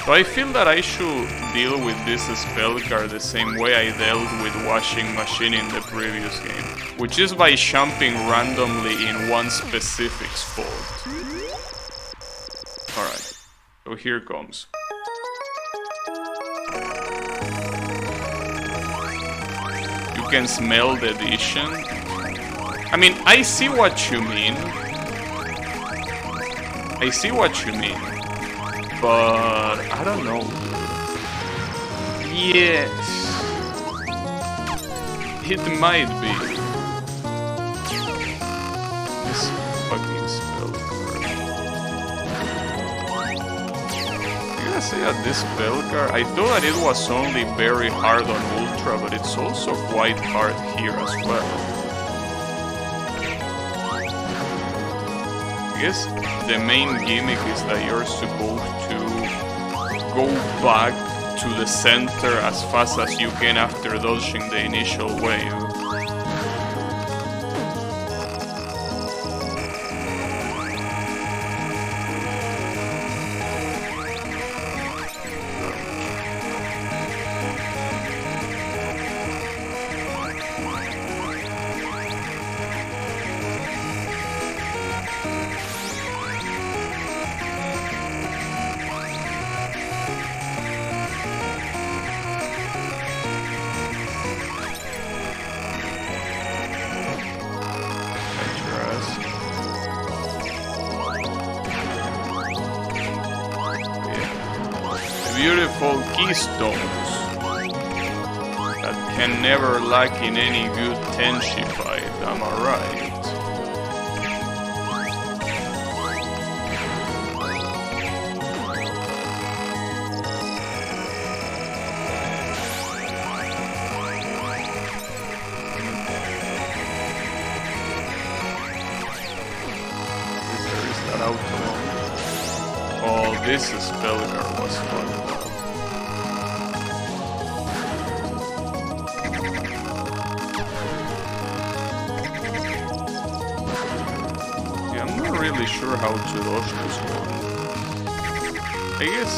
So I feel that I should deal with this spell card the same way I dealt with Washing Machine in the previous game, which is by jumping randomly in one specific spot. Alright, so here comes. You can smell the addition. I mean, I see what you mean. I see what you mean. But I don't know. Yes. It might be. This fucking spell card. I gotta say that this spell card, I thought that it was only very hard on Ultra, but it's also quite hard here as well. guess the main gimmick is that you're supposed to go back to the center as fast as you can after dodging the initial wave. Beautiful keystones that can never lack in any good Tenshi fight, am I right? There is that auto. Oh, this spell guard was fun. Really sure how to dodge this one. I guess...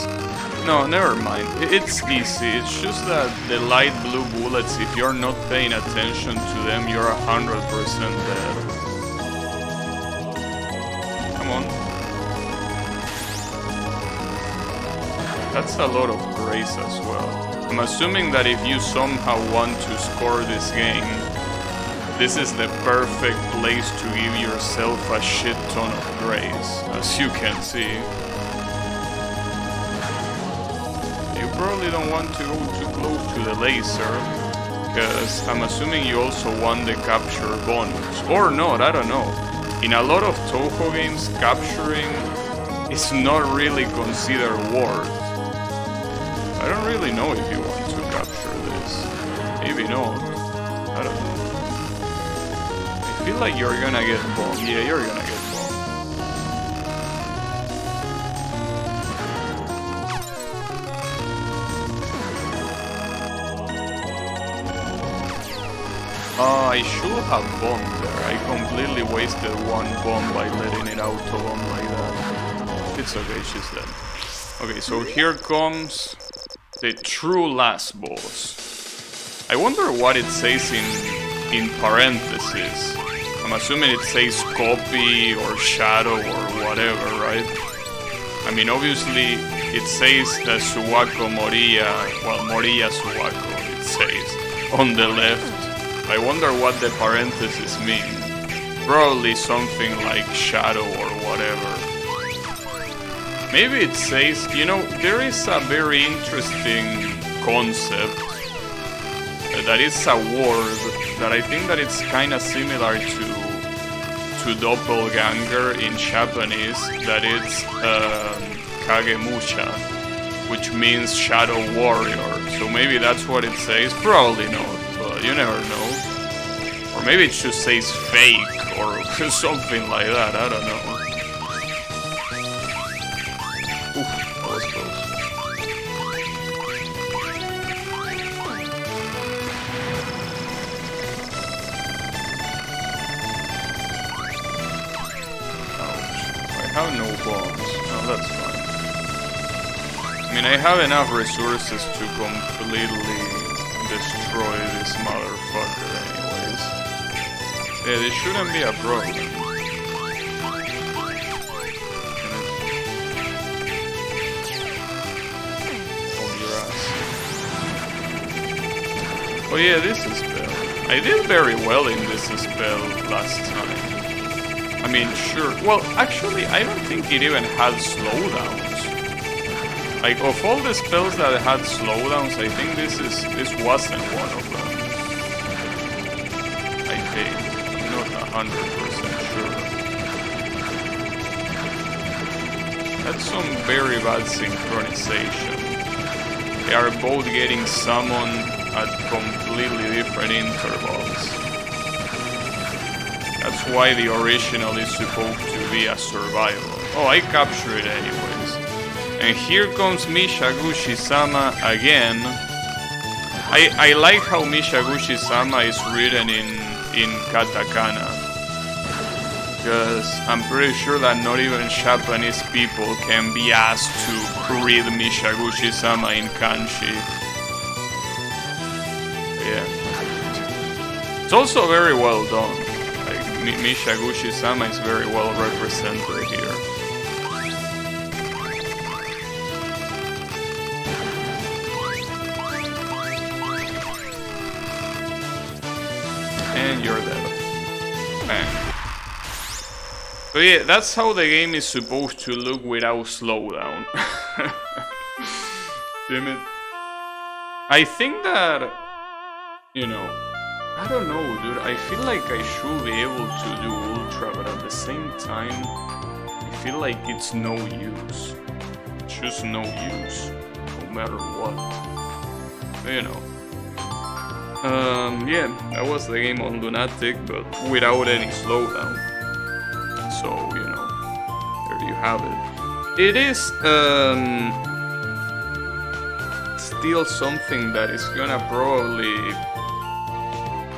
No, never mind. It's easy. It's just that the light blue bullets, if you're not paying attention to them, you're 100% dead. Come on. That's a lot of grace as well. I'm assuming that if you somehow want to score this game, this is the perfect place to give yourself a shit ton of grace, as you can see. You probably don't want to go too close to the laser, because I'm assuming you also want the capture bonus. Or not, I don't know. In a lot of Toho games, capturing is not really considered worth. I don't really know if you want to capture this. Maybe not. I don't know. I feel like you're gonna get bombed. Yeah, you're gonna get bombed. I should have bombed there. I completely wasted one bomb by letting it auto-bomb like that. It's okay, she's dead. Okay, so here comes the true last boss. I wonder what it says in parentheses. I'm assuming it says copy or shadow or whatever, right? I mean, obviously it says Suwako Moriya, well, Moriya Suwako, it says, on the left. I wonder what the parentheses mean. Probably something like shadow or whatever. Maybe it says, you know, there is a very interesting concept that is a word that I think that it's kind of similar to doppelganger in Japanese, that it's kagemusha, which means shadow warrior. So maybe that's what it says. Probably not, but you never know. Or maybe it just says fake or something like that. I don't know. Oof, that was close. I have no bombs. Oh, that's fine. I mean, I have enough resources to completely destroy this motherfucker anyways. Yeah, this shouldn't be a problem. On your ass. Oh yeah, this is spell. I did very well in this spell last time. I mean, sure. Well, actually, I don't think it even had slowdowns. Like, of all the spells that had slowdowns, I think this wasn't one of them. I think. I'm not 100% sure. That's some very bad synchronization. They are both getting summoned at completely different intervals. That's why the original is supposed to be a survival. Oh, I captured it anyways. And here comes Mishaguchi-sama again. I like how Mishaguchi-sama is written in katakana. Because I'm pretty sure that not even Japanese people can be asked to read Mishaguchi-sama in kanji. Yeah. It's also very well done. Like, Mishaguchi-sama is very well represented here. And you're dead. Bang. So yeah, that's how the game is supposed to look without slowdown. Damn it. I think that, you know, I don't know, dude. I feel like I should be able to do Ultra, but at the same time, I feel like it's no use. It's just no use, no matter what. You know. Yeah, that was the game on Lunatic, but without any slowdown. So, you know, there you have it. It is still something that is gonna probably,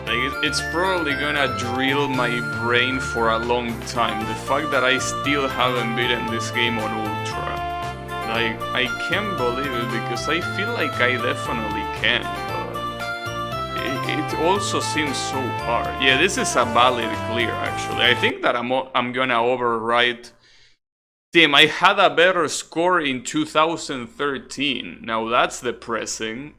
like, it's probably gonna drill my brain for a long time. The fact that I still haven't beaten this game on Ultra. Like, I can't believe it because I feel like I definitely can, but it also seems so hard. Yeah, this is a valid clear, actually. I think that I'm gonna overwrite. Damn, I had a better score in 2013. Now that's depressing.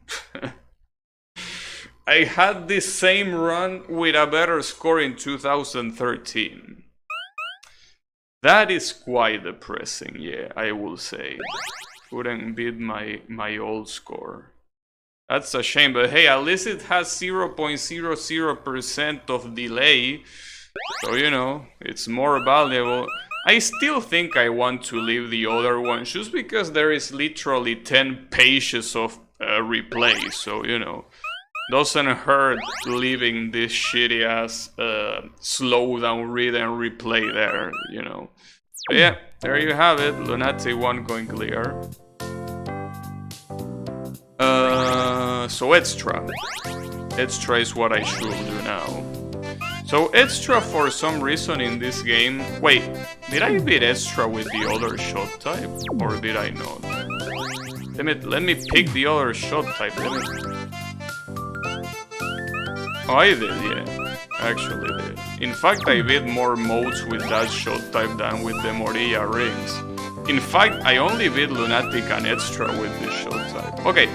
I had this same run with a better score in 2013. That is quite depressing, yeah, I will say. Couldn't beat my old score. That's a shame, but hey, at least it has 0.00% of delay. So, you know, it's more valuable. I still think I want to leave the other one just because there is literally 10 pages of replay. So, you know, doesn't hurt leaving this shitty ass slowdown read and replay there, you know. But yeah, there you have it. Lunatic 1 going clear. So extra. Extra is what I should do now. So extra for some reason in this game... Wait, did I beat extra with the other shot type? Or did I not? Damn it, let me pick the other shot type, damn it. Oh, I did, yeah. Actually did. In fact, I beat more modes with that shot type than with the Morilla rings. In fact, I only beat Lunatic and extra with this shot type. Okay,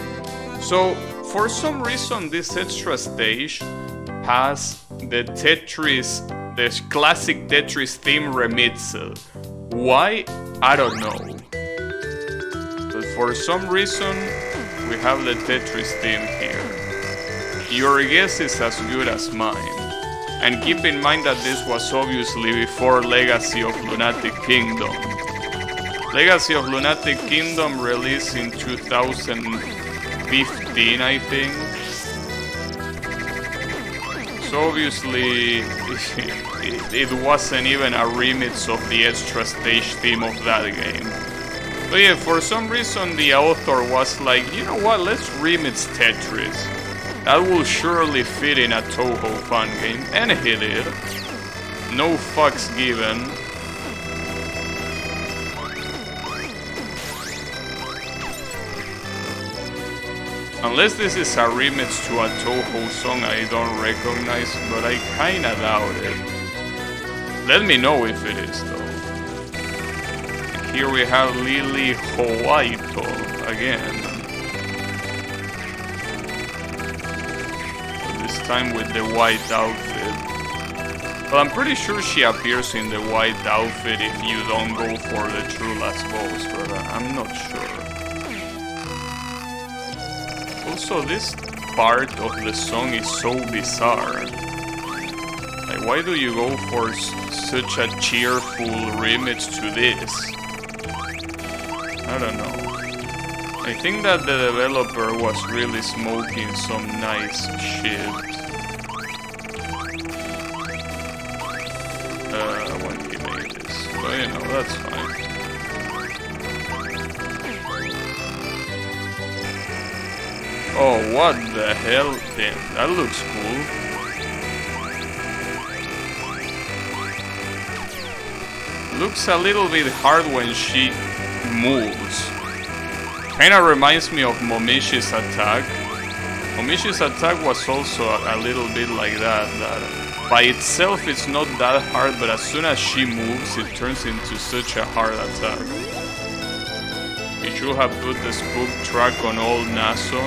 so for some reason this extra stage has the Tetris, the classic Tetris theme remixed. Why? I don't know. But for some reason we have the Tetris theme here. Your guess is as good as mine. And keep in mind that this was obviously before Legacy of Lunatic Kingdom. Legacy of Lunatic Kingdom released in 2015, I think. So obviously it wasn't even a remix of the extra stage theme of that game. But yeah, for some reason the author was like, you know what, let's remix Tetris. That will surely fit in a Toho fun game, and he did. No fucks given. Unless this is a remix to a Toho song I don't recognize, but I kinda doubt it. Let me know if it is though. Here we have Lily Howaito again. This time with the white outfit. Well, I'm pretty sure she appears in the white outfit if you don't go for the true last boss, but I'm not sure. Also, this part of the song is so bizarre. Like, why do you go for such a cheerful remix to this? I don't know. I think that the developer was really smoking some nice shit. that's fine. Oh, what the hell? Damn, that looks cool. Looks a little bit hard when she moves. Kinda reminds me of Momishi's attack. Momishi's attack was also a little bit like that. By itself it's not that hard, but as soon as she moves it turns into such a hard attack. You should have put the spook track on old Naso.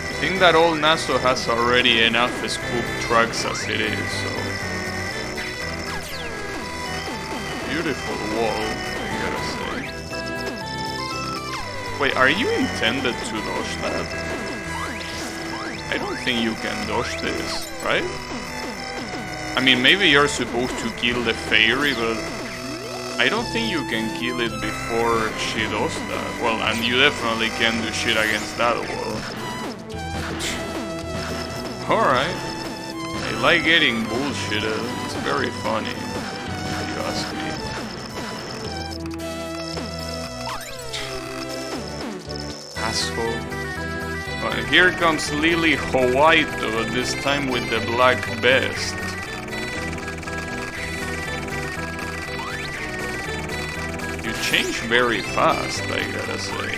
I think that old Naso has already enough spook tracks as it is, so... Beautiful wall, I gotta say. Wait, are you intended to dodge that? I don't think you can dodge this, right? I mean, maybe you're supposed to kill the fairy, but I don't think you can kill it before she does that. Well, and you definitely can do shit against that wall. Alright. I like getting bullshitted. It's very funny, if you ask me. Asshole. Oh, and here comes Lily Howaito, but this time with the black vest. You change very fast, I gotta say.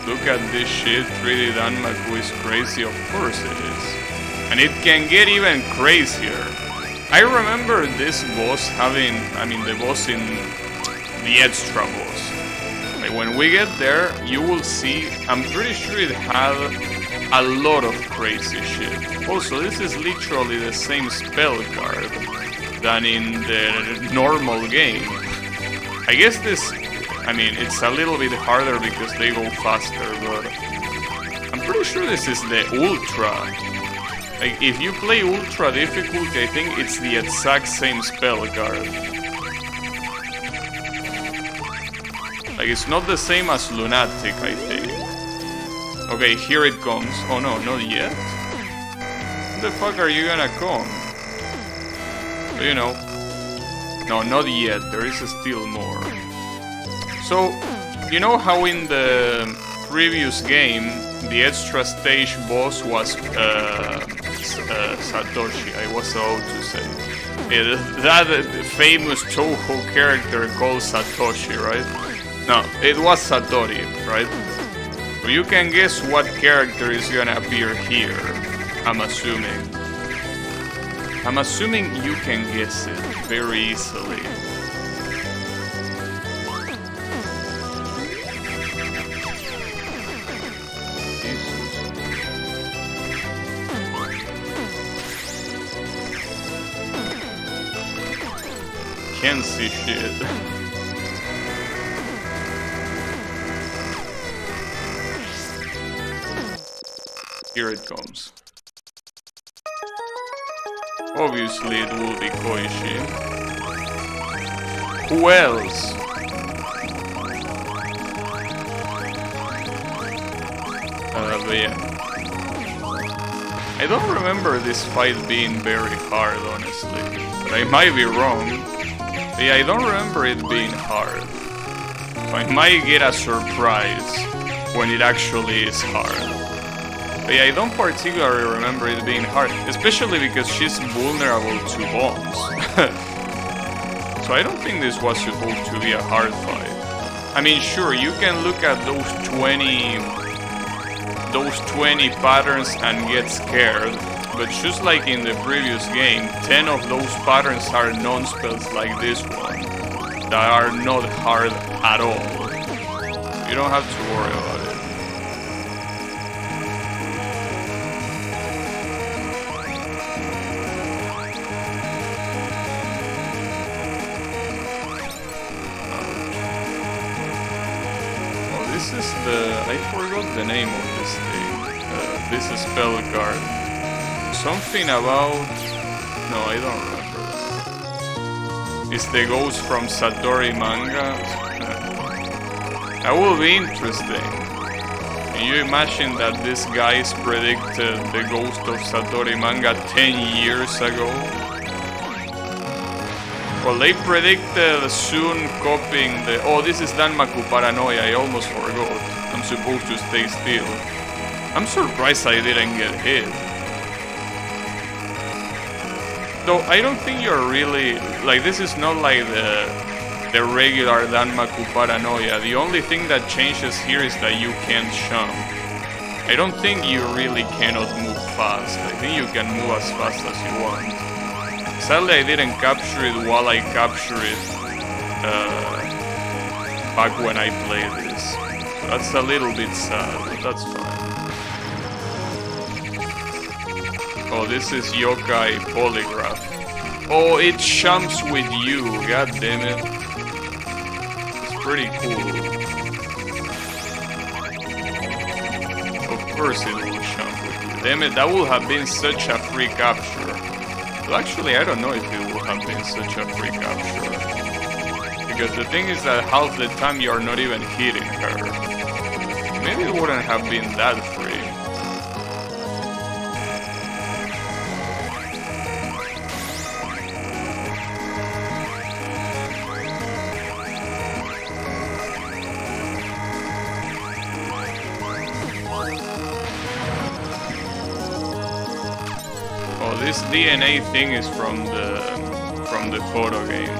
Look at this shit, 3D Danmaku is crazy, of course it is. And it can get even crazier. I remember this boss having, the boss in the extra boss. Like when we get there, you will see, I'm pretty sure it had a lot of crazy shit. Also, this is literally the same spell card than in the normal game. I guess this, it's a little bit harder because they go faster, but I'm pretty sure this is the Ultra. Like, if you play Ultra difficulty, I think it's the exact same spell card. Like, it's not the same as Lunatic, I think. Okay, here it comes. Oh no, not yet? When the fuck are you gonna come? But, you know. No, not yet. There is still more. So, you know how in the previous game, the extra stage boss was Satoshi, I was about to say. That famous Touhou character called Satoshi, right? No, it was Satori, right? So you can guess what character is gonna appear here, I'm assuming. I'm assuming you can guess it very easily. Can't see shit. Here it comes. Obviously it will be Koichi. Who else? But yeah. I don't remember this fight being very hard, honestly. But I might be wrong. But yeah, I don't remember it being hard. So I might get a surprise when it actually is hard. But yeah, I don't particularly remember it being hard, especially because she's vulnerable to bombs. So I don't think this was supposed to be a hard fight. I mean, sure, you can look at those 20 patterns and get scared, but just like in the previous game, 10 of those patterns are non-spells like this one, that are not hard at all. You don't have to worry about it. This is I forgot the name of this thing. This is spell card. Something about... No, I don't remember that. It's the ghost from Satori manga. That will be interesting. Can you imagine that these guys predicted the Ghost of Satori manga 10 years ago? Well, they predicted soon copying the... Oh, this is Danmaku Paranoia, I almost forgot. I'm supposed to stay still. I'm surprised I didn't get hit. Though, I don't think you're really... Like, this is not like the regular Danmaku Paranoia. The only thing that changes here is that you can't jump. I don't think you really cannot move fast. I think you can move as fast as you want. Sadly, I didn't capture it while I captured it back when I played this. So that's a little bit sad, but that's fine. Oh, this is Yokai Polygraph. Oh, it jumps with you, god damn it. It's pretty cool. Of course it will jump with you. Damn it, that would have been such a free capture. Well, actually, I don't know if it would have been such a free capture. Because the thing is that half the time you're not even hitting her. Maybe it wouldn't have been that free. This DNA thing is from the photo game.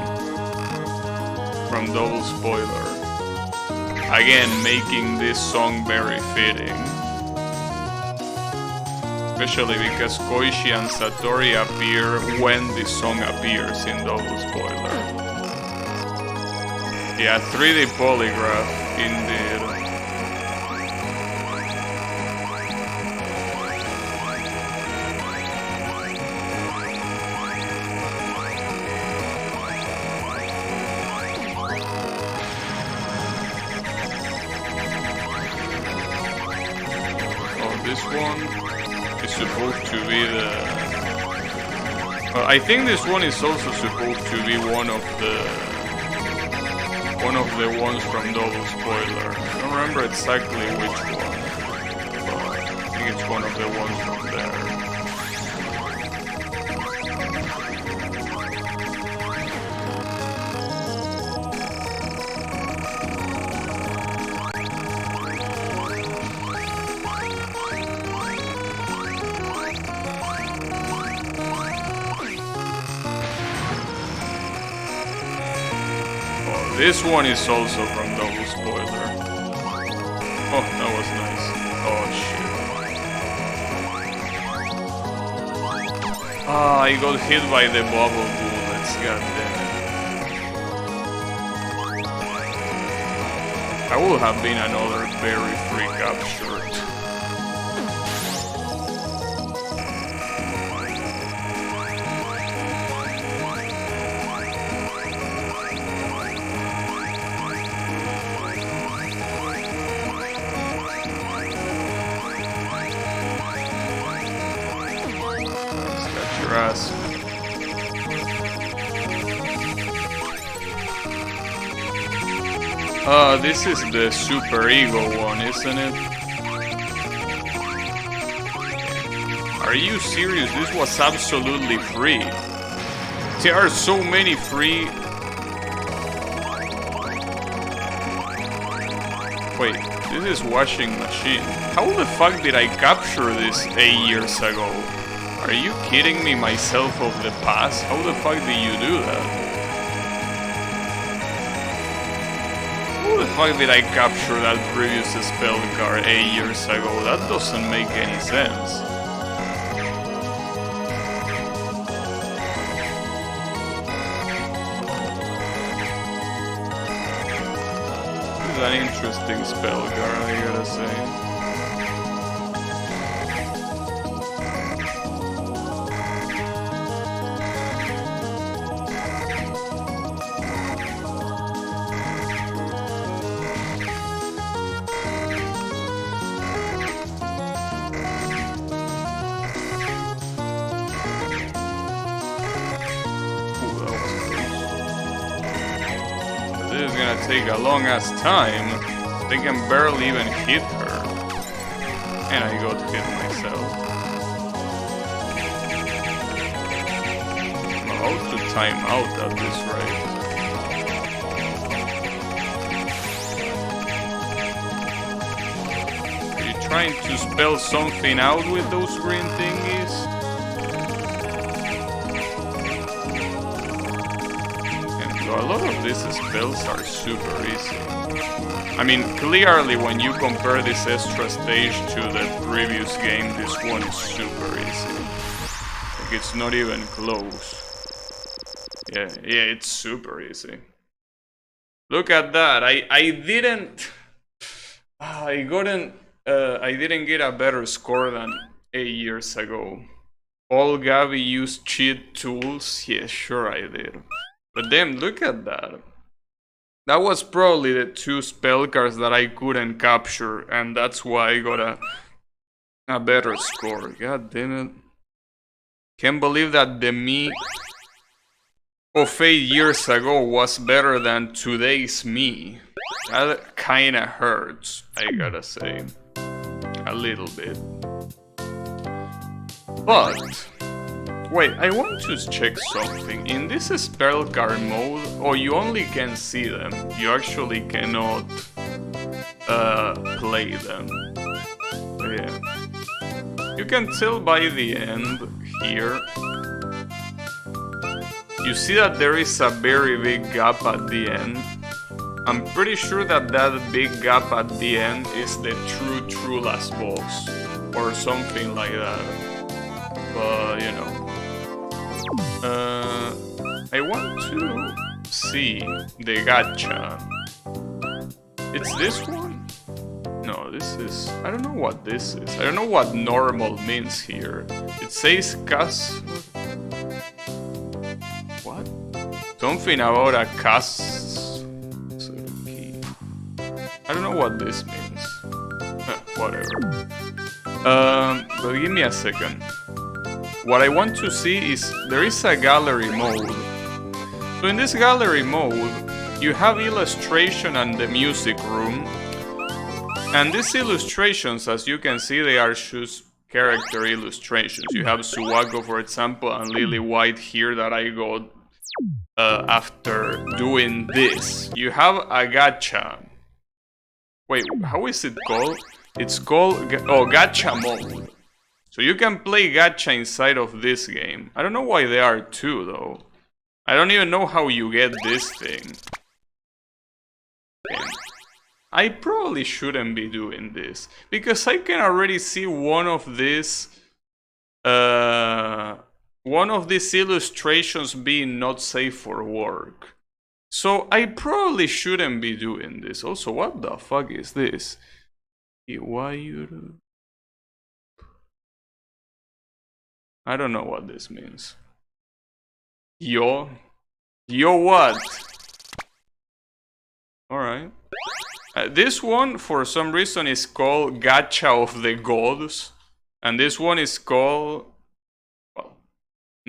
From Double Spoiler. Again, making this song very fitting. Especially because Koichi and Satori appear when this song appears in Double Spoiler. Yeah, 3D polygraph, indeed. This one is supposed to be the... I think this one is also supposed to be one of the ones from Double Spoiler. I don't remember exactly which one, but I think it's one of the ones from there. This one is also from Double Spoiler. Oh, that was nice. Oh shit. Ah, I got hit by the bubble bullets, god damn it. That would have been another very free capture. This is the Super Ego one, isn't it? Are you serious? This was absolutely free. There are so many free... Wait, this is Washing Machine. How the fuck did I capture this 8 years ago? Are you kidding me, myself of the past? How the fuck did you do that? How the fuck did I capture that previous spell card 8 years ago? That doesn't make any sense. This is an interesting spell card, I gotta say. This is gonna take a long ass time. They can barely even hit her. And I got hit myself. I'm about to time out at this rate. Are you trying to spell something out with those green thingies? And so a lot of these spells are super easy. I mean, clearly when you compare this extra stage to the previous game, this one is super easy. Like, it's not even close. Yeah, it's super easy. Look at that. I didn't get a better score than 8 years ago. All Gabby used cheat tools? Yeah, sure I did. But damn, look at that. That was probably the 2 spell cards that I couldn't capture, and that's why I got a better score. God damn it. Can't believe that the me of 8 years ago was better than today's me. That kinda hurts, I gotta say. A little bit. But wait, I want to check something. In this spell card mode, you only can see them. You actually cannot play them. But yeah. You can tell by the end here. You see that there is a very big gap at the end. I'm pretty sure that big gap at the end is the true last boss. Or something like that. But, you know. I want to see the gacha. It's this one? No, this is... I don't know what this is. I don't know what normal means here. It says kas... What? Something about a kas... I don't know what this means. Whatever. But give me a second. What I want to see is, there is a gallery mode. So in this gallery mode, you have illustration and the music room. And these illustrations, as you can see, they are just character illustrations. You have Suwako, for example, and Lily White here that I got after doing this. You have a gacha. Wait, how is it called? It's called, gacha mode. So you can play gacha inside of this game. I don't know why there are 2 though. I don't even know how you get this thing. Okay. I probably shouldn't be doing this, because I can already see one of these illustrations being not safe for work. So I probably shouldn't be doing this. Also, what the fuck is this? Why you... I don't know what this means. Yo what? Alright. This one, for some reason, is called Gacha of the Gods. And this one is called... Well,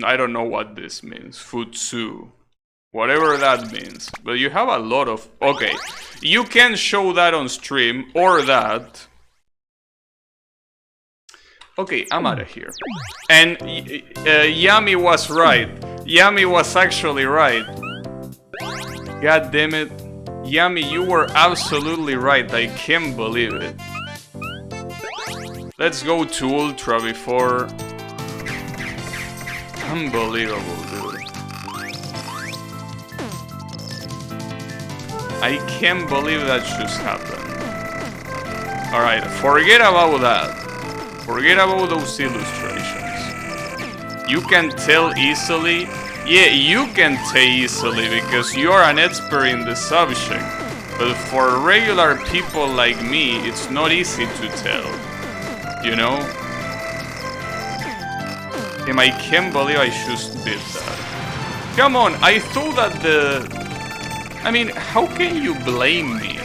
I don't know what this means. Futsu. Whatever that means. But you have a lot of... Okay. You can show that on stream, or that. Okay, I'm out of here. And Yami was right. Yami was actually right. God damn it. Yami, you were absolutely right. I can't believe it. Let's go to Ultra before... Unbelievable, dude. I can't believe that just happened. Alright, forget about that. Forget about those illustrations. You can tell easily. Yeah, you can tell easily because you're an expert in the subject. But for regular people like me, it's not easy to tell. You know? And I can't believe I just did that. Come on, I thought that I mean, how can you blame me?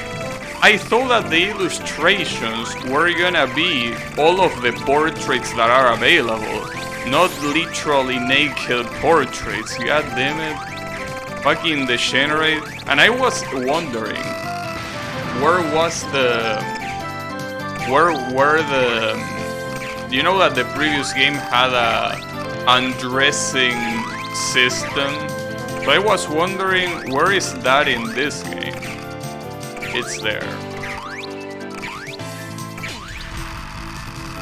I thought that the illustrations were gonna be all of the portraits that are available, not literally naked portraits. God damn it. Fucking degenerate. And I was wondering, where was the where the... You know that the previous game had a undressing system? So I was wondering, where is that in this game? It's there.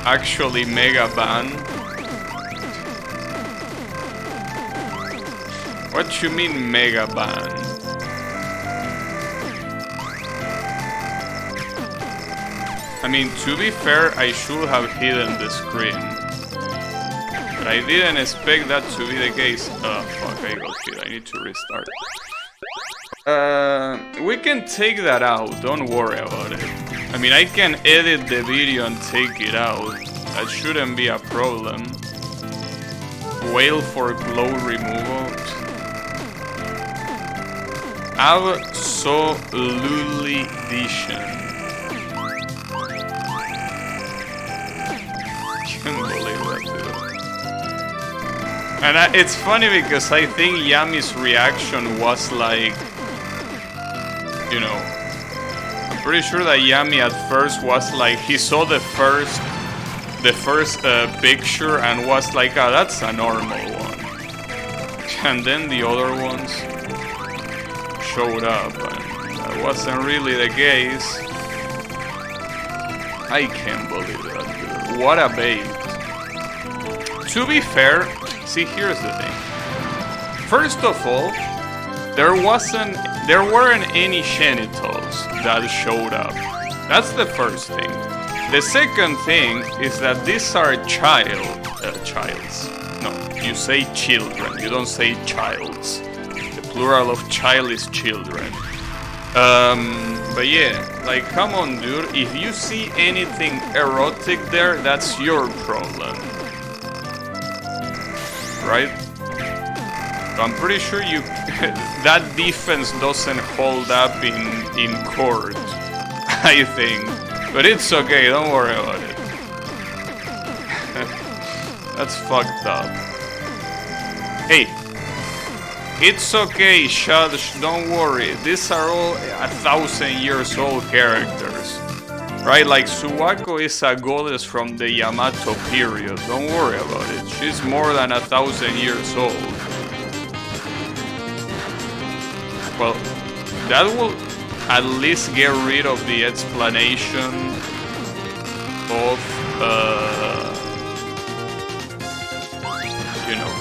Actually, Mega Ban. What you mean Mega Ban? I mean, to be fair, I should have hidden the screen. But I didn't expect that to be the case. Oh, fuck, I got hit. I need to restart. We can take that out. Don't worry about it. I mean, I can edit the video and take it out. That shouldn't be a problem. Whale for glow removal. Absolutely decent. Can't believe that, dude. And it's funny because I think Yami's reaction was like, you know, I'm pretty sure that Yami at first was like, he saw the first picture and was like, ah, that's a normal one. And then the other ones showed up, and that wasn't really the case. I can't believe that, dude. What a bait. To be fair, see, here's the thing. First of all, there weren't any genitals that showed up. That's the first thing. The second thing is that these are childs. No, you say children, you don't say childs. The plural of child is children. But yeah, like, come on, dude. If you see anything erotic there, that's your problem. Right? I'm pretty sure you that defense doesn't hold up in court, I think. But it's okay, don't worry about it. That's fucked up. Hey, it's okay, Shadsh, don't worry. These are all 1,000 years old characters. Right, like Suwako is a goddess from the Yamato period. Don't worry about it. She's more than 1,000 years old. Well, that will at least get rid of the explanation of, you know,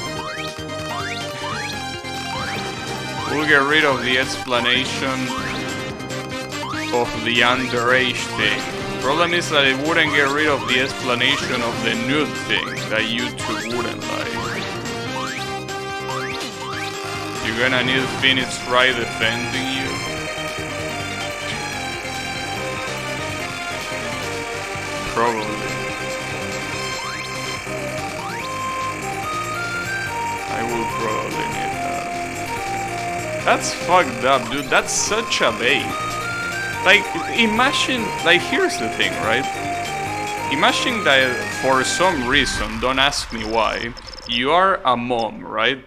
we'll get rid of the explanation of the underage thing. Problem is that it wouldn't get rid of the explanation of the nude thing that YouTube wouldn't like. You're gonna need Phoenix Wright defending you. Probably. I will probably need that. That's fucked up, dude. That's such a bait. Like, imagine, like, here's the thing, right? Imagine that for some reason, don't ask me why, you are a mom, right?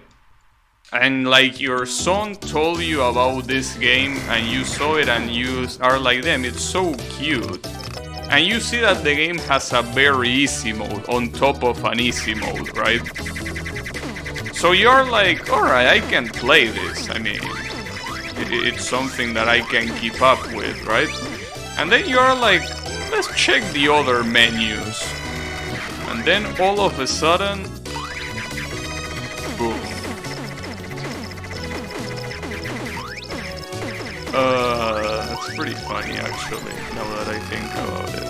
And like your son told you about this game and you saw it and you are like, damn, it's so cute. And you see that the game has a very easy mode on top of an easy mode, right? So you're like, alright, I can play this. I mean, it's something that I can keep up with, right? And then you're like, let's check the other menus. And then all of a sudden, boom. That's pretty funny actually, now that I think about it.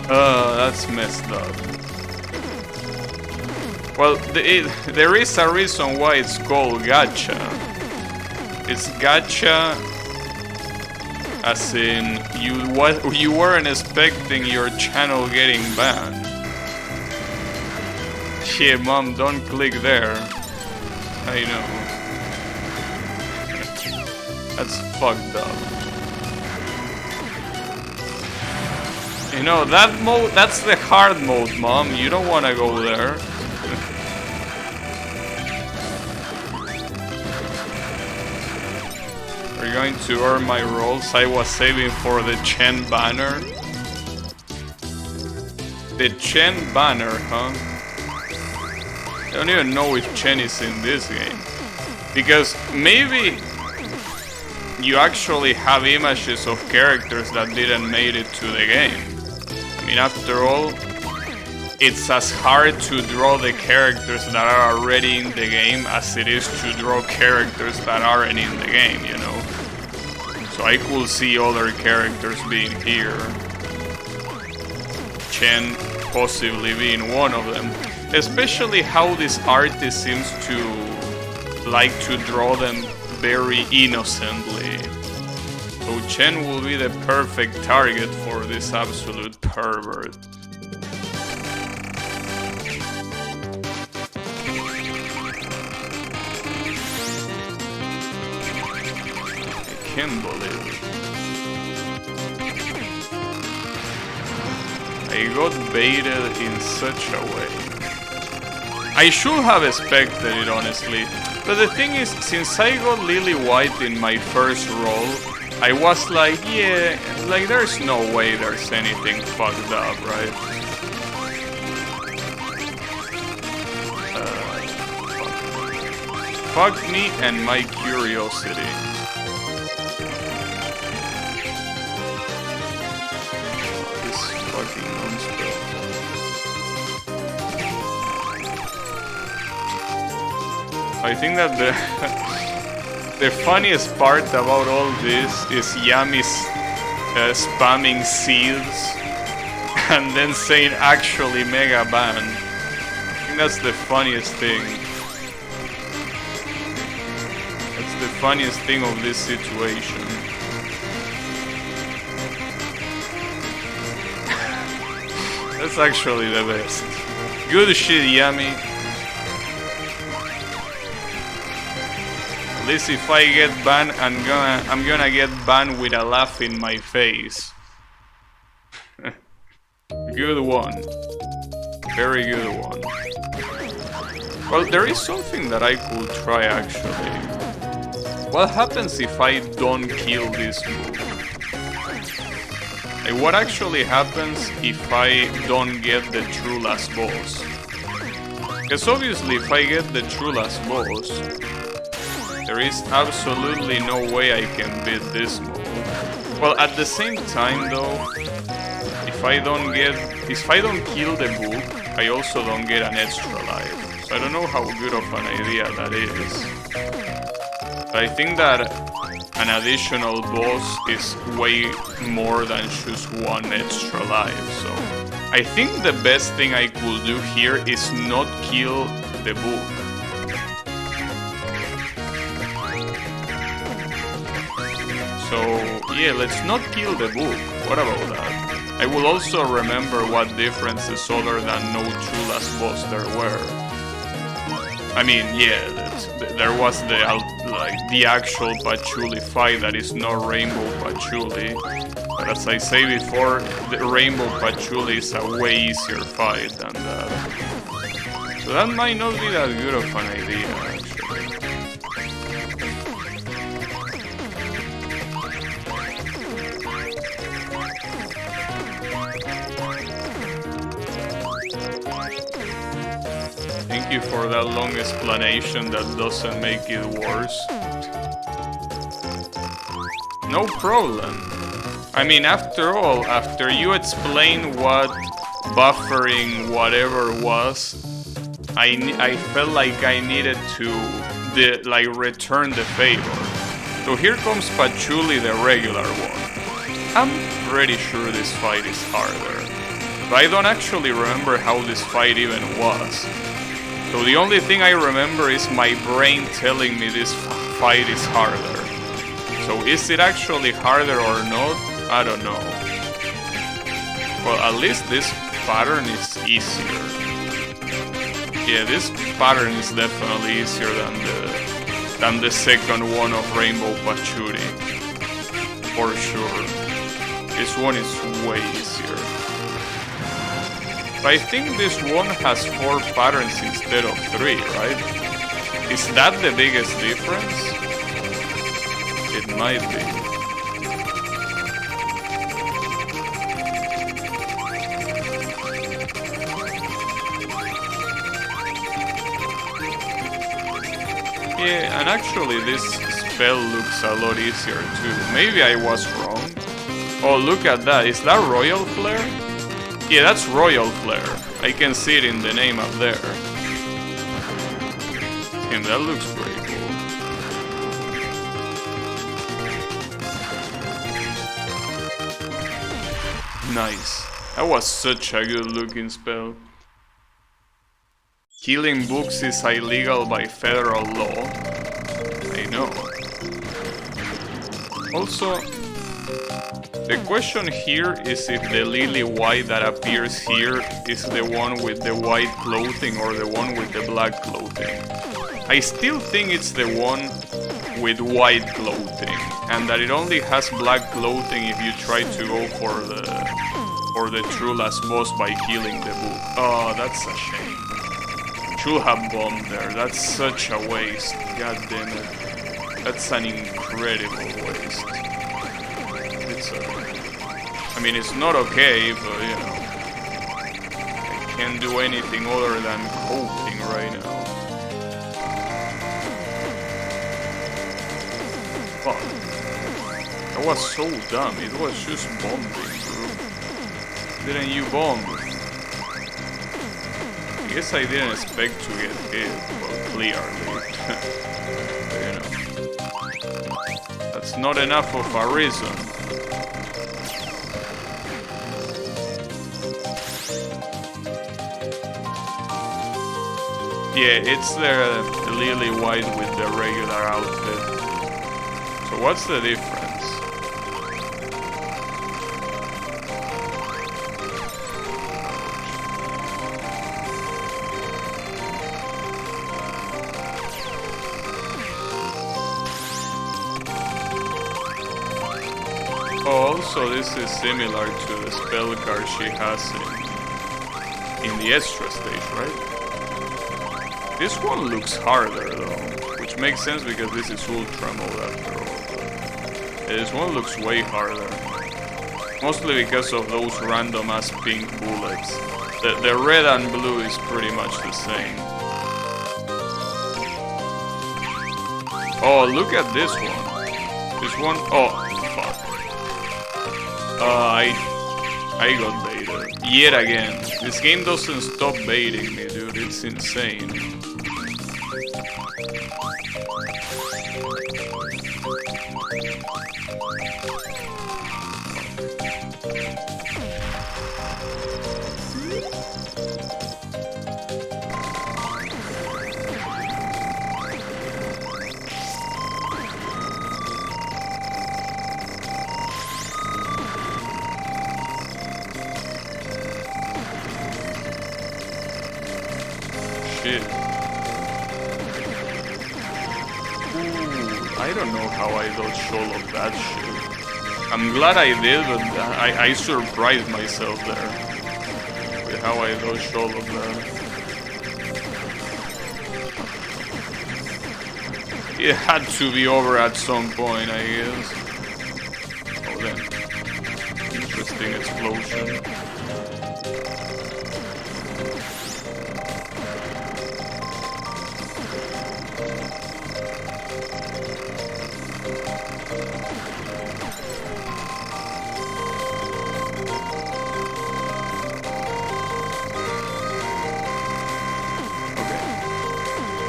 That's messed up. Well, there is a reason why it's called gacha. It's gacha as in you weren't expecting your channel getting banned. Yeah, mom, don't click there. I know. That's fucked up. You know, that mode, that's the hard mode, mom. You don't wanna go there. Are going to earn my rolls. I was saving for the Chen banner. The Chen banner, huh? I don't even know if Chen is in this game. Because maybe you actually have images of characters that didn't make it to the game. I mean, after all, it's as hard to draw the characters that are already in the game as it is to draw characters that aren't in the game, you know? So I could see other characters being here. Chen possibly being one of them. Especially how this artist seems to like to draw them very innocently. So Chen will be the perfect target for this absolute pervert. I can't believe it. I got baited in such a way. I should have expected it, honestly. But the thing is, since I got Lily White in my first roll, I was like, yeah, like there's no way there's anything fucked up, right? Fuck me and my curiosity. I think that the funniest part about all this is Yami's spamming seals and then saying actually mega ban. I think that's the funniest thing. That's the funniest thing of this situation. That's actually the best. Good shit, Yami. At least if I get banned, I'm gonna get banned with a laugh in my face. Good one. Very good one. Well, there is something that I could try actually. What happens if I don't kill this move? Like, what actually happens if I don't get the true last boss? Because obviously if I get the true last boss, there is absolutely no way I can beat this move. Well, at the same time though, if I don't kill the book, I also don't get an extra life. So I don't know how good of an idea that is. But I think that an additional boss is way more than just one extra life. So I think the best thing I could do here is not kill the book. So yeah, let's not kill the book. What about that? I will also remember what differences other than no true last boss there were. I mean, yeah, there was the actual Patchouli fight that is not Rainbow Patchouli. But as I say before, the Rainbow Patchouli is a way easier fight than that. So that might not be that good of an idea, actually. Thank you for that long explanation that doesn't make it worse. No problem. I mean, after all, after you explain what buffering whatever was, I felt like I needed to return the favor. So here comes Patchouli, the regular one. I'm pretty sure this fight is harder, but I don't actually remember how this fight even was. So the only thing I remember is my brain telling me this fight is harder. So is it actually harder or not? I don't know. Well, at least this pattern is easier. Yeah, this pattern is definitely easier than the second one of Rainbow Patchouli. For sure. This one is way easier. But I think this one has 4 patterns instead of 3, right? Is that the biggest difference? It might be. Yeah, and actually this spell looks a lot easier too. Maybe I was wrong. Oh, look at that. Is that Royal Flare? Yeah, that's Royal Flare. I can see it in the name up there. And that looks pretty cool. Nice. That was such a good looking spell. Killing books is illegal by federal law. I know. Also, the question here is if the lily white that appears here is the one with the white clothing or the one with the black clothing. I still think it's the one with white clothing, and that it only has black clothing if you try to go for the true last boss by killing the book. Oh, that's a shame. Should have bombed there. That's such a waste. God damn it. That's an incredible waste. It's I mean, it's not okay, but you know, I can't do anything other than coping right now. Fuck. That was so dumb. It was just bombing, bro. Didn't you bomb? I guess I didn't expect to get hit, well, clearly. You know. That's not enough of a reason. Yeah, it's the lily white with the regular outfit. So what's the difference? Oh, also this is similar to the spell card she has in the extra stage, right? This one looks harder though, which makes sense because this is ultra mode after all. Yeah, this one looks way harder. Mostly because of those random ass pink bullets. The red and blue is pretty much the same. Oh, look at this one. This one, oh, fuck. I got baited. Yet again. This game doesn't stop baiting me, dude. It's insane. Shit. I don't know how I dodged all of that shit. I'm glad I did, but I surprised myself there with how I dodged all of that. It had to be over at some point, I guess. Oh, then. Interesting explosion.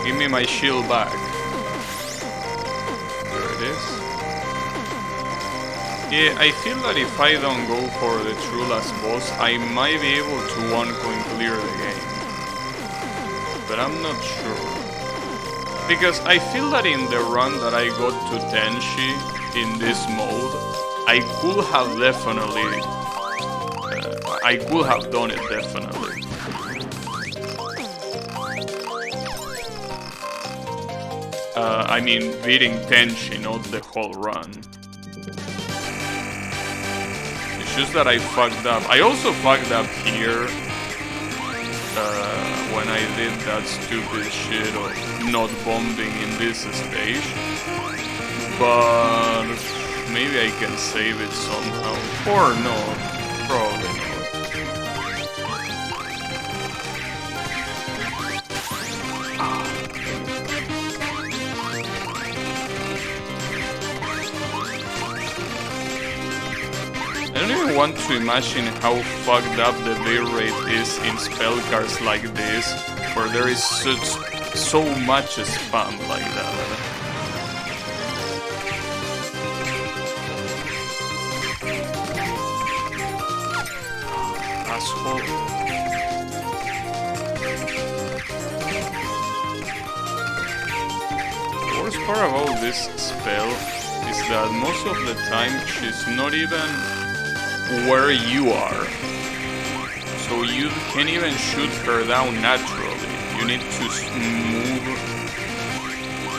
Give me my shield back. There it is. Yeah, I feel that if I don't go for the true last boss, I might be able to one coin clear the game. But I'm not sure. Because I feel that in the run that I got to Tenshi in this mode, I could have definitely... I could have done it definitely. I mean, beating Tenshi, not the whole run. It's just that I fucked up. I also fucked up here when I did that stupid shit of not bombing in this stage. but maybe I can save it somehow. Or not, probably not. I don't even want to imagine how fucked up the bill rate is in spell cards like this, where there is so much spam like that. Asshole. The worst part about this spell is that most of the time she's not even where you are, so you can't even shoot her down naturally. You need to move.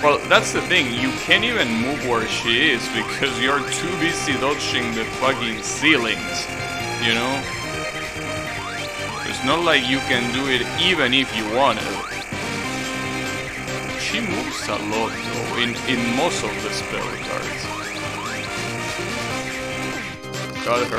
Well, that's the thing, you can't even move where she is because you're too busy dodging the fucking ceilings, you know? It's not like you can do it even if you wanted. She moves a lot though, in most of the spell cards. Got her.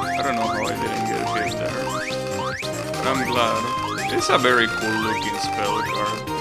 I don't know how I didn't get hit there, but I'm glad. It's a very cool looking spell card.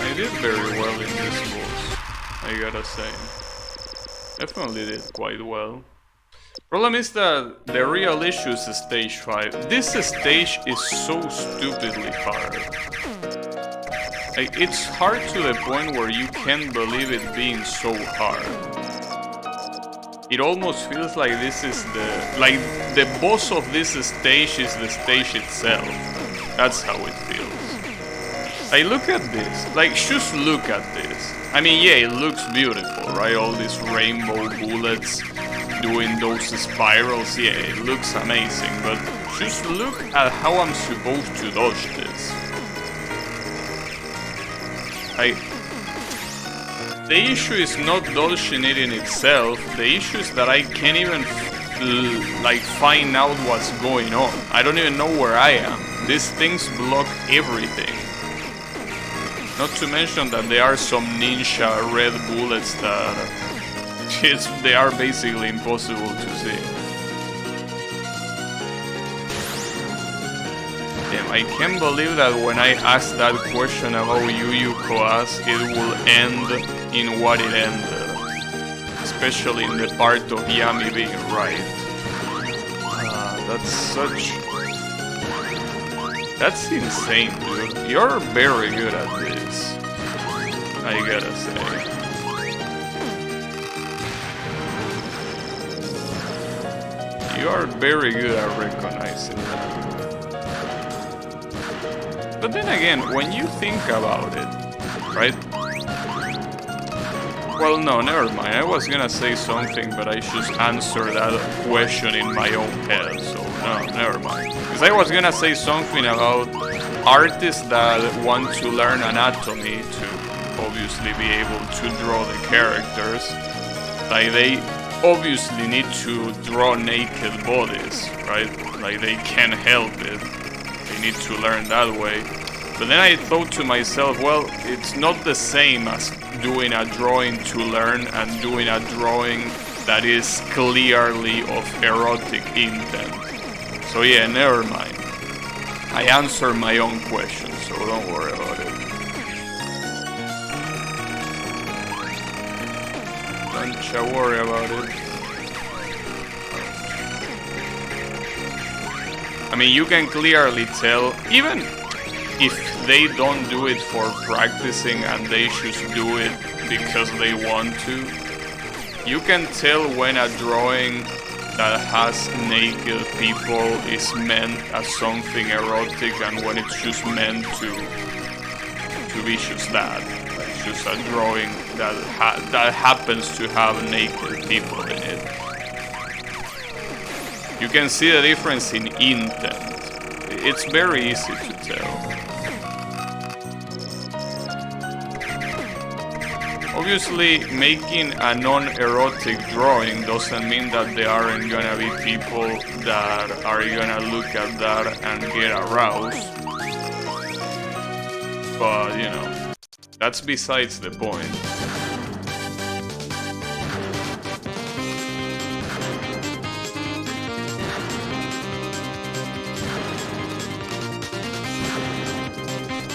I did very well in this boss, I gotta say. Definitely did quite well. Problem is that the real issue is stage 5. This stage is so stupidly hard. Like, it's hard to the point where you can't believe it being so hard. It almost feels like this is the boss of this stage is the stage itself. That's how it feels. Like, look at this. Like, just look at this. I mean, yeah, it looks beautiful, right? All these rainbow bullets doing those spirals. Yeah, it looks amazing. But just look at how I'm supposed to dodge this. Like, the issue is not dodging it in itself. The issue is that I can't even like find out what's going on. I don't even know where I am. These things block everything. Not to mention that there are some ninja red bullets that they are basically impossible to see. Damn, I can't believe that when I asked that question about Yu Yu class, it will end in what it ended. Especially in the part of Yami being right. That's insane, dude. You're very good at this, I gotta say. You are very good at recognizing that. But then again, when you think about it, right? Well, no, never mind. I was gonna say something, but I just answered that question in my own head, so no, never mind. Because I was gonna say something about artists that want to learn anatomy to obviously be able to draw the characters. Like, they obviously need to draw naked bodies, right? Like, they can't help it. They need to learn that way. But then I thought to myself, well, it's not the same as doing a drawing to learn and doing a drawing that is clearly of erotic intent. So yeah, never mind. I answered my own question, so don't worry about it. Don't you worry about it. I mean, you can clearly tell, even if they don't do it for practicing and they just do it because they want to, you can tell when a drawing that has naked people is meant as something erotic and when it's just meant to be just that. It's just a drawing that happens to have naked people in it. You can see the difference in intent. It's very easy to tell. Obviously, making a non-erotic drawing doesn't mean that there aren't gonna be people that are gonna look at that and get aroused. But, you know, that's besides the point.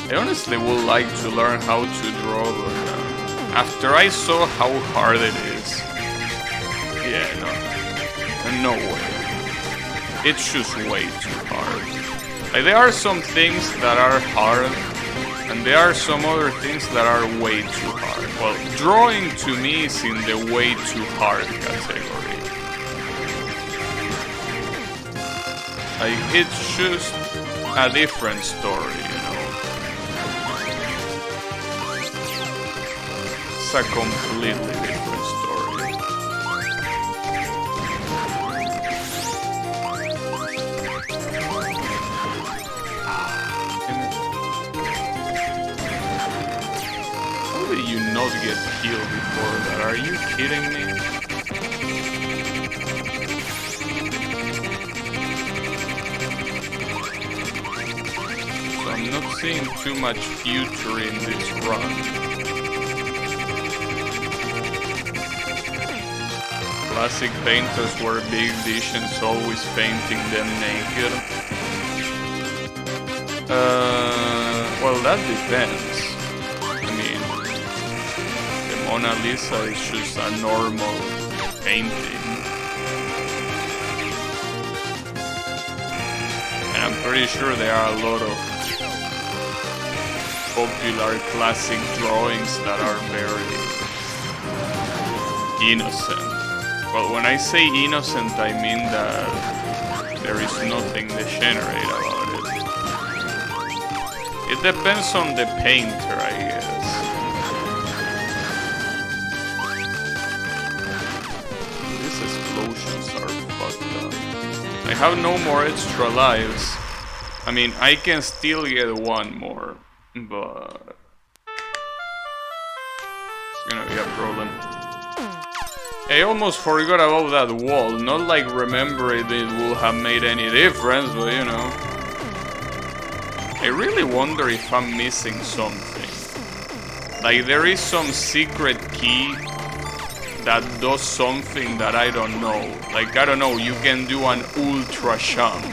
I honestly would like to learn how to draw, but after I saw how hard it is, yeah, no way. It's just way too hard. Like, there are some things that are hard, and there are some other things that are way too hard. Well, drawing to me is in the way too hard category. Like, it's just a different story, you know. It's a completely different story. How did you not get killed before that? Are you kidding me? So I'm not seeing too much future in this run. Classic painters were big visions, always painting them naked. Well, that depends. I mean, the Mona Lisa is just a normal painting. And I'm pretty sure there are a lot of popular classic drawings that are very innocent. Well, when I say innocent, I mean that there is nothing degenerate about it. It depends on the painter, I guess. These explosions are fucked up. I have no more extra lives. I mean, I can still get one more, but it's gonna be a problem. I almost forgot about that wall. Not like remembering it will have made any difference, but you know. I really wonder if I'm missing something. Like there is some secret key that does something that I don't know. Like, I don't know, you can do an ultra jump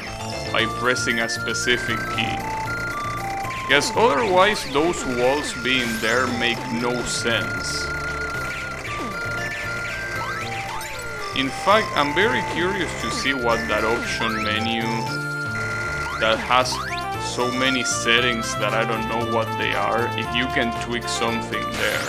by pressing a specific key. Because otherwise those walls being there make no sense. In fact, I'm very curious to see what that option menu that has so many settings that I don't know what they are, if you can tweak something there.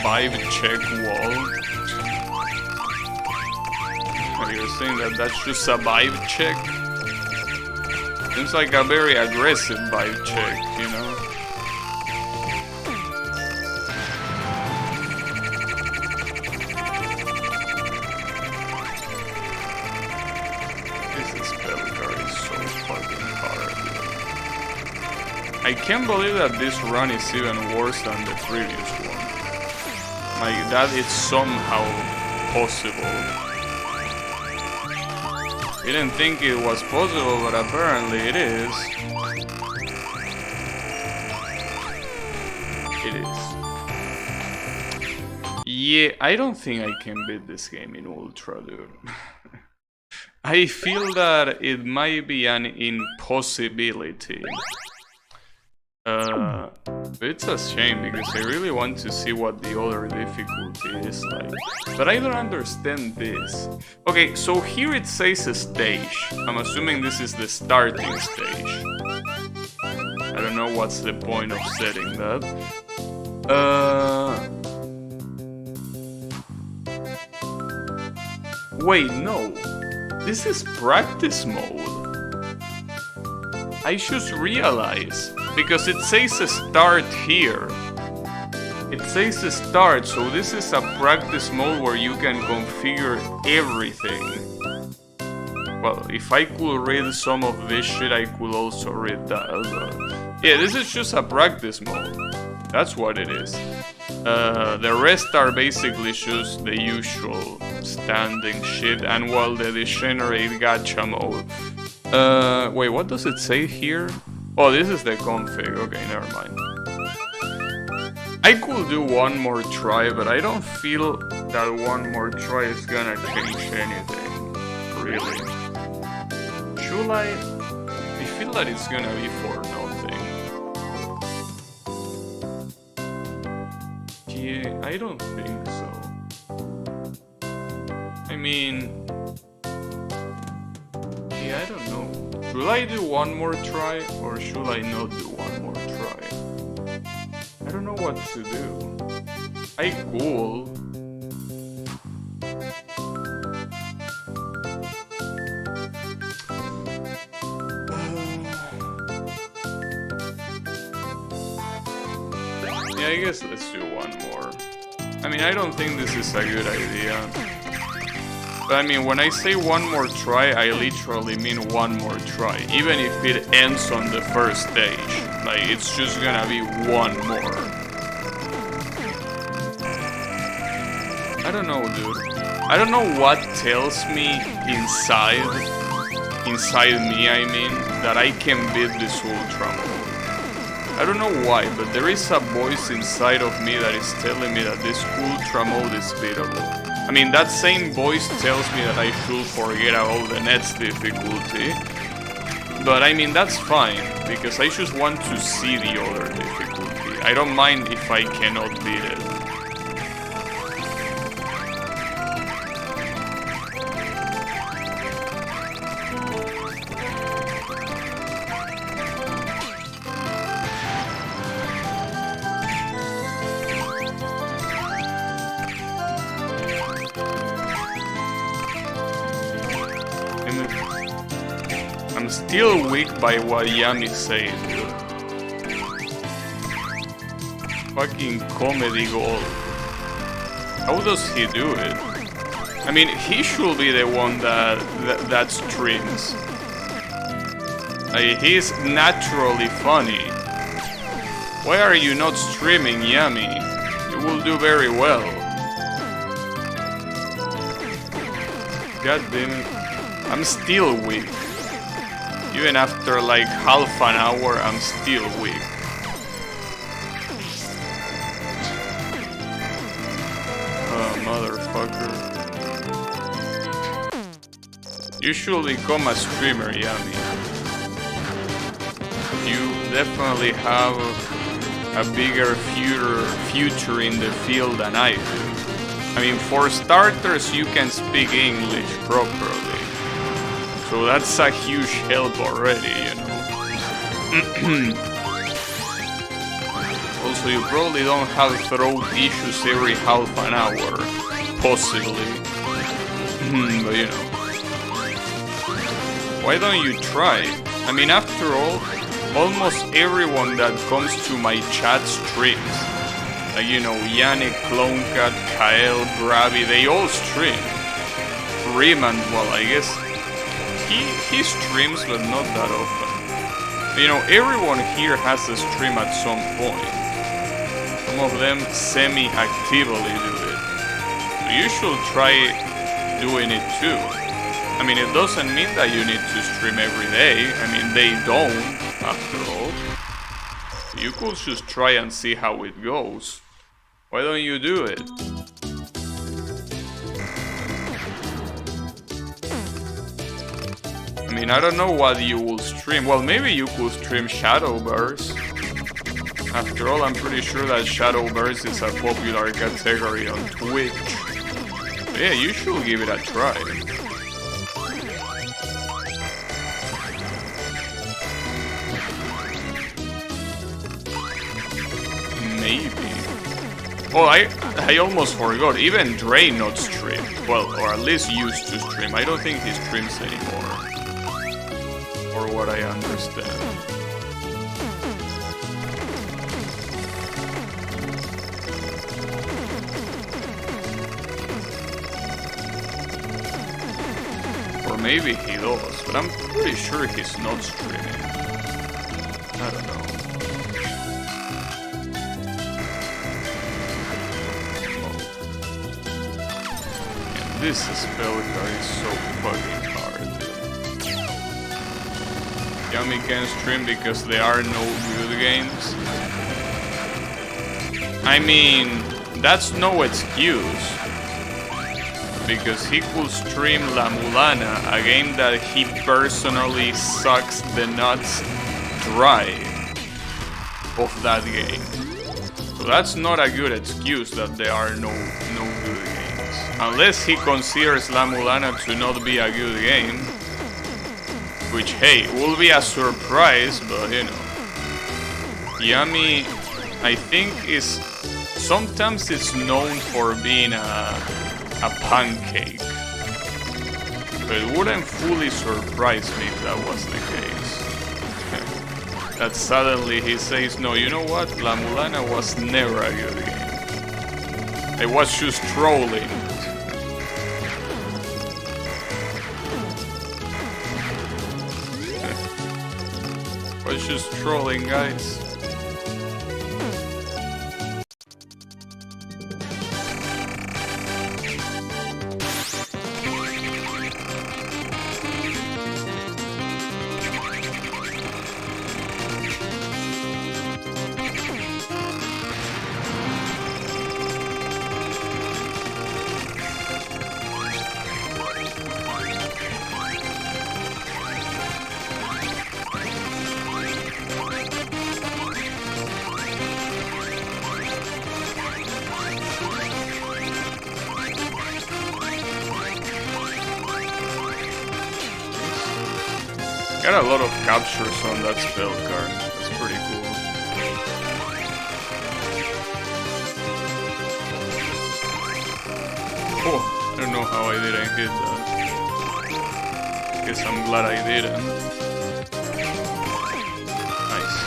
Vibe check wall. Are you saying that that's just a vibe check? Seems like a very aggressive vibe check, you know? This spell card is so fucking hard. I can't believe that this run is even worse than the previous one. Like, that is somehow possible. Didn't think it was possible, but apparently it is. Yeah, I don't think I can beat this game in Ultra, dude. I feel that it might be an impossibility. It's a shame because I really want to see what the other difficulty is like. But I don't understand this. Okay, so here it says a stage. I'm assuming this is the starting stage. I don't know what's the point of setting that. Wait, no. This is practice mode. I just realized. Because it says a start here. It says a start, so this is a practice mode where you can configure everything. Well, if I could read some of this shit, I could also read that. But yeah, this is just a practice mode. That's what it is. The rest are basically just the usual standing shit, and well, the degenerate gacha mode. Wait, what does it say here? Oh, this is the config. Okay, never mind. I could do one more try, but I don't feel that one more try is gonna change anything. Really. Should I feel that it's gonna be for nothing. Yeah, I don't think so. I mean... yeah, I don't know. Should I do one more try, or should I not do one more try? I don't know what to do. I could. Yeah, I guess let's do one more. I mean, I don't think this is a good idea. But I mean, when I say one more try, I literally mean one more try. Even if it ends on the first stage. Like, it's just gonna be one more. I don't know, dude. I don't know what tells me inside me, I mean, that I can beat this Ultra mode. I don't know why, but there is a voice inside of me that is telling me that this Ultra mode is beatable. I mean, that same voice tells me that I should forget about the next difficulty. But I mean, that's fine, because I just want to see the other difficulty. I don't mind if I cannot beat it. I'm still weak by what Yami said, dude. Fucking comedy gold. How does he do it? I mean, he should be the one that streams. He's naturally funny. Why are you not streaming, Yami? You will do very well. God damn it. I'm still weak. Even after like half an hour, I'm still weak. Oh, motherfucker. You should become a streamer, Yami. You definitely have a bigger future in the field than I do. I mean, for starters, you can speak English properly. So that's a huge help already, you know. Also, you probably don't have throat issues every half an hour. Possibly. But you know. Why don't you try? I mean, after all, almost everyone that comes to my chat streams. Like, you know, Yannick, Clonecat, Kael, Bravi, they all stream. Riemann, well, I guess he streams, but not that often. You know, everyone here has a stream at some point. Some of them semi-actively do it. So you should try doing it too. I mean, it doesn't mean that you need to stream every day. I mean, they don't, after all. You could just try and see how it goes. Why don't you do it? I mean, I don't know what you will stream. Well, maybe you could stream Shadowverse. After all, I'm pretty sure that Shadowverse is a popular category on Twitch. But yeah, you should give it a try. Maybe. Oh, I almost forgot. Even Dre not stream. Well, or at least used to stream. I don't think he streams anymore. For what I understand. Or maybe he does, but I'm pretty sure he's not streaming. I don't know. This spell card is so fucking hard. Yami can stream because there are no good games. I mean, that's no excuse. Because he could stream La Mulana, a game that he personally sucks the nuts dry of that game. So that's not a good excuse that there are no good games. Unless he considers La Mulana to not be a good game. Which, hey, will be a surprise, but you know. Yami, I think, is... sometimes it's known for being a pancake. But it wouldn't fully surprise me if that was the case. That suddenly he says, no, you know what? La Mulana was never a good game. I was just trolling. Was just trolling, guys. Got a lot of captures on that spell card. That's pretty cool. Oh, I don't know how I didn't hit that. Guess I'm glad I didn't. Nice.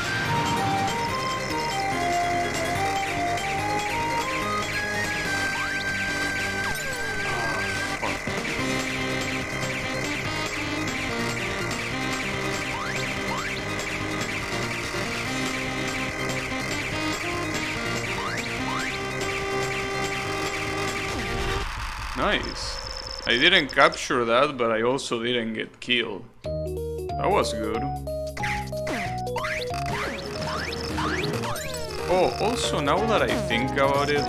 Nice. I didn't capture that, but I also didn't get killed. That was good. Oh, also, now that I think about it,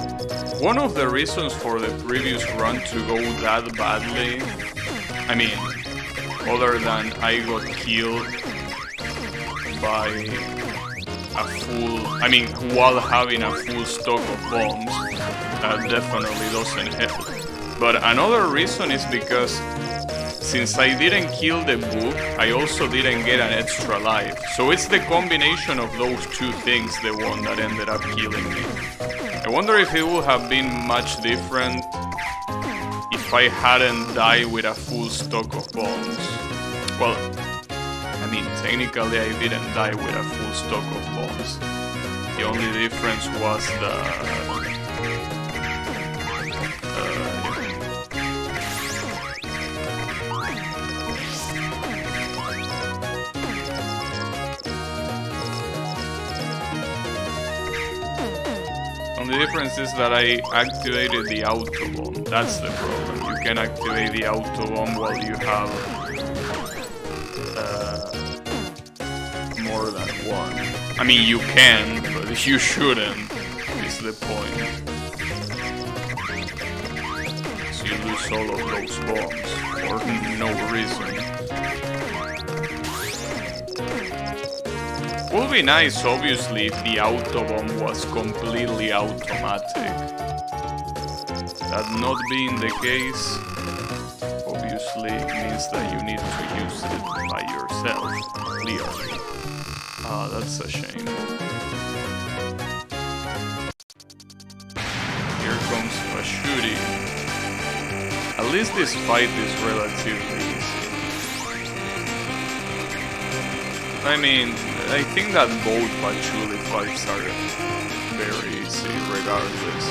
one of the reasons for the previous run to go that badly, I mean, other than I got killed by a full, I mean, while having a full stock of bombs, that definitely doesn't help. But another reason is because since I didn't kill the book, I also didn't get an extra life. So it's the combination of those two things, the one that ended up killing me. I wonder if it would have been much different if I hadn't died with a full stock of bombs. Well, I mean, technically I didn't die with a full stock of bombs. The only difference was the difference is that I activated the auto bomb. That's the problem. You can activate the auto bomb while you have more than one. I mean, you can, but you shouldn't, is the point. So you lose all of those bombs for no reason. Would be nice, obviously, if the auto bomb was completely automatic. That not being the case, obviously, means that you need to use it by yourself, clearly. Ah, that's a shame. Here comes Pashuti. At least this fight is relatively easy. I mean, I think that both Patchouli fights are very easy regardless.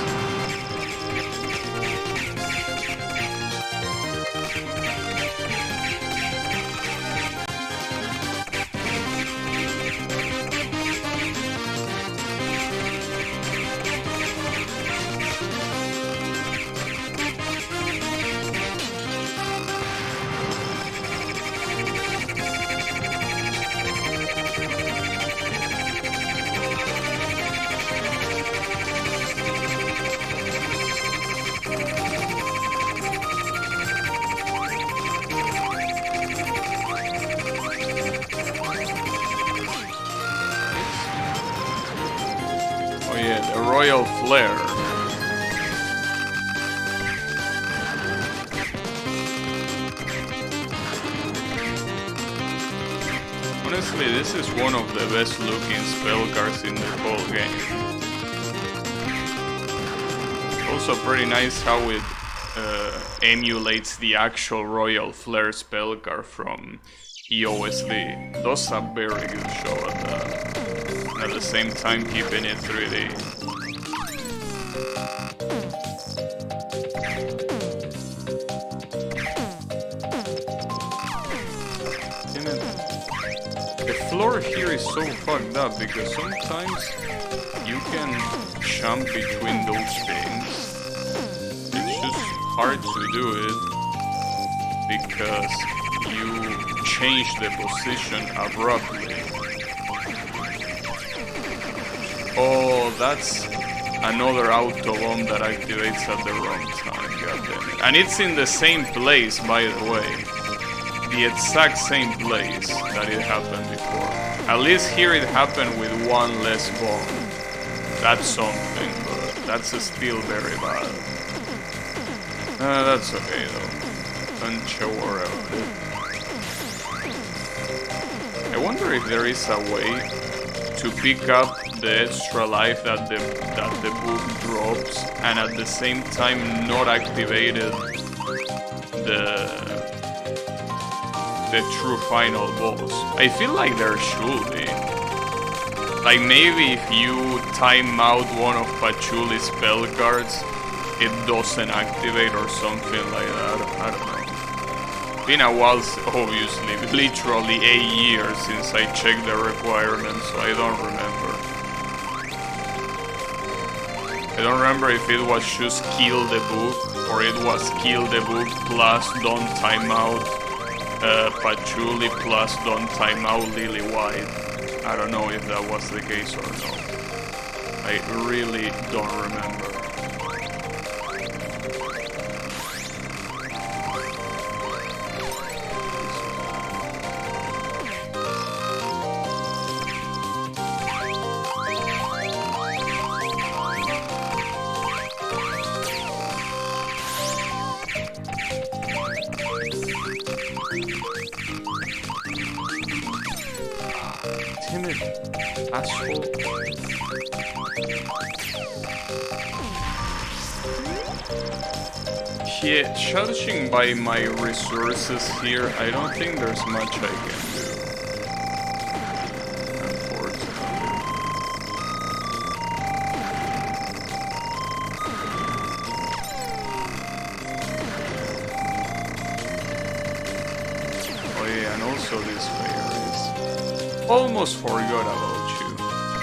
Oh yeah, the Royal Flare. Honestly, this is one of the best looking spell cards in the whole game. Also pretty nice how it emulates the actual Royal Flare spell card from EOSD. Does a very good show at that. At the same time keeping it 3D. The floor here is so fucked up because sometimes you can jump between those things. It's just hard to do it because you change the position abruptly. Oh, that's another auto bomb that activates at the wrong time, goddammit. And it's in the same place, by the way. The exact same place that it happened before. At least here it happened with one less bomb. That's something, but that's still very bad. That's okay though. Don't you worry about it. I wonder if there is a way to pick up the extra life that the book drops and at the same time not activated the true final boss. I feel like there should be. Like maybe if you time out one of Patchouli's spell cards, it doesn't activate or something like that. I don't know. Been a while, obviously, literally 8 years since I checked the requirements, so I don't remember. I don't remember if it was just kill the book, or it was kill the book plus don't time out Patchouli plus don't time out Lily White. I don't know if that was the case or not. I really don't remember. Timid asshole. Yeah, judging by my resources here, I don't think there's much I can do. Unfortunately. Oh yeah, and also this fairies. Almost forgot about you.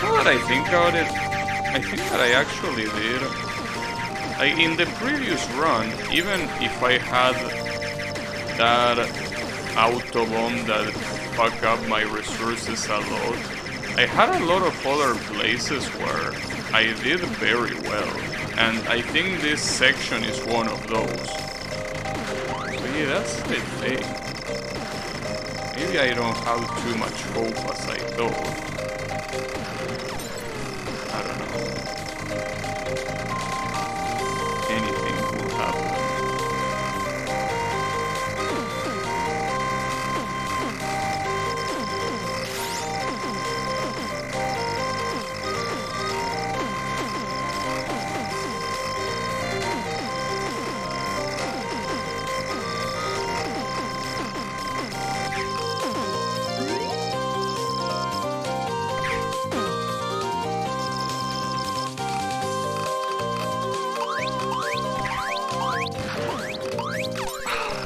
Now that I think about it, I think that I actually did. In the previous run, even if I had that auto bomb that fucked up my resources a lot, I had a lot of other places where I did very well, and I think this section is one of those. So yeah, that's the thing. Maybe I don't have too much hope as I thought. I don't know. Anything will happen.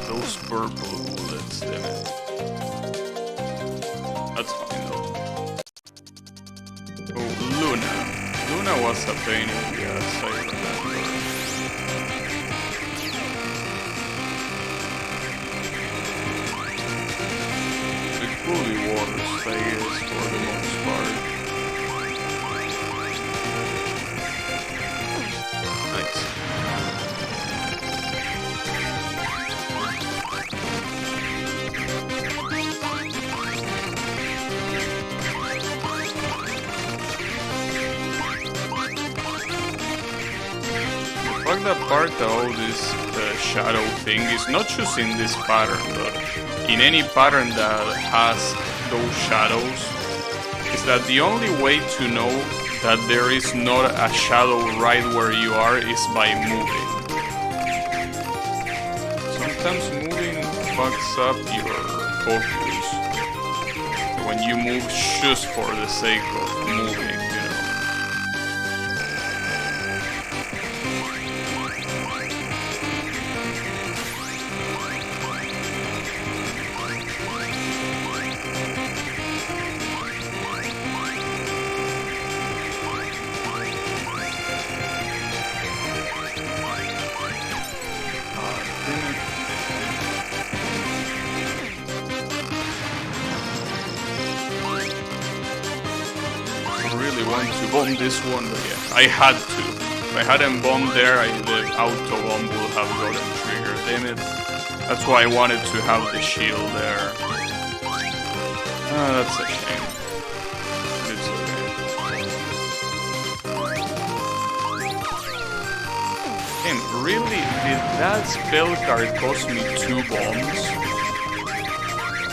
Those purple bullets, damn it. That's fine though. Oh, Luna. Luna was a pain in the ass, I remember. It could be worse, I guess, for the most part. Nice. The part of this shadow thing is not just in this pattern, but in any pattern that has those shadows, is that the only way to know that there is not a shadow right where you are is by moving. Sometimes moving fucks up your focus when you move just for the sake of moving. Want to bomb this one, but yeah, I had to. If I hadn't bombed there, the auto bomb would have gotten triggered. Damn it. That's why I wanted to have the shield there. That's a shame. It's okay. And really, did that spell card cost me 2 bombs?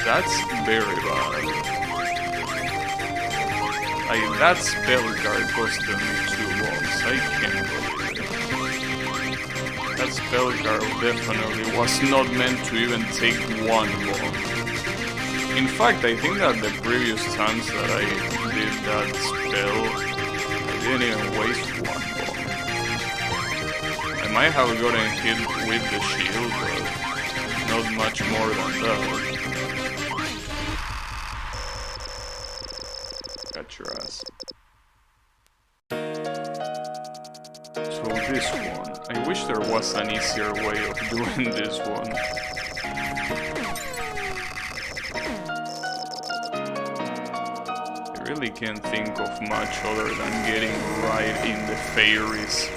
That's very bad. That spell card costed me 2 bombs. I can't believe it. That spell card definitely was not meant to even take 1 bomb. In fact, I think that the previous times that I did that spell, I didn't even waste 1 bomb. I might have gotten hit with the shield, but not much more than that. Got your ass. So this one, I wish there was an easier way of doing this one. I really can't think of much other than getting right in the fairy's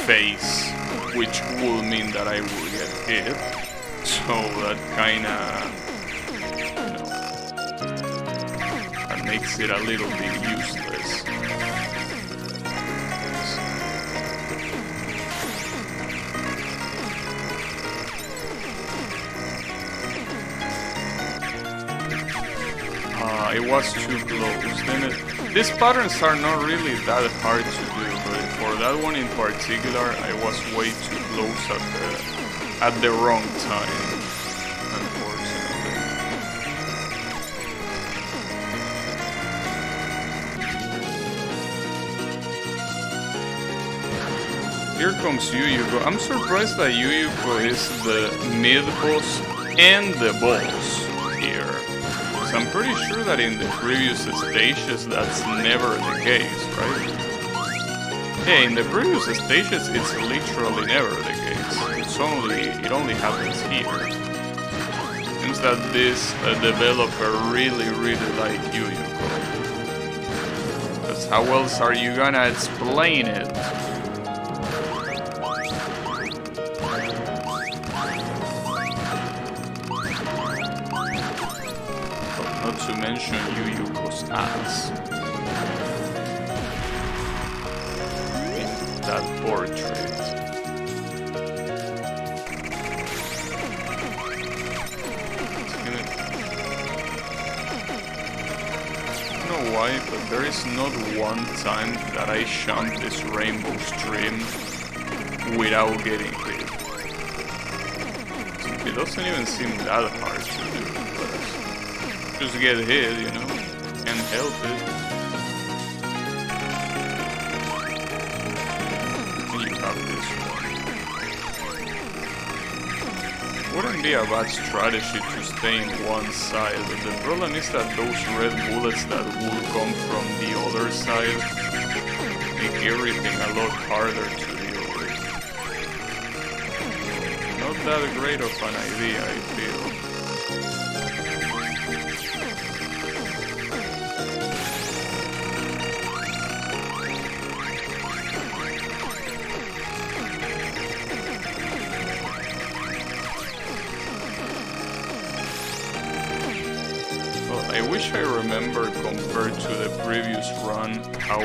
face, which will mean that I will get hit. So that kinda, makes it a little bit useless. It was too close. These patterns are not really that hard to do, but for that one in particular, I was way too close at the wrong time, unfortunately. Here comes Yuyuko. I'm surprised that Yuyuko is the mid-boss and the boss here. I'm pretty sure that in the previous stages that's never the case, right? Yeah, in the previous stages it's literally never the case. It only happens here. Seems that this developer really like Yuyuko. Because how else are you gonna explain it? Not to mention Yuyuko's ass. that portrait. I don't know why, but there is not one time that I shunned this rainbow stream without getting hit. It doesn't even seem that hard to do, but just get hit, you know, can't help it. And you have this one. Wouldn't be a bad strategy to stay in one side, but the problem is that those red bullets that will come from the other side make everything a lot harder to deal with. Not that great of an idea, I feel. I wish I remember compared to the previous run how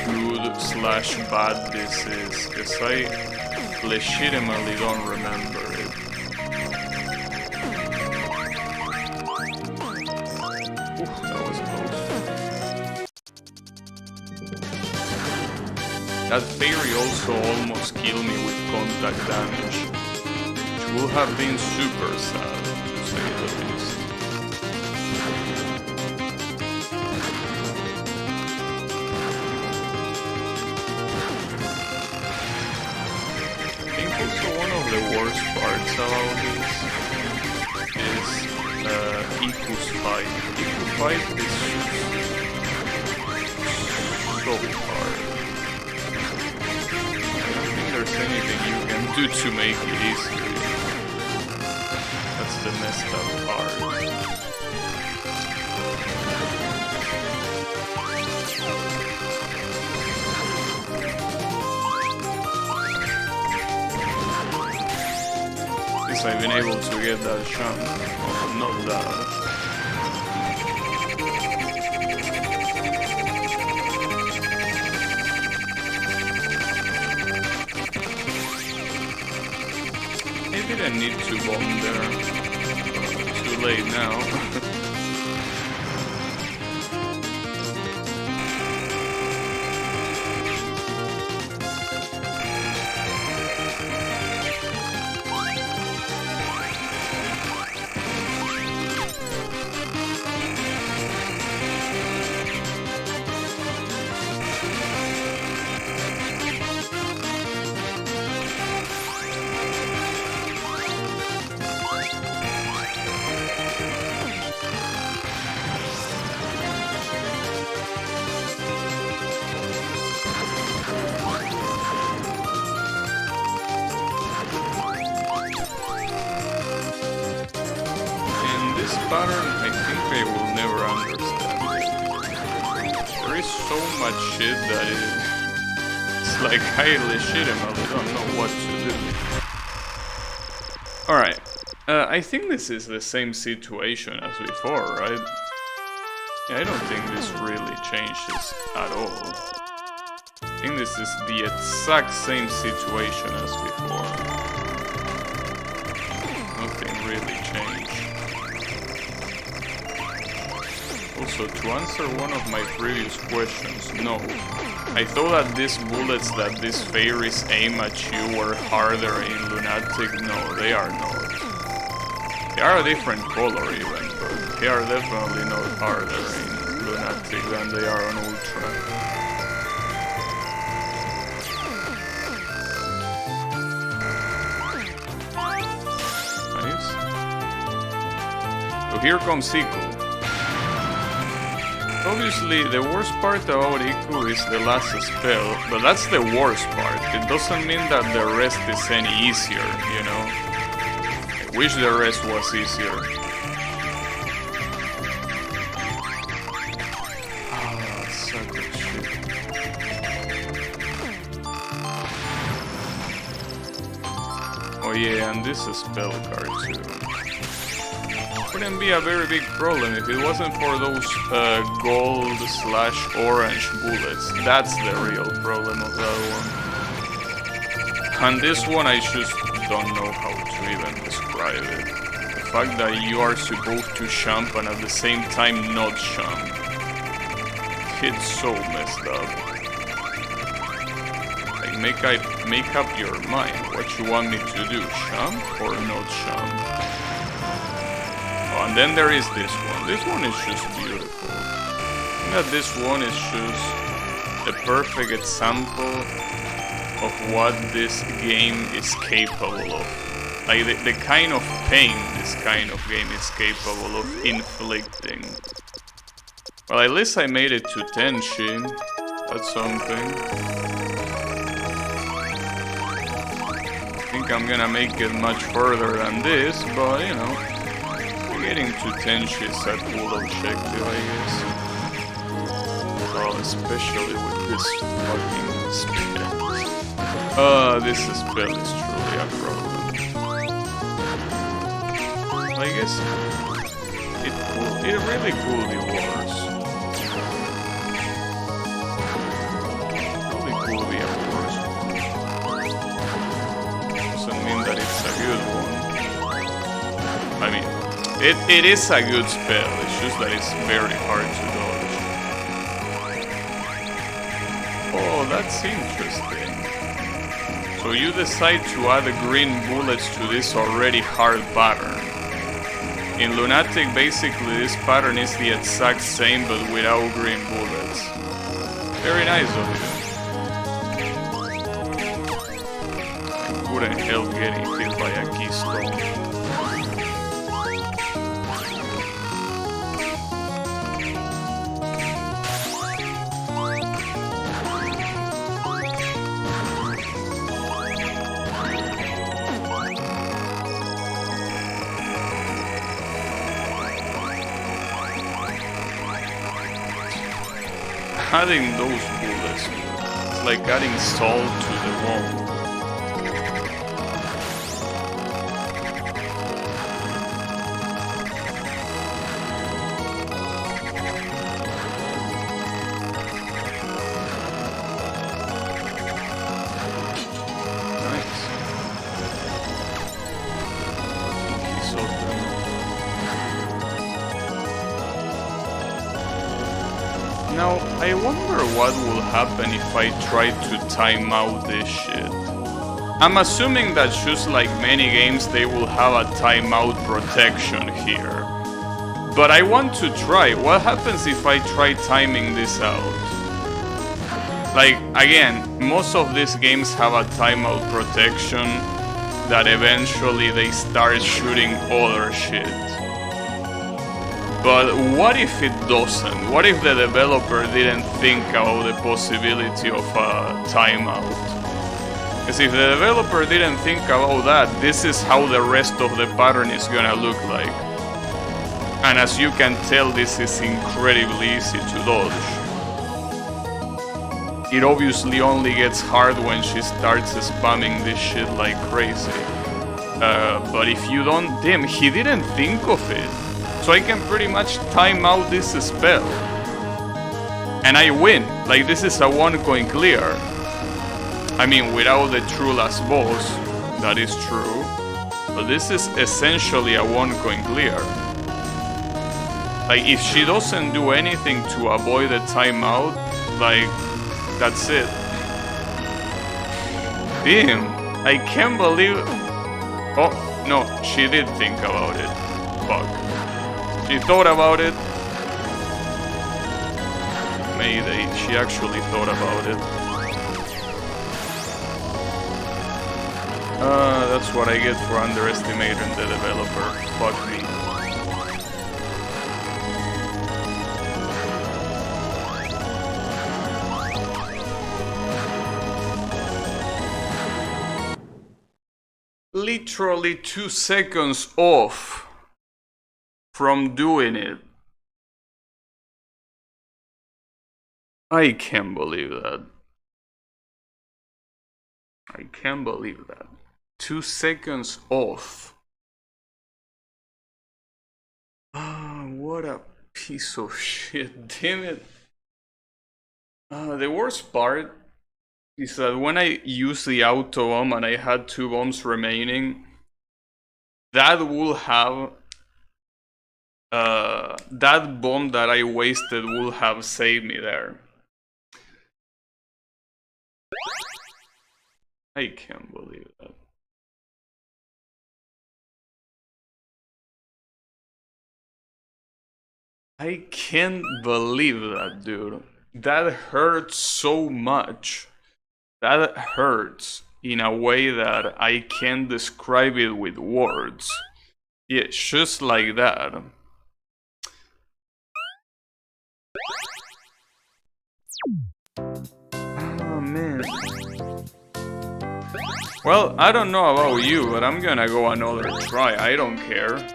good/bad this is, because I legitimately don't remember it. Oof, that was close. That fairy also almost killed me with contact damage, which would have been super sad, to say the least. Also, one of the worst parts about this is Iku's fight. Iku's fight is so hard. I don't think there's anything you can do to make it easier. That's the messed up part. I've been able to get that shot. Oh, not that. I didn't need to bomb there. Too late now. Pattern, I think I will never understand. There is so much shit that it's like I legitimately don't know what to do. Alright, I think this is the same situation as before, right? Yeah, I don't think this really changes at all. I think this is the exact same situation as before. Nothing really changed. Also, to answer one of my previous questions, no. I thought that these bullets that these fairies aim at you were harder in Lunatic. No, they are not. They are a different color even, but they are definitely not harder in Lunatic than they are on Ultra. Nice. So here comes Iku. Obviously, the worst part about Iku is the last spell, but that's the worst part. It doesn't mean that the rest is any easier, you know? I wish the rest was easier. Ah, suck of shit. Oh yeah, and this is spell card too. wouldn't be a very big problem if it wasn't for those gold/orange bullets. That's the real problem of that one. And this one I just don't know how to even describe it. The fact that you are supposed to jump and at the same time not jump. It's so messed up. Like make up your mind what you want me to do, jump or not jump. Oh, and then there is this one. This one is just beautiful. I think that this one is just a perfect example of what this game is capable of. Like the kind of pain this kind of game is capable of inflicting. Well, at least I made it to Tenchi. That's something. I think I'm gonna make it much further than this, but you know, getting to Tenchi is a cool objective, I guess. Well, especially with this fucking spell. This spell is truly a problem. I guess it really could be worse. Really could be a worse one. Doesn't mean that it's a good one. I mean, it is a good spell, it's just that it's very hard to dodge. Oh, that's interesting. So you decide to add green bullets to this already hard pattern. In Lunatic, basically this pattern is the exact same but without green bullets. Very nice of you. I couldn't help getting hit by a keystone. Adding those bullets, it's like adding salt to the wound. Nice. Now, I wonder what will happen if I try to time out this shit. I'm assuming that just like many games, they will have a timeout protection here. But I want to try. What happens if I try timing this out? Like, again, most of these games have a timeout protection that eventually they start shooting other shit. But what if it doesn't? What if the developer didn't think about the possibility of a timeout? Because if the developer didn't think about that, this is how the rest of the pattern is gonna look like. And as you can tell, this is incredibly easy to dodge. It obviously only gets hard when she starts spamming this shit like crazy. But if you don't... Damn, he didn't think of it. So I can pretty much time out this spell. And I win. Like, this is a 1 coin clear. I mean, without the true last boss, that is true. But this is essentially a 1 coin clear. Like, if she doesn't do anything to avoid the timeout, like, that's it. Damn, I can't believe... Oh, no, she did think about it. Fuck. She thought about it. Mayday, she actually thought about it. That's what I get for underestimating the developer. Fuck me. Literally 2 seconds off from doing it. I can't believe that. I can't believe that. 2 seconds off. what a piece of shit, damn it. The worst part is that when I used the auto bomb and I had 2 bombs remaining, that will have that bomb that I wasted will have saved me there. I can't believe that. I can't believe that, dude. That hurts so much. That hurts in a way that I can't describe it with words. Yeah, just like that. Oh man. Well, I don't know about you, but I'm gonna go another try. I don't care.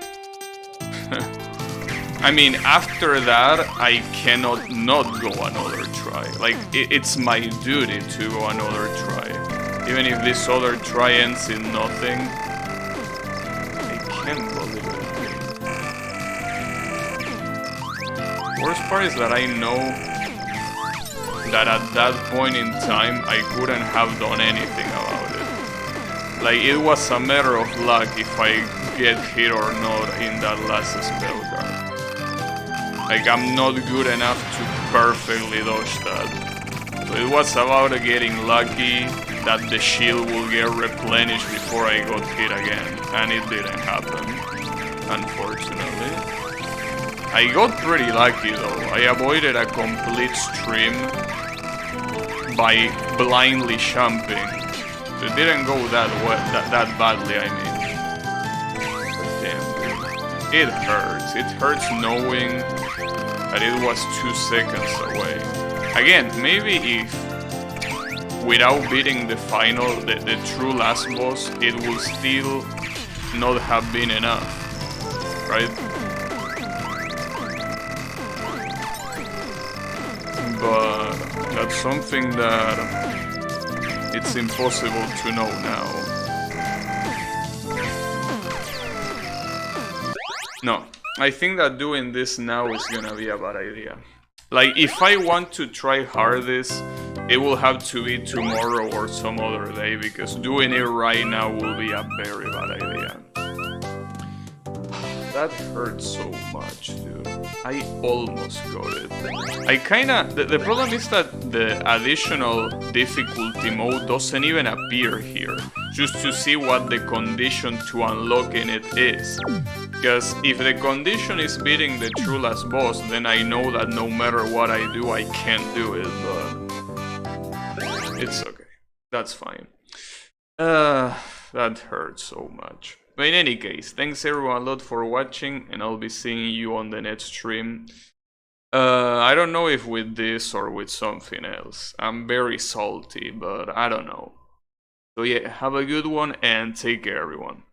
I mean, after that, I cannot not go another try. Like, it's my duty to go another try. Even if this other try ends in nothing. I can't believe it. Worst part is that I know that at that point in time, I couldn't have done anything about it. Like, it was a matter of luck if I get hit or not in that last spell card. Like, I'm not good enough to perfectly dodge that. So it was about getting lucky that the shield will get replenished before I got hit again. And it didn't happen, unfortunately. I got pretty lucky though. I avoided a complete stream by blindly jumping. It didn't go that well, that badly, I mean. Damn, dude. It hurts. It hurts knowing that it was 2 seconds away. Again, maybe if without beating the final, the true last boss, it will still not have been enough, right? But that's something that it's impossible to know now. No, I think that doing this now is gonna be a bad idea. Like, if I want to try hard this, it will have to be tomorrow or some other day, because doing it right now will be a very bad idea. That hurts so much, dude. I almost got it. I kinda... The problem is that the additional difficulty mode doesn't even appear here, just to see what the condition to unlocking it is. Because if the condition is beating the true last boss, then I know that no matter what I do, I can't do it, but... it's okay. That's fine. That hurts so much. But in any case, thanks everyone a lot for watching, and I'll be seeing you on the next stream. I don't know if with this or with something else. I'm very salty, but I don't know. So yeah, have a good one and take care everyone.